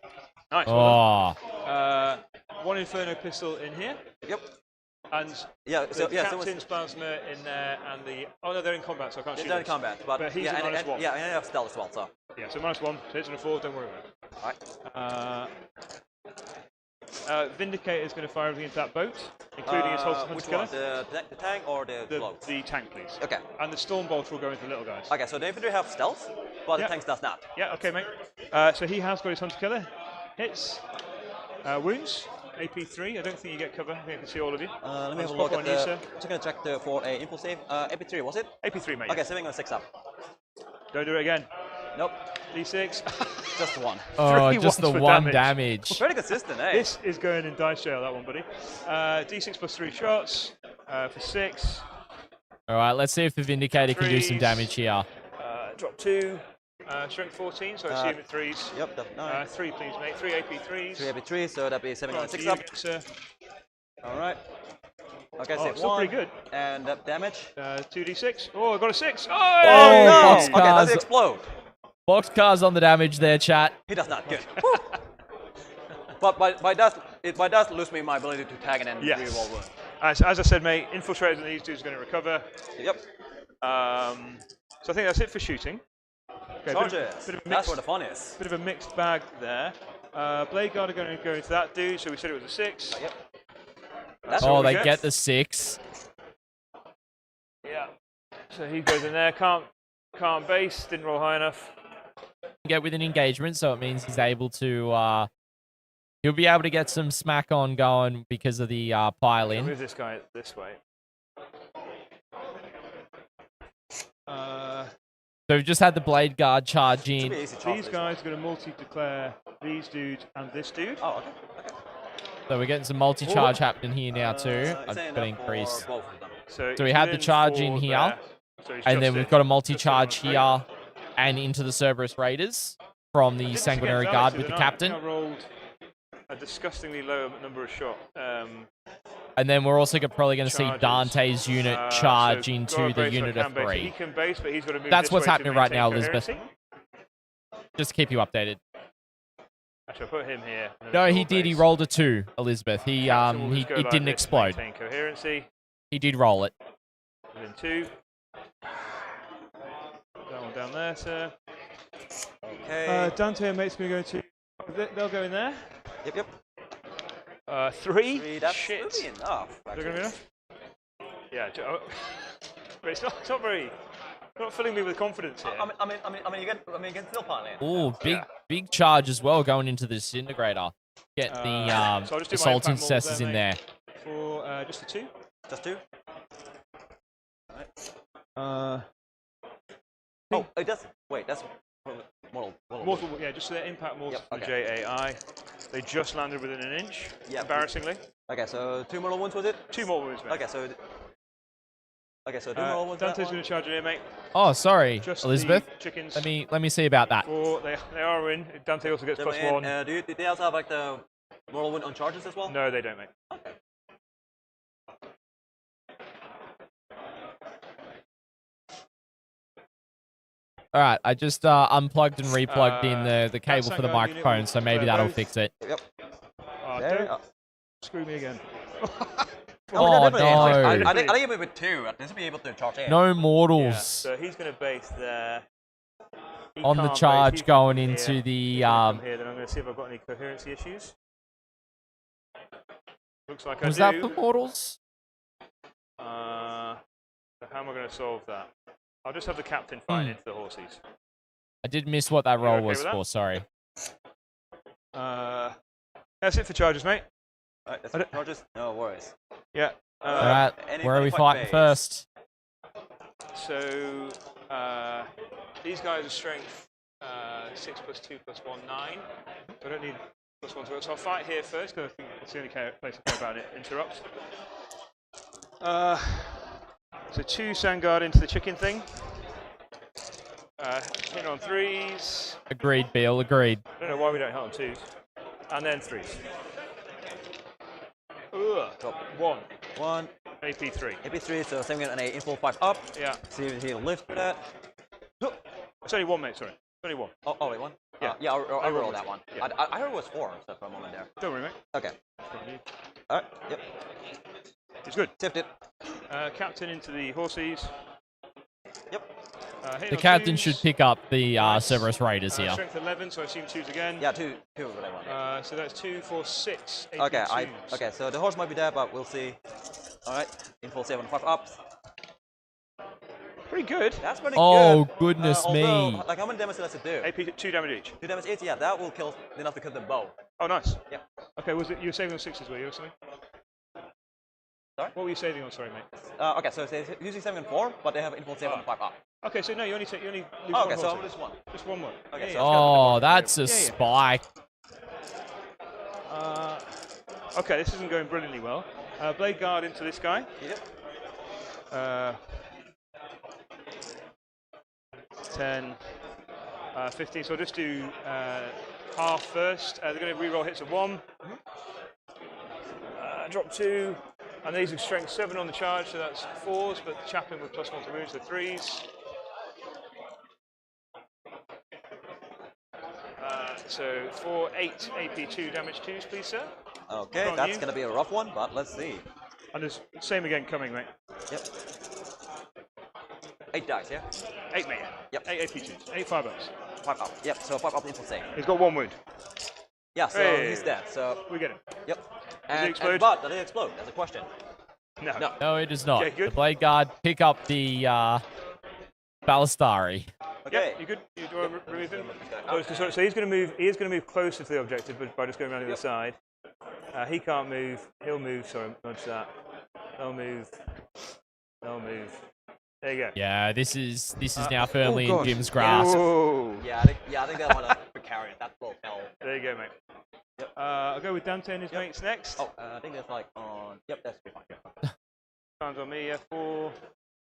Nice. Well Oh. done. 1 Inferno Pistol in here. Yep. And Yeah, so the yeah, so Captain's Plasma in there, and the... Oh, no, they're in combat, so I can't shoot they're in them. combat, but he's yeah, at and, -1. yeah, and I have stealth as well, so. Yeah, so -1. So hits on a 4, don't worry about it. Alright. Vindicator is going to fire everything into that boat, including his Hunter Which Killer. one? The tank or the bloke? The tank, please. Okay. And the Storm Bolt will go into the little guys. Okay, so the infantry have stealth, but Yeah. the tanks does not. Yeah, okay, mate. So he has got his Hunter Killer. Hits. Wounds. AP 3. I don't think you get cover. I think I can see all of you. Let me have a I'll look pop at on you, the. sir. Just gonna check for a info save. AP 3 was it? AP 3, mate. Okay, yeah. saving on 6 up. Don't do it again. Nope, D6. just 1. Oh, 3 just the ones for one damage. damage. Very consistent, eh? This is going in dice jail, that one, buddy. D6 plus 3 shots for 6. All right, let's see if the Vindicator can do some Threes. damage here. Drop 2. Strength 14, so I assume it 3s. Yep, that's 9. 3, please, mate. 3 AP 3s. 3 AP 3, so that'd be 7 on On to 6 you, up. sir. Alright. Okay, Oh, save still 1. pretty good. And that damage. 2d6. Oh, I got a 6. Oh, Oh no! no! Okay, Boxcars. let's explode. Boxcars on the damage there, chat. He does not. Good. Woo. But by does lose me my ability to tag and then Yes. reroll wound. As I said, mate, infiltrators and these dudes are going to recover. Yep. So I think that's it for shooting. Okay, Charges. bit of a That's mixed, where the fun is. bit of a mixed bag there. Blade Guard are going to go into that dude, so we said it was a 6. Yep. That's Oh, what we they get the 6. Yeah. So he goes in there. Can't base. Didn't roll high enough. Get with an engagement, so it means he's able to. He'll be able to get some smack on going because of the pile in. Move this guy this way. So we've just had the Blade Guard charge Should in. be easy charge These this guys are going to multi-declare these dudes and this dude. one. Oh, okay. Okay. So we're getting some multi-charge happening here now too. It's I've saying got to that for increase. both of them. So we he's had the in charge for in here, there. So he's And just then we've in. got a Just multi-charge in on here and into the Cerberus Raiders from the Against Sanguinary Alex Guard the with the night, captain. I rolled a disgustingly low number of shot. I And then we're also probably going to see Charges. Dante's unit So charge go into base the where unit I of can base. He 3. can base, but he's got to move That's this what's way to happening right now, maintain Elizabeth. coherency. Just to keep you updated. Actually, I'll put him here. and then No, draw he did. He base. rolled a 2, Elizabeth. He So we'll just go it like didn't this, explode. Maintain coherency. He did roll it. And then 2. That one down there, sir. Okay. Dante and mate's going to go to. They'll go in there. Yep, yep. 3. That's Shit. really enough. Is that going to be enough? Yeah. But it's not very. Not filling me with confidence here. I mean, you can still pilot. Oh, big charge as well going into the disintegrator. Get So the I'll just do my assault impact models intercessors there, in mate. there. For just the 2. Just 2. Uh, Oh, it does. Wait, that's model. Mortal, yeah, just the impact models Yep, from okay. JAI. They just landed within an inch, Yep. embarrassingly. Okay, so 2 mortal wounds was it? 2 more wounds, mate. Okay, so 2 mortal wounds. Dante's going to charge in here, mate. Oh, sorry, Just Elizabeth. the chickens. Let me see about that. 4, they are in. Dante also gets +1. Do they also have like the mortal wound on charges as well? No, they don't, mate. Okay. All right, I just unplugged and replugged in the cable for the Vanguard unit microphone, will so maybe fire that'll both. fix it. Yep. Don't Oh. screw me again. Oh, definitely. no. I think it with 2. At least be able to charge in. No Yeah, mortals so he's going to base there. He on the can't base, charge he's gonna going come into here. the He's gonna come here, then I'm going to see if I've got any coherency issues. Looks like Was I that do. for mortals? So how am I going to solve that? I'll just have the captain fight into the horses. I did miss what that roll okay was with that? for. Sorry. That's it for charges, mate. Alright, that's charges. No worries. Yeah. All right, where are we fighting first? So these guys are strength 6 + 2 + 1, 9. So I don't need +1 to it. So I'll fight here first because I think it's the only place I care about it. Interrupt. So 2 Sandguard into the chicken thing. Hit on 3s. Agreed, Bill. Agreed. I don't know why we don't hit on 2s. And then 3s. Ugh. 1. 1. AP3. AP3, so same again, an info 5 up. Yeah. See if he'll lift that. It's only 1, mate. Sorry. It's only 1. Oh, wait, 1? Yeah. Yeah, I rolled that one. one. Yeah. I heard it was 4 so for a moment there. Don't worry, mate. Okay. Alright, yep. It's good. Tipped it. Captain into the horses. Yep. The captain should pick up the Cerberus Raiders here. Strength 11, so I assume 2s again. Yeah, 2 over that one. So that's 2, 4, 6. Okay, AP2s. okay, so the horse might be there, but we'll see. Alright, info 7, 5 up. Pretty good. That's pretty Oh, good. goodness although, me. like, how many damage does it do? AP 2 damage each. 2 damage each? Yeah, that will kill enough to kill the bow. Oh, nice. Yeah. Okay, was it you were saving on 6s, were you, or something? Sorry? What were you saving on, sorry, mate? Okay, so it's using 7 and 4, but they have info 7 and 5 up. Okay, so no, you only lose Okay, one so horse. just 1. Just one more. Okay, Yeah, so Oh, that's a Yeah. spike. Okay, this isn't going brilliantly well. Blade guard into this guy. Yep. 10, 15. So I'll just do half first. They're going to reroll hits of 1. Drop 2. And these are strength 7 on the charge, so that's 4s, but chaplain with +1 to wounds, so 3s. So 4, 8 AP2 damage 2s, please, sir. Okay, on that's you. going to be a rough one, but let's see. And there's same again coming, mate. Yep. 8 dice, yeah? 8, mate. Yep. 8 AP2s. 8 5-ups. 5 up. Yep, so 5 up info save. He's got 1 wound. Yeah, so Hey. he's dead, so... We get him. Yep. he explode? But did it explode? That's a question. No. No. No, it is not. Okay, good. The Blade Guard pick up the Balistari. Yeah, you good? You do want to remove him? So he's going to move. He is going to move closer to the objective, but by just going around the other side. He can't move. He'll move. Sorry, nudge that. They'll move. They'll move. There you go. Yeah, this is now firmly in God. Jim's grasp. Whoa. Yeah, I think that one precarious. That will hell. There you go, mate. Yep. I'll go with Dante and his mates next. Oh, I think that's like on... Yep, that's fine. Yeah. Times on me. 4,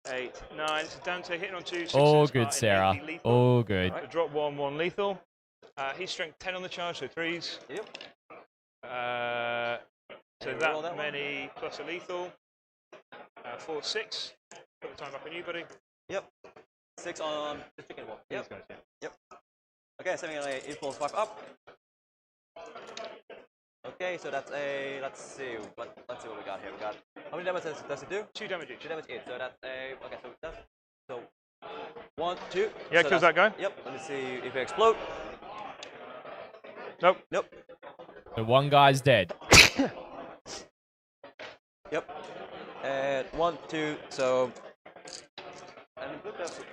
8, 9. This is Dante hitting on 2. 6 Oh, is good, in Sarah. 80 lethal. Oh, good. So drop 1, 1 lethal. He's strength 10 on the charge, so 3s. Yep. So And roll that that one. many plus a lethal. 4, 6. Put the time back on you, buddy. Yep. 6 on the chicken one. These Yep. guys, yeah. Yep. Okay, saving an impulse 5 up. Okay, so that's a, let's see what we got here. We got, how many damage does it do? 2 damage each. 2 damage each. So that's a, okay, so that's, so 1, 2. Yeah, so kills that guy. Yep. Let me see if it explode. Nope. Nope. So one guy's dead. Yep. And 1, 2. So,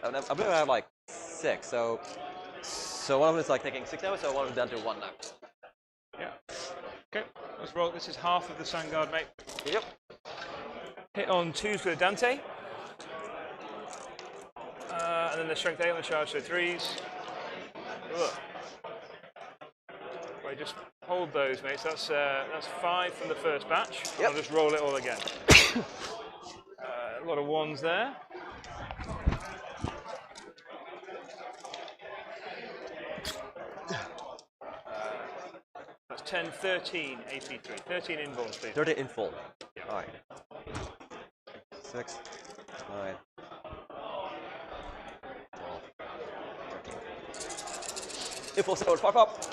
and I believe I have like 6. So one of them is like taking 6 damage. So one of them down to 1 now. Yeah. Okay, let's roll. This is half of the Sangard, mate. Yep. Hit on 2s with a Dante. And then the strength 8 on the charge, so 3s. Ugh. Right, just hold those, mates. That's 5 from the first batch. Yep. I'll just roll it all again. A lot of 1s there. That's 10, 13 AP3. 13 invulns, please. 30 in full. Yeah. Alright. 6, 9, 12, 13. In full 7, 5 up.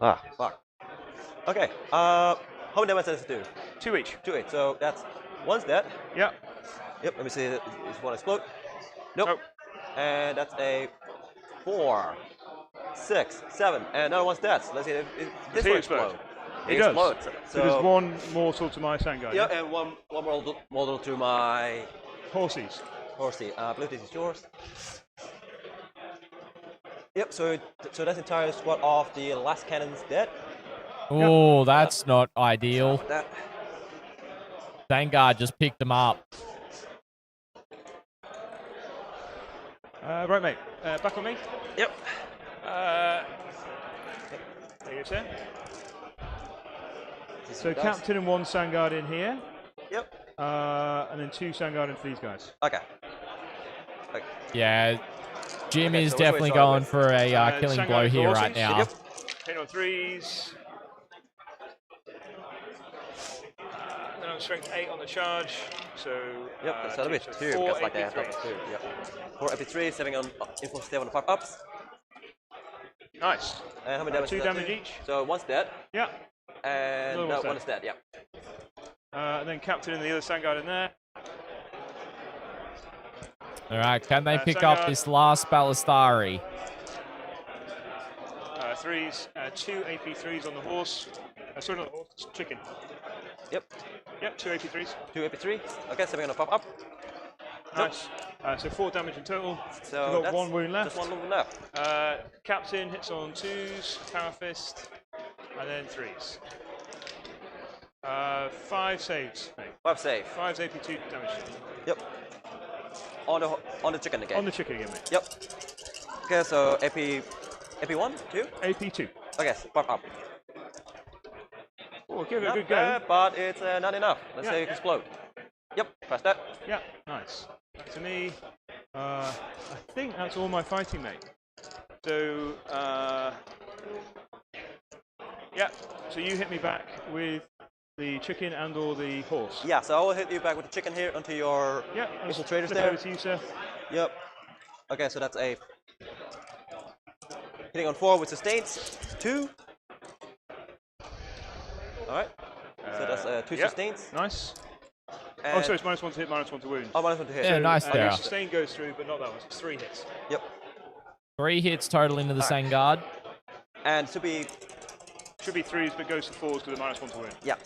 Ah, fuck. Okay, how many damage does it do? 2 each. 2, 8. So that's one's dead. Yeah. Yep, let me see. Is one explode? Nope. Nope. And that's a 4, 6, 7, and another one's dead. So let's see if this he one explode? explodes. It does. Explodes. So there's 1 mortal to my Sangard. Yeah, and one model to my Horsies. horsey. I believe this is yours. Yep. So that's the entire squad of the last cannon's dead. Oh, that's not ideal. That. Vanguard just picked them up. Right, mate. Back on me. Yep. There you go, sir. So captain and 1 Sangard in here. Yep. And then 2 Sangard in for these guys. Okay. Okay. Yeah, Jim Okay, is so which way definitely shall I going go? for a killing Sangard blow here Horsies. right now. Yep. Hit on 3s. Then I'm strength 8 on the charge. So Yep. So that'll be 2 4 because like they have AP3s. 2. Yep. 4 AP3, 7 on info 7 5 ups. Nice. And how many damage? 2 does that damage do? each. So one's dead, Yeah. and Another one's one is dead. Yep. And then captain and the other Sangard in there. All right, can they pick up Sangard. this last Skitarii? 3s. 2 AP3s on the horse. Sorry, not the horse. Chicken. Yep. Yep. 2 AP3s. 2 AP3. Okay, 7 on 5 up. Nice. So 4 damage in total. So We've got that's 1 wound left. Just 1 wound left. Captain hits on 2s, Power Fist, and then 3s. 5 saves, mate. 5 save. 5's AP2 damage. Yep. On the chicken again. On the chicken again, mate. Yep. Okay, so AP1, 2. AP2. Okay, so 5 up. Oh, give it a Not good go. bad, but it's not enough. Let's Yeah. say you can explode. Yep. Press that. Yeah, nice. Back to me. I think that's all my fighting, mate. So, yeah. So you hit me back with the chicken and or the horse. Yeah. So I will hit you back with the chicken here onto your Yeah. infiltrators flip there. over to you, sir. Yep. Okay, so that's a hitting on 4 with sustains. 2. All right. So that's 2 yeah. sustains. Nice. And Oh, sorry, it's -1 to hit, -1 to wound. Oh, -1 to hit. Yeah, nice Your there. sustain goes through, but not that one. It's 3 hits. Yep. 3 hits total into the Sangard. And to be Should be 3s, but goes to 4s because of -1 to wound. yeah.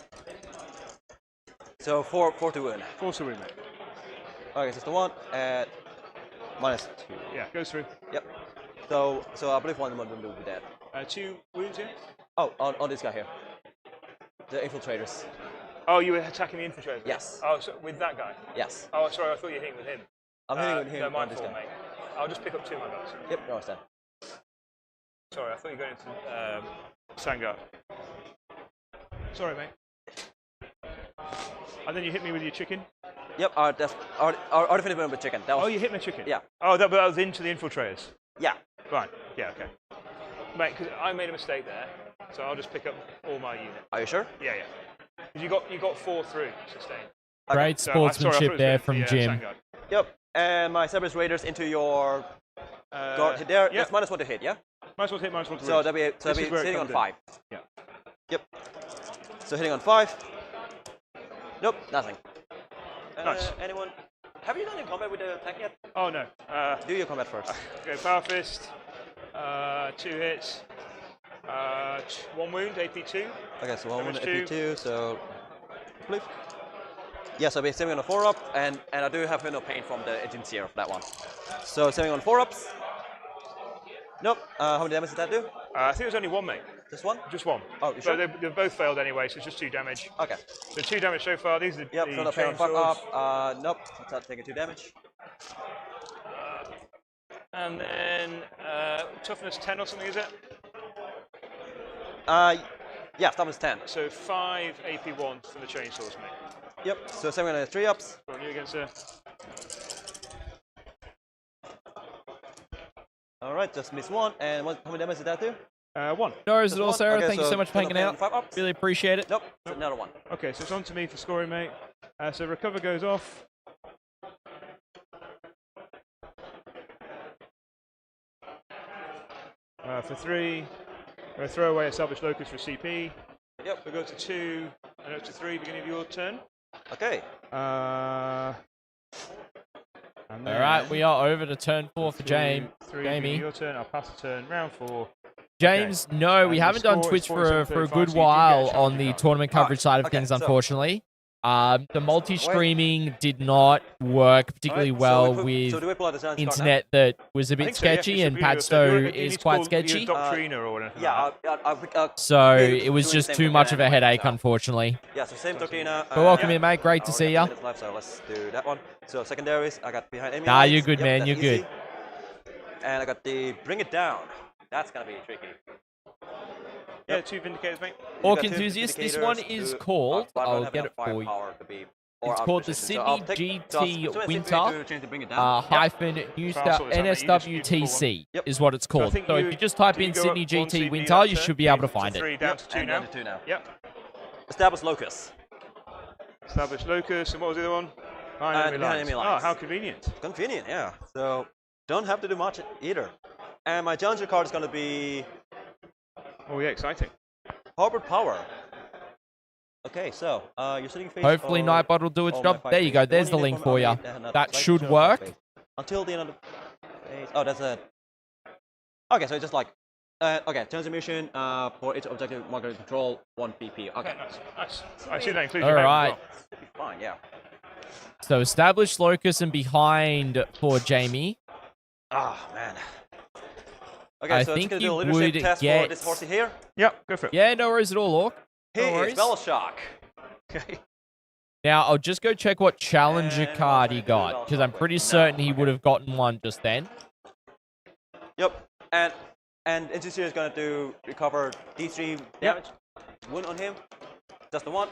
So 4 to wound. 4 to wound, mate. Okay, just the 1 at -2. Yeah, goes through. Yep. So I believe one will be dead. 2 wounds here. Oh, on this guy here. The infiltrators. Oh, you were attacking the infiltrator? Yes. Oh, so with that guy? Yes. Oh, sorry, I thought you were hitting with him. I'm hitting with him No, on my this fault, guy. mate. I'll just pick up 2 of my guys. Yep, no, it's done. Sorry, I thought you were going into Sangard. Sorry, mate. And then you hit me with your chicken. Yep, that's already finished with the chicken. That was, Oh, you hit my chicken? Yeah. Oh, that was into the infiltrators. Yeah. Right. Yeah, okay. Mate, because I made a mistake there. So I'll just pick up all my unit. Are you sure? Yeah, yeah. 'Cause you got 4 through sustain. Great So, sorry, I thought it sportsmanship was there the, from the, Jim. Sand guard. Yep. And my Cerberus Raiders into your guard hit there. Yep. That's -1 to hit, yeah? Minus 1 to hit, minus 1 to So reach. that'll be This is where it hitting on comes in. 5. Yeah. Yep. So hitting on 5. Nope, nothing. Nice. Anyone? Have you done in combat with the tank yet? Oh no. Do your combat first. Go Power Fist. 2 hits. 1 wound, AP2. Okay, so 1 Damage AP2, so flip. Yes, I'll be saving on a 4-up, and I do have no pain from the agency of that one. So saving on 4-ups. Nope. How many damage did that do? I think it was only 1, mate. Just 1? Just 1. Oh, you So sure? they've both failed anyway, so it's just 2 damage. Okay. So 2 damage so far. These are the, Yep, the so the pain chain fuck swords. up. Nope, it's not taking 2 damage. And then toughness 10 or something, is it? Yeah, toughness 10. So 5 AP1 from the chainsaws, mate. Yep, so saving on a 3-ups. Go on, you against her. Alright, just miss 1. And how many damage did that do? 1. No worries Just at all, 1? Sarah. Okay, Thank you so much for total hanging pain, out. 5-ups. Really appreciate it. Nope, it's another 1. Okay, so it's on to me for scoring, mate. So recover goes off. For 3. We'll throw away established locus for CP. Yep. We'll go to 2 and up to 3, beginning of your turn. Okay. And All right, we are over to turn 4 for 2, Jamie. 3, Jamie. beginning of your turn. I'll pass the turn. Round 4. James, no, we And haven't the done score is Twitch for a 47-35, good so you do get a while chance on to the go. tournament coverage side of okay, things, so- unfortunately. The multi-streaming did not work particularly Alright, well so with do we pull out the challenge card now? internet that was a I bit think so, yeah. sketchy, It should and be your turn. Padstow You is need to quite call sketchy. either Doctrina or anything Yeah, like that. So yeah, it was doing the just same too thing much of a anyway, headache, so- unfortunately. Yeah, so same Doctrina. But welcome yeah. in, mate. Great to see ya. Left, so let's do that one. So secondaries, I got behind enemy Nah, lines. you're good, Yep, man, that's you're easy. good. And I got the bring it down. That's gonna be tricky. Yeah, 2 Vindicators, mate. Orc You got two Enthusiast, this Vindicators one is who- called, but don't I'll have get enough it for you. firepower to be- or It's out of called the position. So I'll Sydney take- GT so it's Winter, to change the bring it down. hyphen New File sort this out, mate. You just- you just NSWTC Yep. is what it's So I called. think So if you just type did in you go Sydney up 1 GT CP Winter, that you turn? should be able to To find 3 it. down to 2 and now. down to 2 now. Yep. Establish locus. Established locus, and what was the other one? Behind enemy behind lines. enemy Oh, lines. how convenient. Convenient, yeah. So don't have to do much either. And my challenger card is gonna be Oh, yeah, exciting. Harbor Power. Okay, so you're sitting face. Hopefully Nightbot will do its job. There you go. There's the link for you. That should work. Until the end of the phase. Oh, that's a. Okay, so it's just like. Okay, transmission for each objective marker control 1 PP. Okay, Nice. I see that includes All your name as right. well. should be fine, yeah. So established locus and behind for Jamie. Ah, man. Okay, I so it's think gonna you do a leadership would test get- for this horsey here. Yep, go for it. Yeah, no worries at all, Orc. He No is worries. Bell Shock. Okay. Now, I'll just go check what challenger And card he also got, Bell because I'm Shock, pretty but certain he no. would have gotten one just then. Yep, and NCC is gonna do recover D3 damage. One on him. Just the one.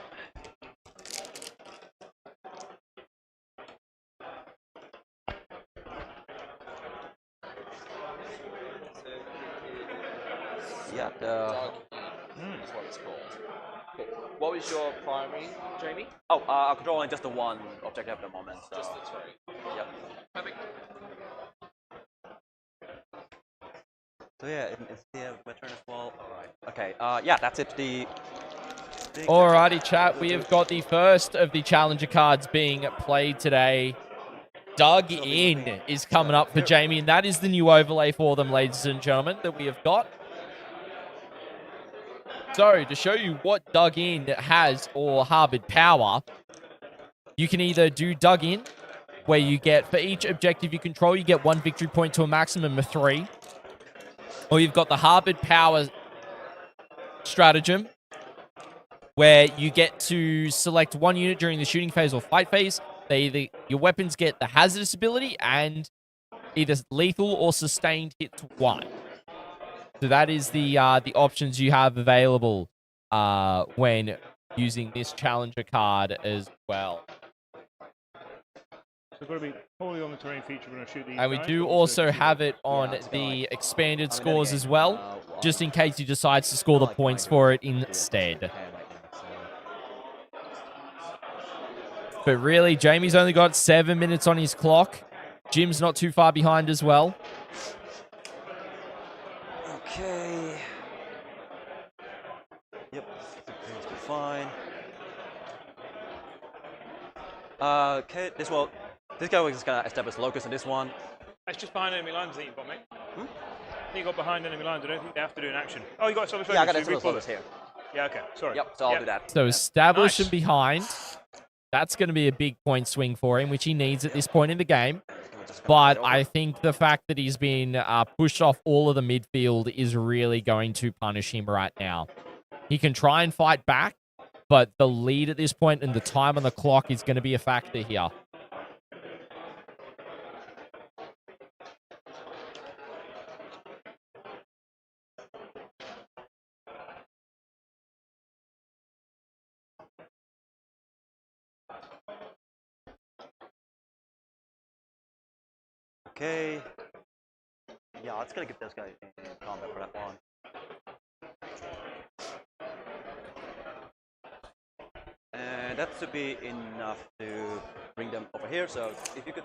Yeah, Is what it's called. Cool. What was your primary, Jamie? oh, I'm controlling just the one objective at the moment. So. Just the 3. Yep. Perfect. So yeah, it's my turn as well. Alright. Okay, yeah, that's it. Alrighty, chat. We have got the first of the challenger cards being played today. Dug In is coming up for Jamie, and that is the new overlay for them, ladies and gentlemen, that we have got. So, to show you what Dug In has or harbored power, you can either do Dug In, where you get, for each objective you control, you get 1 victory point to a maximum of 3. Or you've got the harbored power stratagem, where you get to select 1 unit during the shooting phase or fight phase. Your weapons get the hazardous ability and either lethal or sustained hit to 1. So that is the options you have available when using this challenger card as well. We've got to be wholly on the terrain feature when I shoot these And we guys, do but also shoot have them. it on it's kinda the like- expanded I mean, scores then as again, well, well, just in case he decides to score the like points Minecraft, for it do as much as you instead. can right now, so. But really, Jamie's only got 7 minutes on his clock. Jim's not too far behind as well. Okay. Yep, seems to be fine. Okay, this guy was just gonna establish locus on this one. It's just behind enemy lines that you've got, mate. I think you got behind enemy lines. I don't think they have to do an action. Oh, you got established Yeah, I locus, got so you established repull locus it. here. Yeah, okay. Sorry. Yep, so I'll do that. So establish Nice. and behind. That's going to be a big point swing for him, which he needs at this point in the game. But I think the fact that he's been pushed off all of the midfield is really going to punish him right now. He can try and fight back, but the lead at this point and the time on the clock is going to be a factor here. Okay. Yeah, let's gonna get this guy in combat for that one. And that should be enough to bring them over here. So if you could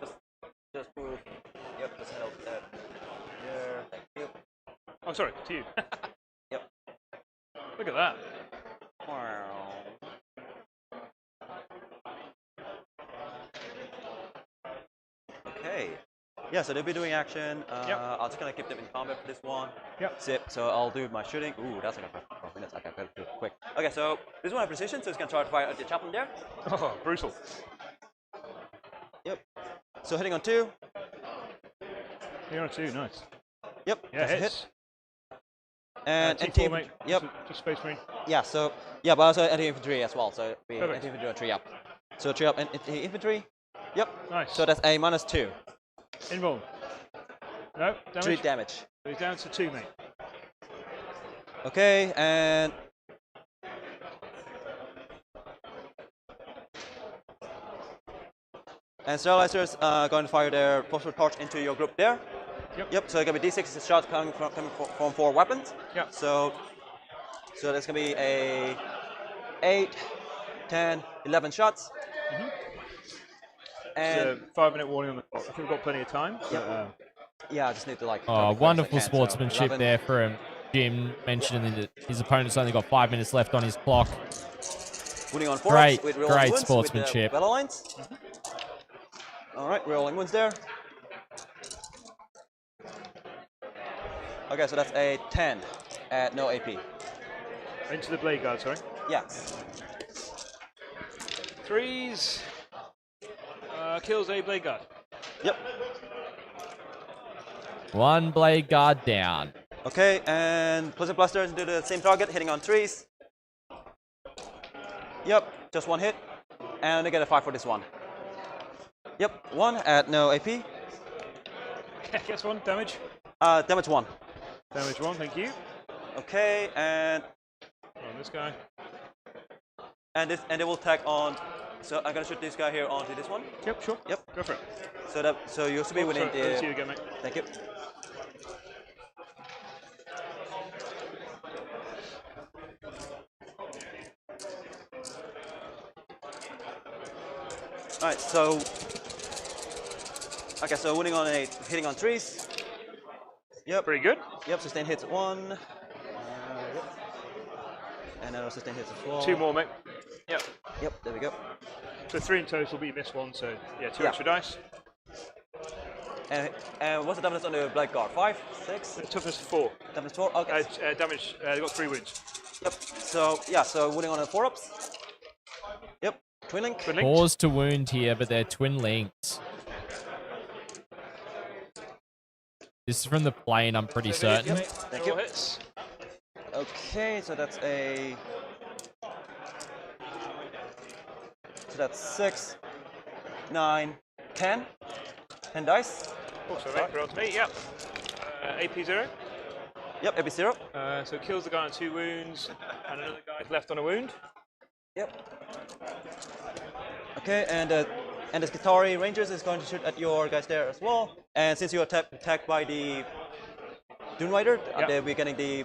just move, yep, just help that there. Thank you. Oh, sorry, to you. Yep. Look at that. Okay. Yeah, so they'll be doing action. Yep. I'm just gonna keep them in combat for this one. Yep. So I'll do my shooting. Ooh, that's like 4 minutes. Okay, better do it quick. Okay, so this one I precision, so it's gonna try to fire at the chaplain there. Oh, brutal. Yep. So hitting on 2. You're on 2, nice. Yep. Yeah, that's a hits. hit. And T4, anti. mate. Yep. Just Space Marine. Yeah. So yeah, but also anti-infantry as well. So it'd be Perfect. anti-infantry on 3 up. So 3 up and anti-infantry. Yep. Nice. So that's a -2. Involved. No, damage. 3 damage. So he's down to 2, mate. Okay, and Sterilizers going to fire their phosphor torch into your group there. Yep. So it's gonna be D6 shots coming from 4 weapons. Yep. So there's gonna be a 8, 10, 11 shots. And It's a 5-minute warning on the clock. I think we've got plenty of time. Yep. But, yeah, I just need to like. Oh, cover as wonderful I can. So sportsmanship 11. there from Jim, mentioning that his opponent's only got 5 minutes left on his clock. Winning on 4 Great, with rolling great wounds sportsmanship. With the battle lines. All right, rolling wounds there. Okay, so that's a 10 at no AP. into the blade guard, sorry. Yes. 3s. Kills a blade guard. Yep. One blade guard down. Okay, and Pleasant Blasters into the same target, hitting on 3s. Yep, just 1 hit. And I get a 5 for this one. Yep, 1 at no AP. Guess 1, damage. Damage 1. Damage 1, thank you. Okay, and On this guy. and they will tag on. So I'm gonna shoot this guy here onto this one. Yep, sure. Yep. Go for it. So you should be within Sorry, over to you the. again, mate. Thank you. All right, so okay, so winning on a hitting on 3s. Yep. Pretty good. Yep. Sustain hits at 1. Yep. And then sustain hits as well. 2 more, mate. Yep. Yep. There we go. So 3 in total, but you missed 1, so yeah, 2 Yeah. extra dice. And what's the damage on the black guard? 5, 6. Toughness 4. Damage 4. Okay. Damage, they got 3 wounds. Yep. So yeah. So winning on a 4-ups. Yep. Twin link. Good linked. Pause to wound here, but they're twin linked. This is from the plane, I'm pretty certain. Yep. Thank All you. hits. Okay, so that's a. So that's 6, 9, 10. 10 dice. Oh, sorry, mate. Roll to me. Yep. AP 0. Yep, AB 0. So it kills the guy on 2 wounds, and another guy's left on a wound. Yep. Okay, and And the Skitarii Rangers is going to shoot at your guys there as well. And since you're attacked by the Dune Rider, they'll be getting the...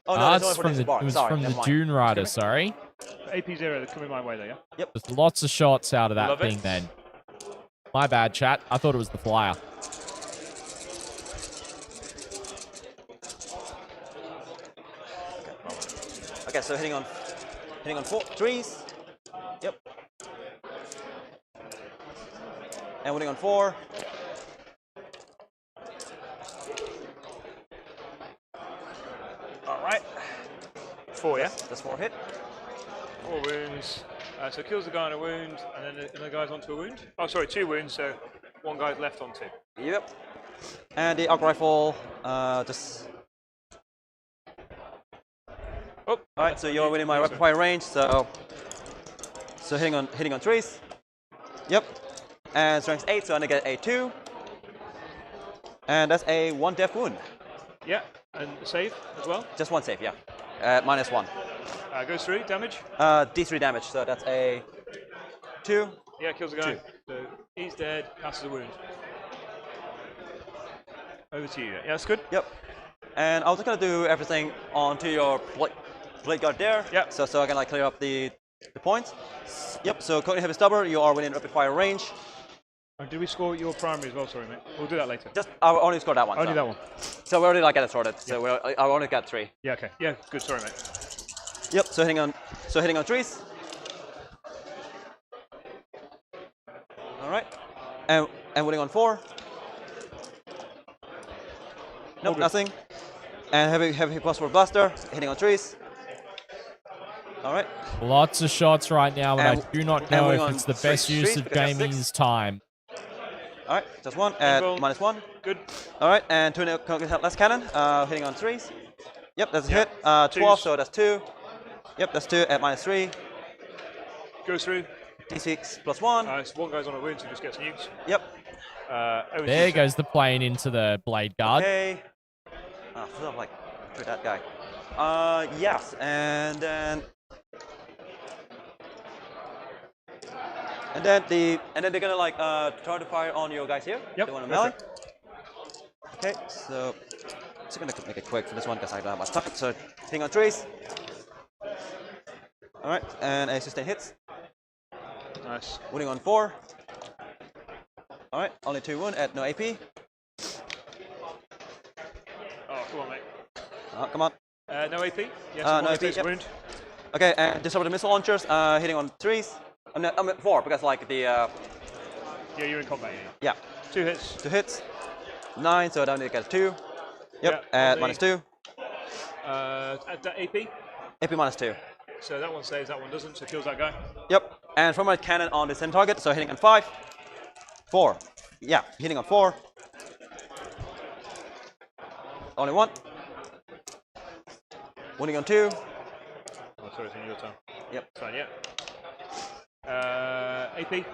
Oh no, it's from the, it was from the Dune Rider, sorry. AP0, they're coming my way there, yeah? Yep. There's lots of shots out of that Love thing it. then. My bad, chat. I thought it was the flyer. Okay, so hitting on 3s. Yep. And winning on 4. All right. 4, yeah? That's 4 hit. 4 wounds. So kills the guy on a wound, and then the guy's onto a wound. Oh, sorry, 2 wounds, so 1 guy's left on 2. Yep. And the arc rifle, just... Oh, Alright, so you're within my rapid fire range, so hitting on 3s. Yep. And strength 8, so I get a 2. And that's a 1 death wound. yeah, and save as well. Just 1 save, yeah. -1. Goes through, damage. D3 damage, so that's a 2. Yeah, kills the guy. So he's dead, passes a wound. Over to you. Yeah, that's good. Yep. And I was just gonna do everything onto your blade guard there. Yep. So I can like clear up the points. Yep. So currently heavy stubber, you are within rapid fire range. And did we score your primary as well? Sorry, mate. We'll do that later. Just I only scored that one. Only so. that one. So we already like got it sorted. So I only got 3. Yeah. Okay. Yeah. Good. Sorry, mate. Yep. So hitting on 3s. All right. And winning on 4. Nope, nothing. And heavy plus for blaster, hitting on 3s. All right. Lots of shots right now, but I do not know if it's the best use street of because that's Jamie's time. All right, just 1 at -1. Good. All right, and 2 less cannon, hitting on 3s. Yep, that's a hit. 12, so that's 2. Yep, that's 2 at -3. Goes through. D6 +1. So 1 guy's on a wound, so just gets nuked. Yep. There goes the plane into the blade guard. Okay. I feel like for that guy. Yes, and then they're gonna like try to fire on your guys here. Yep. They want to melee. Okay, so just gonna make it quick for this one because I don't have much time. So hitting on 3s. All right, and a sustain hits. Nice. Winning on 4. All right, only 2 wound at no AP. Oh, come on, mate. Come on. No AP? Yes, No AP, takes yep. wound. Okay, and disrupt the missile launchers, hitting on 3s. I'm 4 because like the Yeah, you're in combat, yeah. 2 hits. 2 hits. 9, so I don't need to get 2. Yep, Yeah, at -2. At that AP. AP -2. So that one saves, that one doesn't, so kills that guy. Yep, and from my cannon on the same target, so hitting on 5. 4. Yeah, hitting on 4. Only 1. Winning on 2. Oh, sorry, it's in your turn. Yep. Fine, yeah. AP.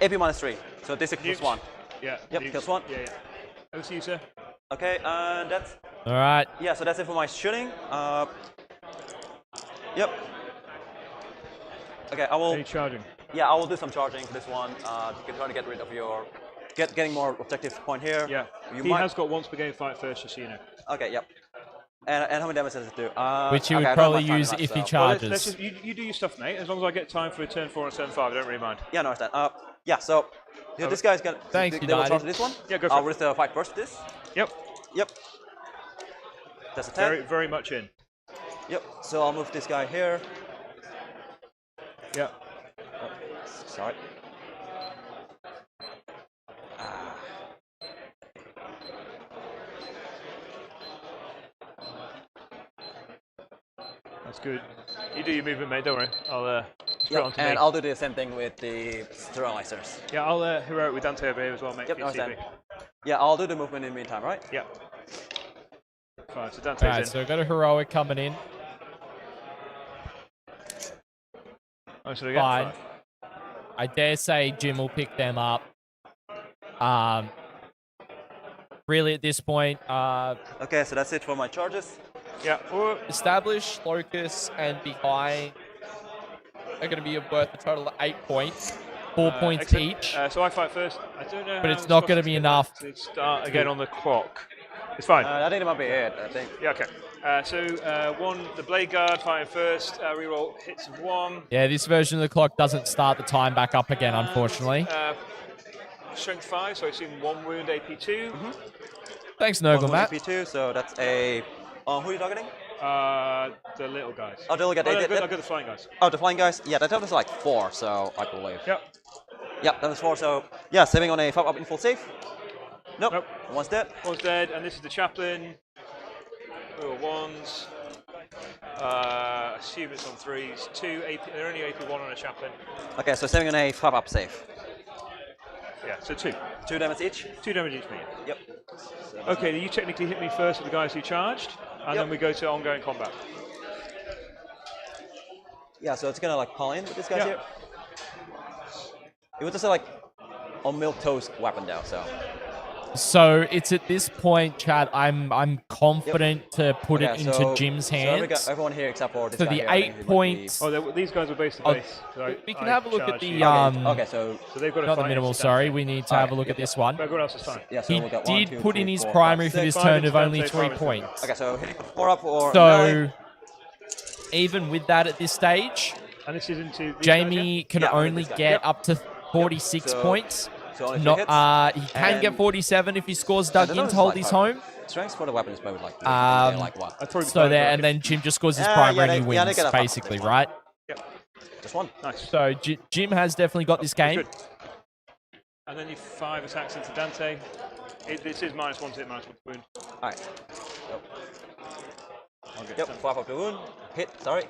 AP -3. So this is plus 1. Yeah. Yep, nukes. kills 1. Yeah, yeah. Over to you, sir. Okay, that's All right. yeah. So that's it for my shooting. Yep. Okay, I will. Are you charging? Yeah, I will do some charging for this one. To try to get rid of your getting more objective point here. Yeah. You He might. has got once per game fight first, just so you know. Okay. Yep. And how many damage does it do? Which he okay, would I don't probably have much use time if left, he so- Well, charges. let's just, you do your stuff, mate. As long as I get time for a turn 4 and turn 5, I don't really mind. Yeah, no, I understand. Yeah, so yeah, this guy's gonna. Thanks, they will United. charge this one. Yeah, go for I'll it. risk the fight first. This. Yep. Yep. That's a 10. Very, very much in. Yep. So I'll move this guy here. Yeah. Oh, sorry. That's good. You do your movement, mate. Don't worry. I'll just put it Yep. onto And me. I'll do the same thing with the sterilizers. Yeah, I'll heroic with Dante over here as well, mate. Yep, for your understand. CP. Yeah, I'll do the movement in the meantime, right? Yeah. Fine. So Dante's All right, in. so we've got a heroic coming in. Oh, so we get Fine. I dare say Jim will pick them up. Really, at this point, Okay, so that's it for my charges. Yeah. Or, establish, locus, and behind are going to be worth a total of 8 points. 4 points excellent. each. So I fight first. I don't know. But how it's not going to Scotty's be gonna enough. Start again on the clock. It's fine. I think it might be it. I think. Yeah. Okay. The blade guard fighting first. Reroll hits of 1. Yeah, this version of the clock doesn't start the time back up again, unfortunately. Strength 5, so I assume 1 wound, AP 2. Thanks, Noggle Matt. AP2, so that's a. Who are you targeting? The little guys. Oh, they'll get I got the flying guys. Oh, the flying guys? Yeah, that was like 4, so I believe. Yep. Yep, that was 4, so yeah, saving on a 5 up in full save. Nope. One's dead. One's dead, and this is the chaplain. Little ones. Assume it's on 3s. 2 AP. They're only AP 1 on a chaplain. Okay, so saving on a 5 up save. Yeah, so 2. 2 damage each. 2 damage each, me. Yep. Okay, you technically hit me first with the guys who charged, and then we go to ongoing combat. Yeah, so it's gonna like call in with this guy here. It was just like a milk toast weapon though, so. So it's at this point, Chad, I'm confident to put it into Jim's hands. So everyone here except for this so guy the here, 8 points. These guys are base to base. We can have a look at the Okay, so they've got not the minimal. Sorry, we need to have a look at this one. Everyone else is fine. Yeah, so He we'll get did 1, 2, put 3, in his 4, primary 5, for this 6. turn of 5 only instead, 3 5 points. Okay, so hitting 4 up for So even with that at this stage, and this is into Jamie can only get up to 46 points. So Not, he can get 47 if he scores dug in to hold his home. Strengths for the weapon is maybe like, like what? So there, and then Jim just scores his primary and he wins, they get basically, right? Yep. Just 1. Nice. So Jim has definitely got this game. Good. And then you 5 attacks into Dante. This is -1 to hit, -1 to wound. Alright. Yep, 5 up the wound. Hit, sorry.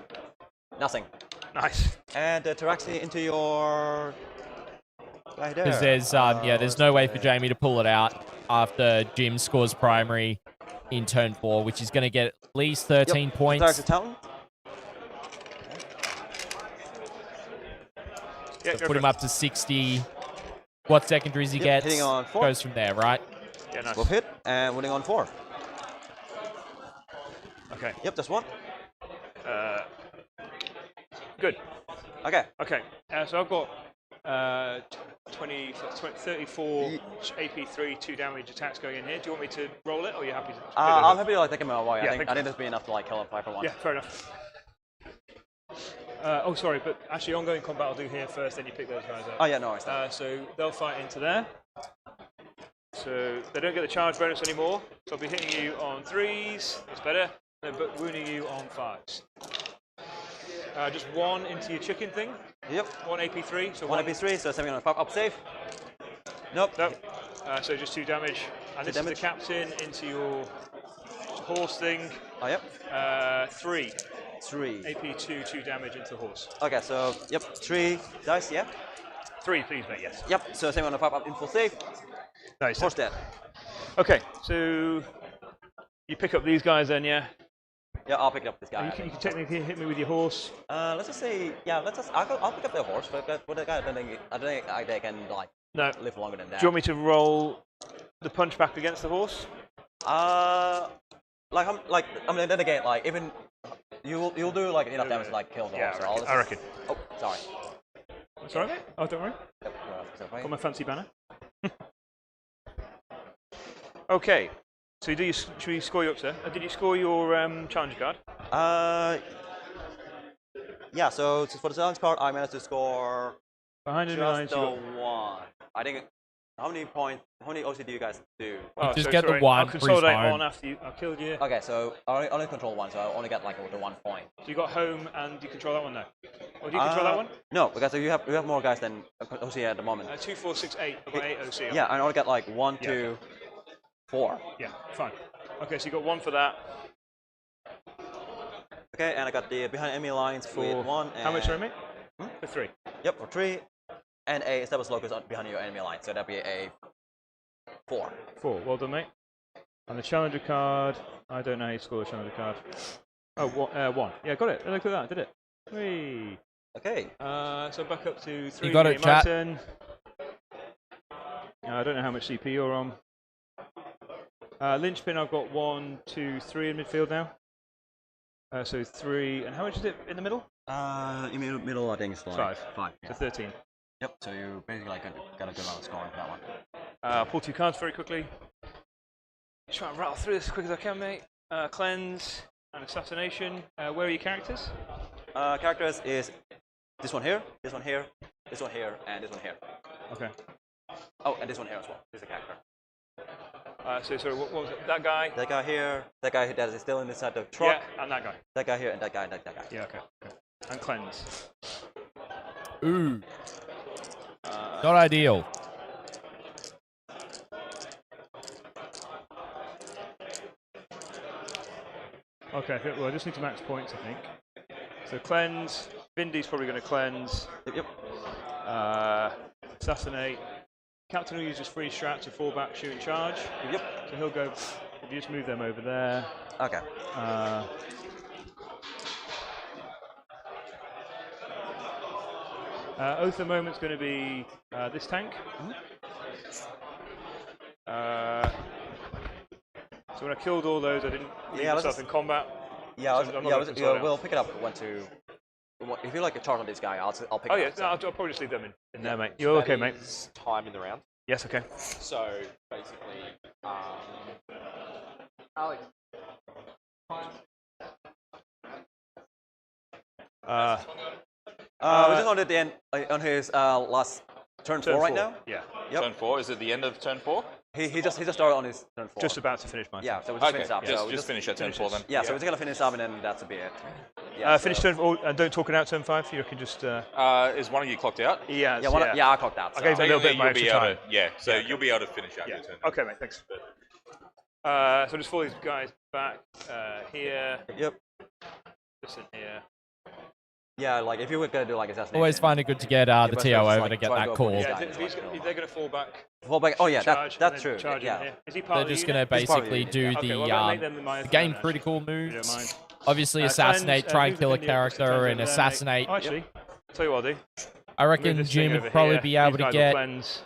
Nothing. Nice. And Taraxi into your... Right there. Because there's no way for Jamie to pull it out after Jim scores primary in turn 4, which is going to get at least 13 points. Taraxi talent. Yeah, So put him up to 60. What secondaries he gets hitting on 4. goes from there, right? Yeah, nice. Both hit and winning on 4. Okay. Yep, just 1. Good. Okay. Okay. So I've got 34 AP3, 2 damage attacks going in here. Do you want me to roll it, or are you happy to? I'm happy to like take him away. Yeah, I think that'd be enough to like kill him 5 for 1. Yeah, fair enough. Sorry, but actually ongoing combat I'll do here first, then you pick those guys up. Oh yeah, no worries. So they'll fight into there. So they don't get the charge bonus anymore. So I'll be hitting you on 3s, that's better, but wounding you on 5s. Just 1 into your chicken thing. Yep. 1 AP3. So 1 AP3, so 7 on a 5 up save. Nope. So just 2 damage. And this is the captain into your horse thing. Oh, yep. 3. 3. AP2, 2 damage into the horse. Okay, so, yep, 3 dice, yeah? 3, please, mate, yes. Yep, so 7 on a 5 up in full save. Nice. Horse dead. Okay, so you pick up these guys then, yeah? Yeah, I'll pick up this guy. You can technically hit me with your horse. Let's just say, yeah, I'll pick up the horse, but with the guy, I don't think they can, like, live longer than that. Do you want me to roll the punch back against the horse? Then again, like, even, you'll do, like, enough damage to, like, kill the horse. Yeah, I reckon. Oh, sorry. Sorry, mate? Oh, don't worry. Yep, Got my fancy banner. Okay. So should we score you up, sir? Did you score your challenge card? Yeah, so for the challenge card, I managed to score Behind enemy lines, just the 1. I think, how many OC do you guys do? Oh, just so get the sorry. 1 I'll for his consolidate home. on after I killed you. Okay, so I only control 1, so I only get like the 1 point. So you got home and you control that one now? Or do you control that one? No, because you have more guys than OC at the moment. 2, 4, 6, 8. I've got 8 OC. Yeah, I only get like 1, 2, 4. Yeah, fine. Okay, so you got 1 for that. Okay, and I got the behind enemy lines for 1. And how much are mate? For 3. Yep, for 3. And a established locus behind your enemy line, so that'd be a 4. 4, well done, mate. And the challenger card, I don't know how you score the challenger card. Oh, 1. Yeah, got it. Look at that, did it? 3. Okay. So back up to 3. You got it, chat. I don't know how much CP you're on. Linchpin, I've got 1, 2, 3 in midfield now. So 3, and how much is it in the middle? In the middle, I think it's like 5. 5. So 13. Yep. So you basically like got a good amount of scoring for that one. Pull 2 cards very quickly. Try and rattle through this as quick as I can, mate. Cleanse and assassination. Where are your characters? Characters is this one here, this one here, this one here, and this one here. Okay. Oh, and this one here as well. This is a character. So what was it? That guy? That guy here, that guy that is still inside the truck. Yeah, and that guy. That guy here, and that guy, and that guy. Yeah, okay. And cleanse. Ooh. Not ideal. Okay, well, I just need to max points, I think. So cleanse. Vindy's probably going to cleanse. Yep. Assassinate. Captain will use his free strat to fall back, shoot, and charge. Yep. So he'll go. If you just move them over there. Okay. Oath of the moment's going to be this tank. So when I killed all those, I didn't leave myself in combat. Yeah, So we'll pick it up if you like a charge on this guy, I'll pick it up. Oh yeah, no, I'll probably just leave them in there, mate. You're okay, mate. Time in the round. Yes, okay. So basically, Alex. We're just on at the end on his last turn 4 right now. Yeah. Yep. Turn 4. Is it the end of turn 4? He just started on his turn 4. Just about to finish mine. Yeah, so we just Okay. finish up. Just finish at turn 4 then. Yeah, so we're just gonna finish up and then that's a bit it. Yeah, Finish turn 4 and don't talk it out turn 5. You can just. Is one of you clocked out? Yeah. I clocked out. Okay, so a little bit of my Technically, extra you'll time. be able to, so you'll be able to finish out Yeah. your turn. Okay, mate. Thanks. So just follow these guys back here. Yep. Just in here. Yeah, like if you were gonna do like assassination. Always find it good to get the but TO just, over like, to get try to that go for call. this Yeah, guy. they're going to fall back. Fall back. Oh yeah, charge, that's and true. then charge in Yeah. here. Is he part They're of the just unit? going to He's part of the basically unit. do Okay, well, the I'll make them my game then. critical If you moves. don't mind. Obviously, Cleanse, assassinate, try and who's kill a in the office? character, Cleanse and over there, assassinate. mate. Actually, tell you what I'll do. I Move reckon this Jim thing would over probably here. be able These to guys will get cleanse.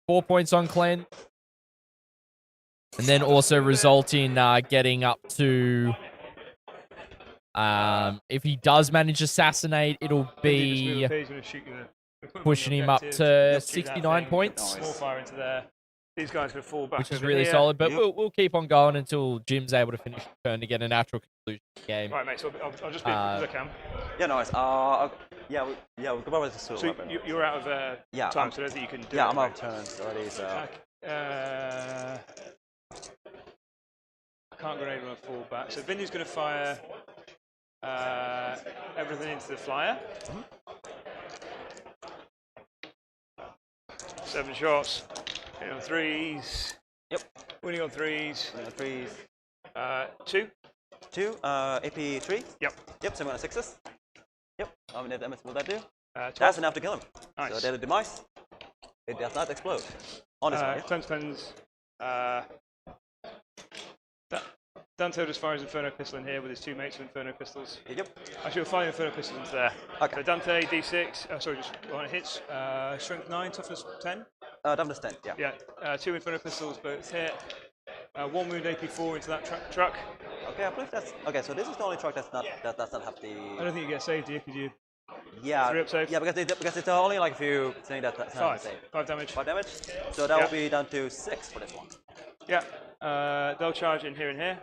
4 points on cleanse. And then also result in getting up to... if he does manage to assassinate, it'll be pushing him up to 69 points, Small fire into there. These guys can fall back which is over really here. solid. But we'll keep on going until Jim's able to finish the turn to get a natural conclusion to the game. Right, mate. So I'll just be as I can. Yeah, nice. We'll go back to the So you're out of time, so I don't think you can do it. Yeah, I'm right? out of turns already, so. I can't grenade when I fall back. So Vinny's going to fire everything into the flyer. 7 shots. Hitting on 3s. Yep. Winning on 3s. Threes. 2. 2. AP 3. Yep. Yep. So I'm gonna 6s. Yep. How many damage will that do? 12. That's enough to kill him. Nice. So daily demise. It does not explode. On his way. Cleanse. Dante just fires Inferno Pistol in here with his 2 mates with Inferno Pistols. Yep. Actually, we'll fire Inferno Pistols into there. Okay. So Dante, D6, just one hits, strength 9, toughness 10. Toughness 10, yeah. Yeah, 2 Inferno Pistols, both hit. 1 wound AP4 into that truck. Okay, I believe that's... Okay, so this is the only truck that's not, that does not have the... I don't think you get saved, do you? Could you? Yeah, 3 up save? yeah, because it's only like a few things that's not 5. save. 5 damage. 5 damage. So that will be down to 6 for this one. Yeah. They'll charge in here and here.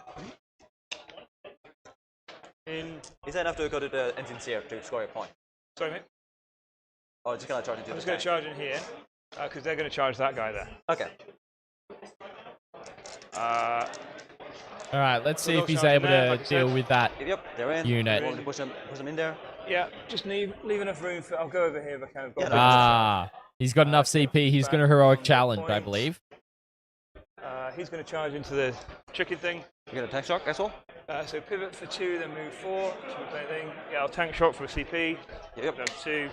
Is that enough to go to the engines here to score your point? Sorry, mate. Or just gonna charge into I'm the just going to charge in here because they're going to charge that guy there. Okay. All right, let's see So if he's they'll charge able in there, to like I said. deal with that. Yep, they're in. Unit. Want to push them in there. Yeah, just leave enough room for. I'll go over here if I can. I've got Yeah, room. He's got enough CP. He's going to heroic challenge, I believe. He's going to charge into the chicken thing. You get a tank shock as well. So pivot for 2, then move 4. Should we play anything? Yeah, I'll tank shot for a CP. Yep. Down to 2.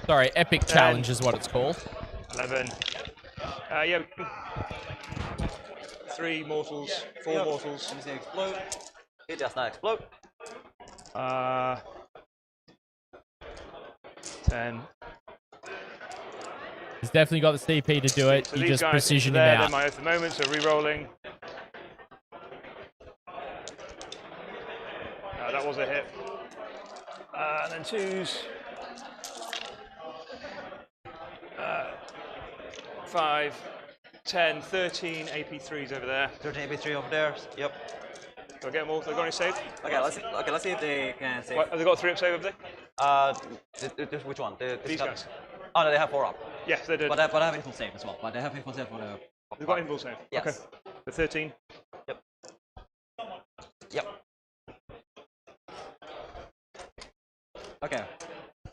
Sorry, epic challenge is what it's called. 11. Yeah. 3 mortals. 4 mortals. Anything explode? It does not explode. 10. He's definitely got the CP to do it. So You these just guys precision him there, out. they're my oath at the moment, so re-rolling. That was a hit. And then 2s. 5, 10, 13 AP3s over there. 13 AP3 over there. Yep. Do I get them all? Have they got any saved? Okay, let's see if they can save. What, have they got 3 up save over there? Which one? These guys. Oh no, they have 4 up. Yes, they did. But I have info save as well. But they have info save for the. They've got invul save. Yes. Okay. The 13. Yep. Yep. Okay.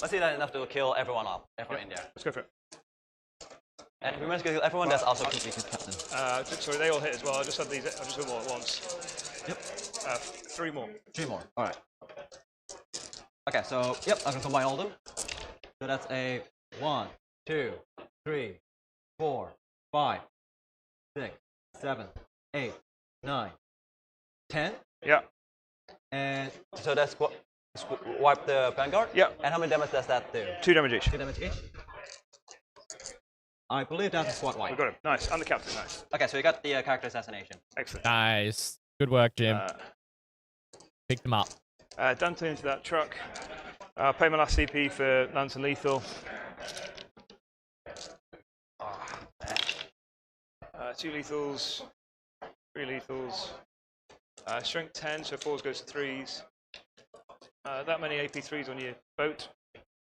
Let's see that enough to kill everyone up. Everyone in there. Let's go for it. And if we manage to kill everyone, that's also completely captain. Sorry, they all hit as well. I just had these. I just did them all at once. Yep. 3 more. 3 more. All right. Okay, so yep, I'm gonna combine all of them. So that's a 1, 2, 3, 4, 5, 6, 7, 8, 9, 10. Yeah. And so that's what wipe the vanguard. Yeah. And how many damage does that do? 2 damage each. 2 damage each. I believe that's a squad wipe. We got him. Nice. And the captain. Nice. Okay, so you got the character assassination. Excellent. Nice. Good work, Jim. Pick them up. Dante into that truck. Pay my last CP for Lance and Lethal. 2 lethals. 3 lethals. Strength 10, so 4s goes to 3s. That many AP3s on your boat.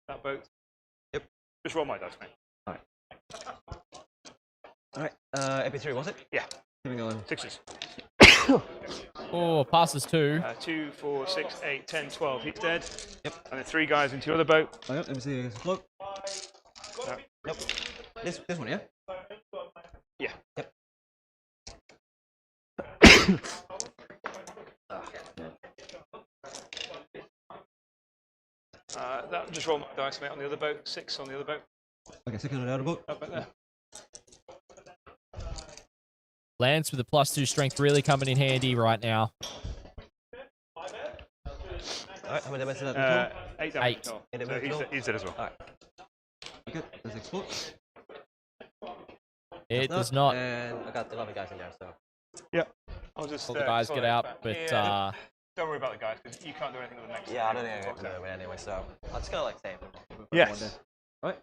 That boat. Yep. Just roll my dice, mate. Alright. AP3, was it? Yeah. Keeping going. 6s. Oh, passes 2. 2, 4, 6, 8, 10, 12. He's dead. Yep. And then 3 guys into your other boat. Oh, yep. Let me see. Float. Yep. This one, yeah? Yeah. Yep. That just roll my dice, mate, on the other boat. 6 on the other boat. Okay, 6 on the other boat. Up back there. Lance with a +2 strength really coming in handy right now. Alright, how many damage is that? 8 damage. 8. So Eight. he's dead as well. Alright. Okay, let's explode. It does not. And I got 11 guys in there, so. Yep. I'll just. All the guys get out, but don't worry about the guys because you can't do anything with the next. Yeah, I don't think I can do it anyway, so. I'm just gonna like save it. Yes. Alright.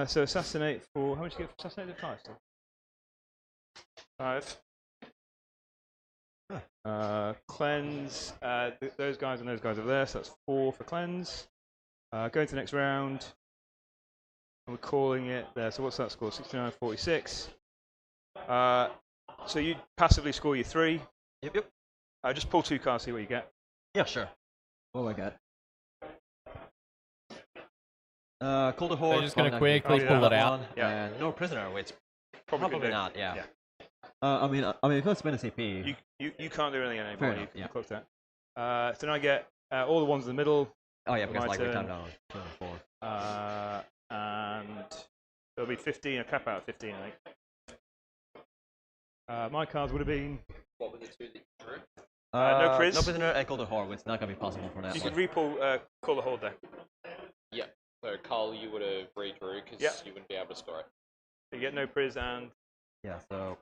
So assassinate for how much do you get for assassinate? 5 still. 5. Cleanse. Those guys and those guys over there. So that's 4 for cleanse. Go into the next round. And we're calling it there. So what's that score? 69, 46. So you passively score your 3. Yep. Just pull 2 cards, see what you get. Yeah, sure. What do I get? Cohort. they're just going to quickly pull it out. Yeah. And no prisoner, which probably not. Yeah. I mean, if you spend a CP, you can't do anything anymore. Fair You enough, can yeah. close that. So now I get all the ones in the middle. oh yeah, because my like we turn. time down 2 and 4. And there'll be 15. A cap out of 15, I think. My cards would have been. What were the 2 that you drew? No priz. No prisoner and Cohort, which is not gonna be possible for that. You one. could re-pull call the hold there. Yeah. So Carl, you would have redrew because you wouldn't be able to score it. You get no priz and. Yeah, so.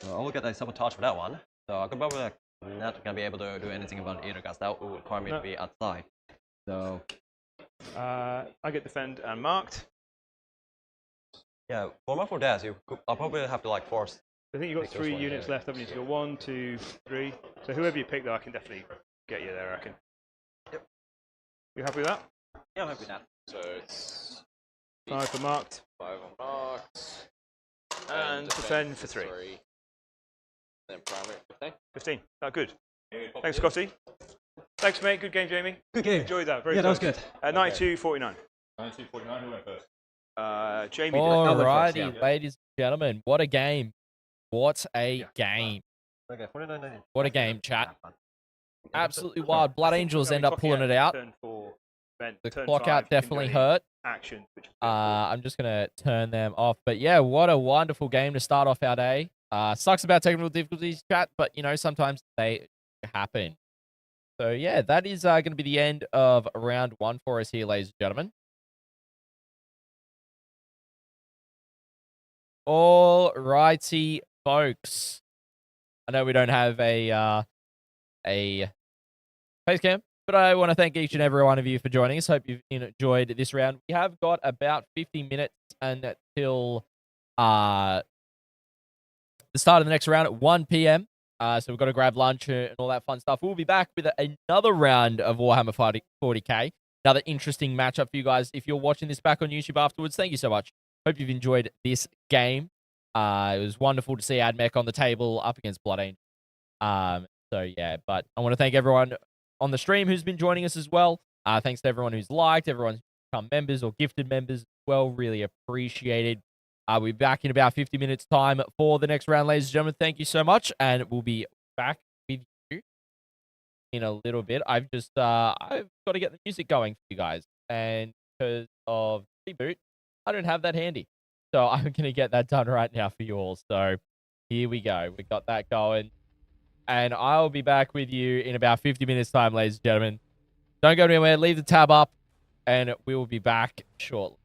I'll look at the sabotage for that one. So I could probably like, not gonna be able to do anything about it either, because that would require me to be outside. So. I get defend and marked. Yeah, for that, I'll probably have to like force. I think you've got Pick those 3 ones, units yeah. left, haven't you? So you've got 1, 2, 3. So whoever you pick, though, I can definitely get you there, I reckon. Yep. You happy with that? Yeah, I'm happy with that. So it's 5 for marked. 5 on marked. And defend for 3. Then primary 15. 15. That good. Thanks, Scotty. Thanks, mate. Good game, Jamie. Good game. Enjoyed that. Very Yeah, that was close. good. 92-49. 92-49, who went first? Jamie did. Alrighty, yeah. ladies and gentlemen. What a game. What a game. Okay, 49. What a game, chat. Absolutely wild. Blood Angels end up pulling it out. Turn 4. Then The turn clock 5, out you can do definitely any hurt. Action. Which I'm just going to turn them off. But yeah, what a wonderful game to start off our day. Sucks about technical difficulties, chat, but, you know, sometimes they happen. So yeah, that is going to be the end of round 1 for us here, ladies and gentlemen. All righty, folks. I know we don't have a face cam, but I want to thank each and every one of you for joining us. Hope you've enjoyed this round. We have got about 50 minutes until the start of the next round at 1 p.m. So we've got to grab lunch and all that fun stuff. We'll be back with another round of Warhammer 40k. Another interesting matchup for you guys. If you're watching this back on YouTube afterwards, thank you so much. Hope you've enjoyed this game. It was wonderful to see AdMech on the table up against Blood Angel. So yeah, but I want to thank everyone on the stream who's been joining us as well. Thanks to everyone who's liked, everyone who's become members or gifted members as well. Really appreciated. We'll be back in about 50 minutes time for the next round, ladies and gentlemen. Thank you so much, and we'll be back with you in a little bit. I've got to get the music going for you guys, and because of reboot, I don't have that handy. So I'm going to get that done right now for you all. So here we go. We got that going. And I'll be back with you in about 50 minutes time, ladies and gentlemen. Don't go anywhere. Leave the tab up, and we will be back shortly.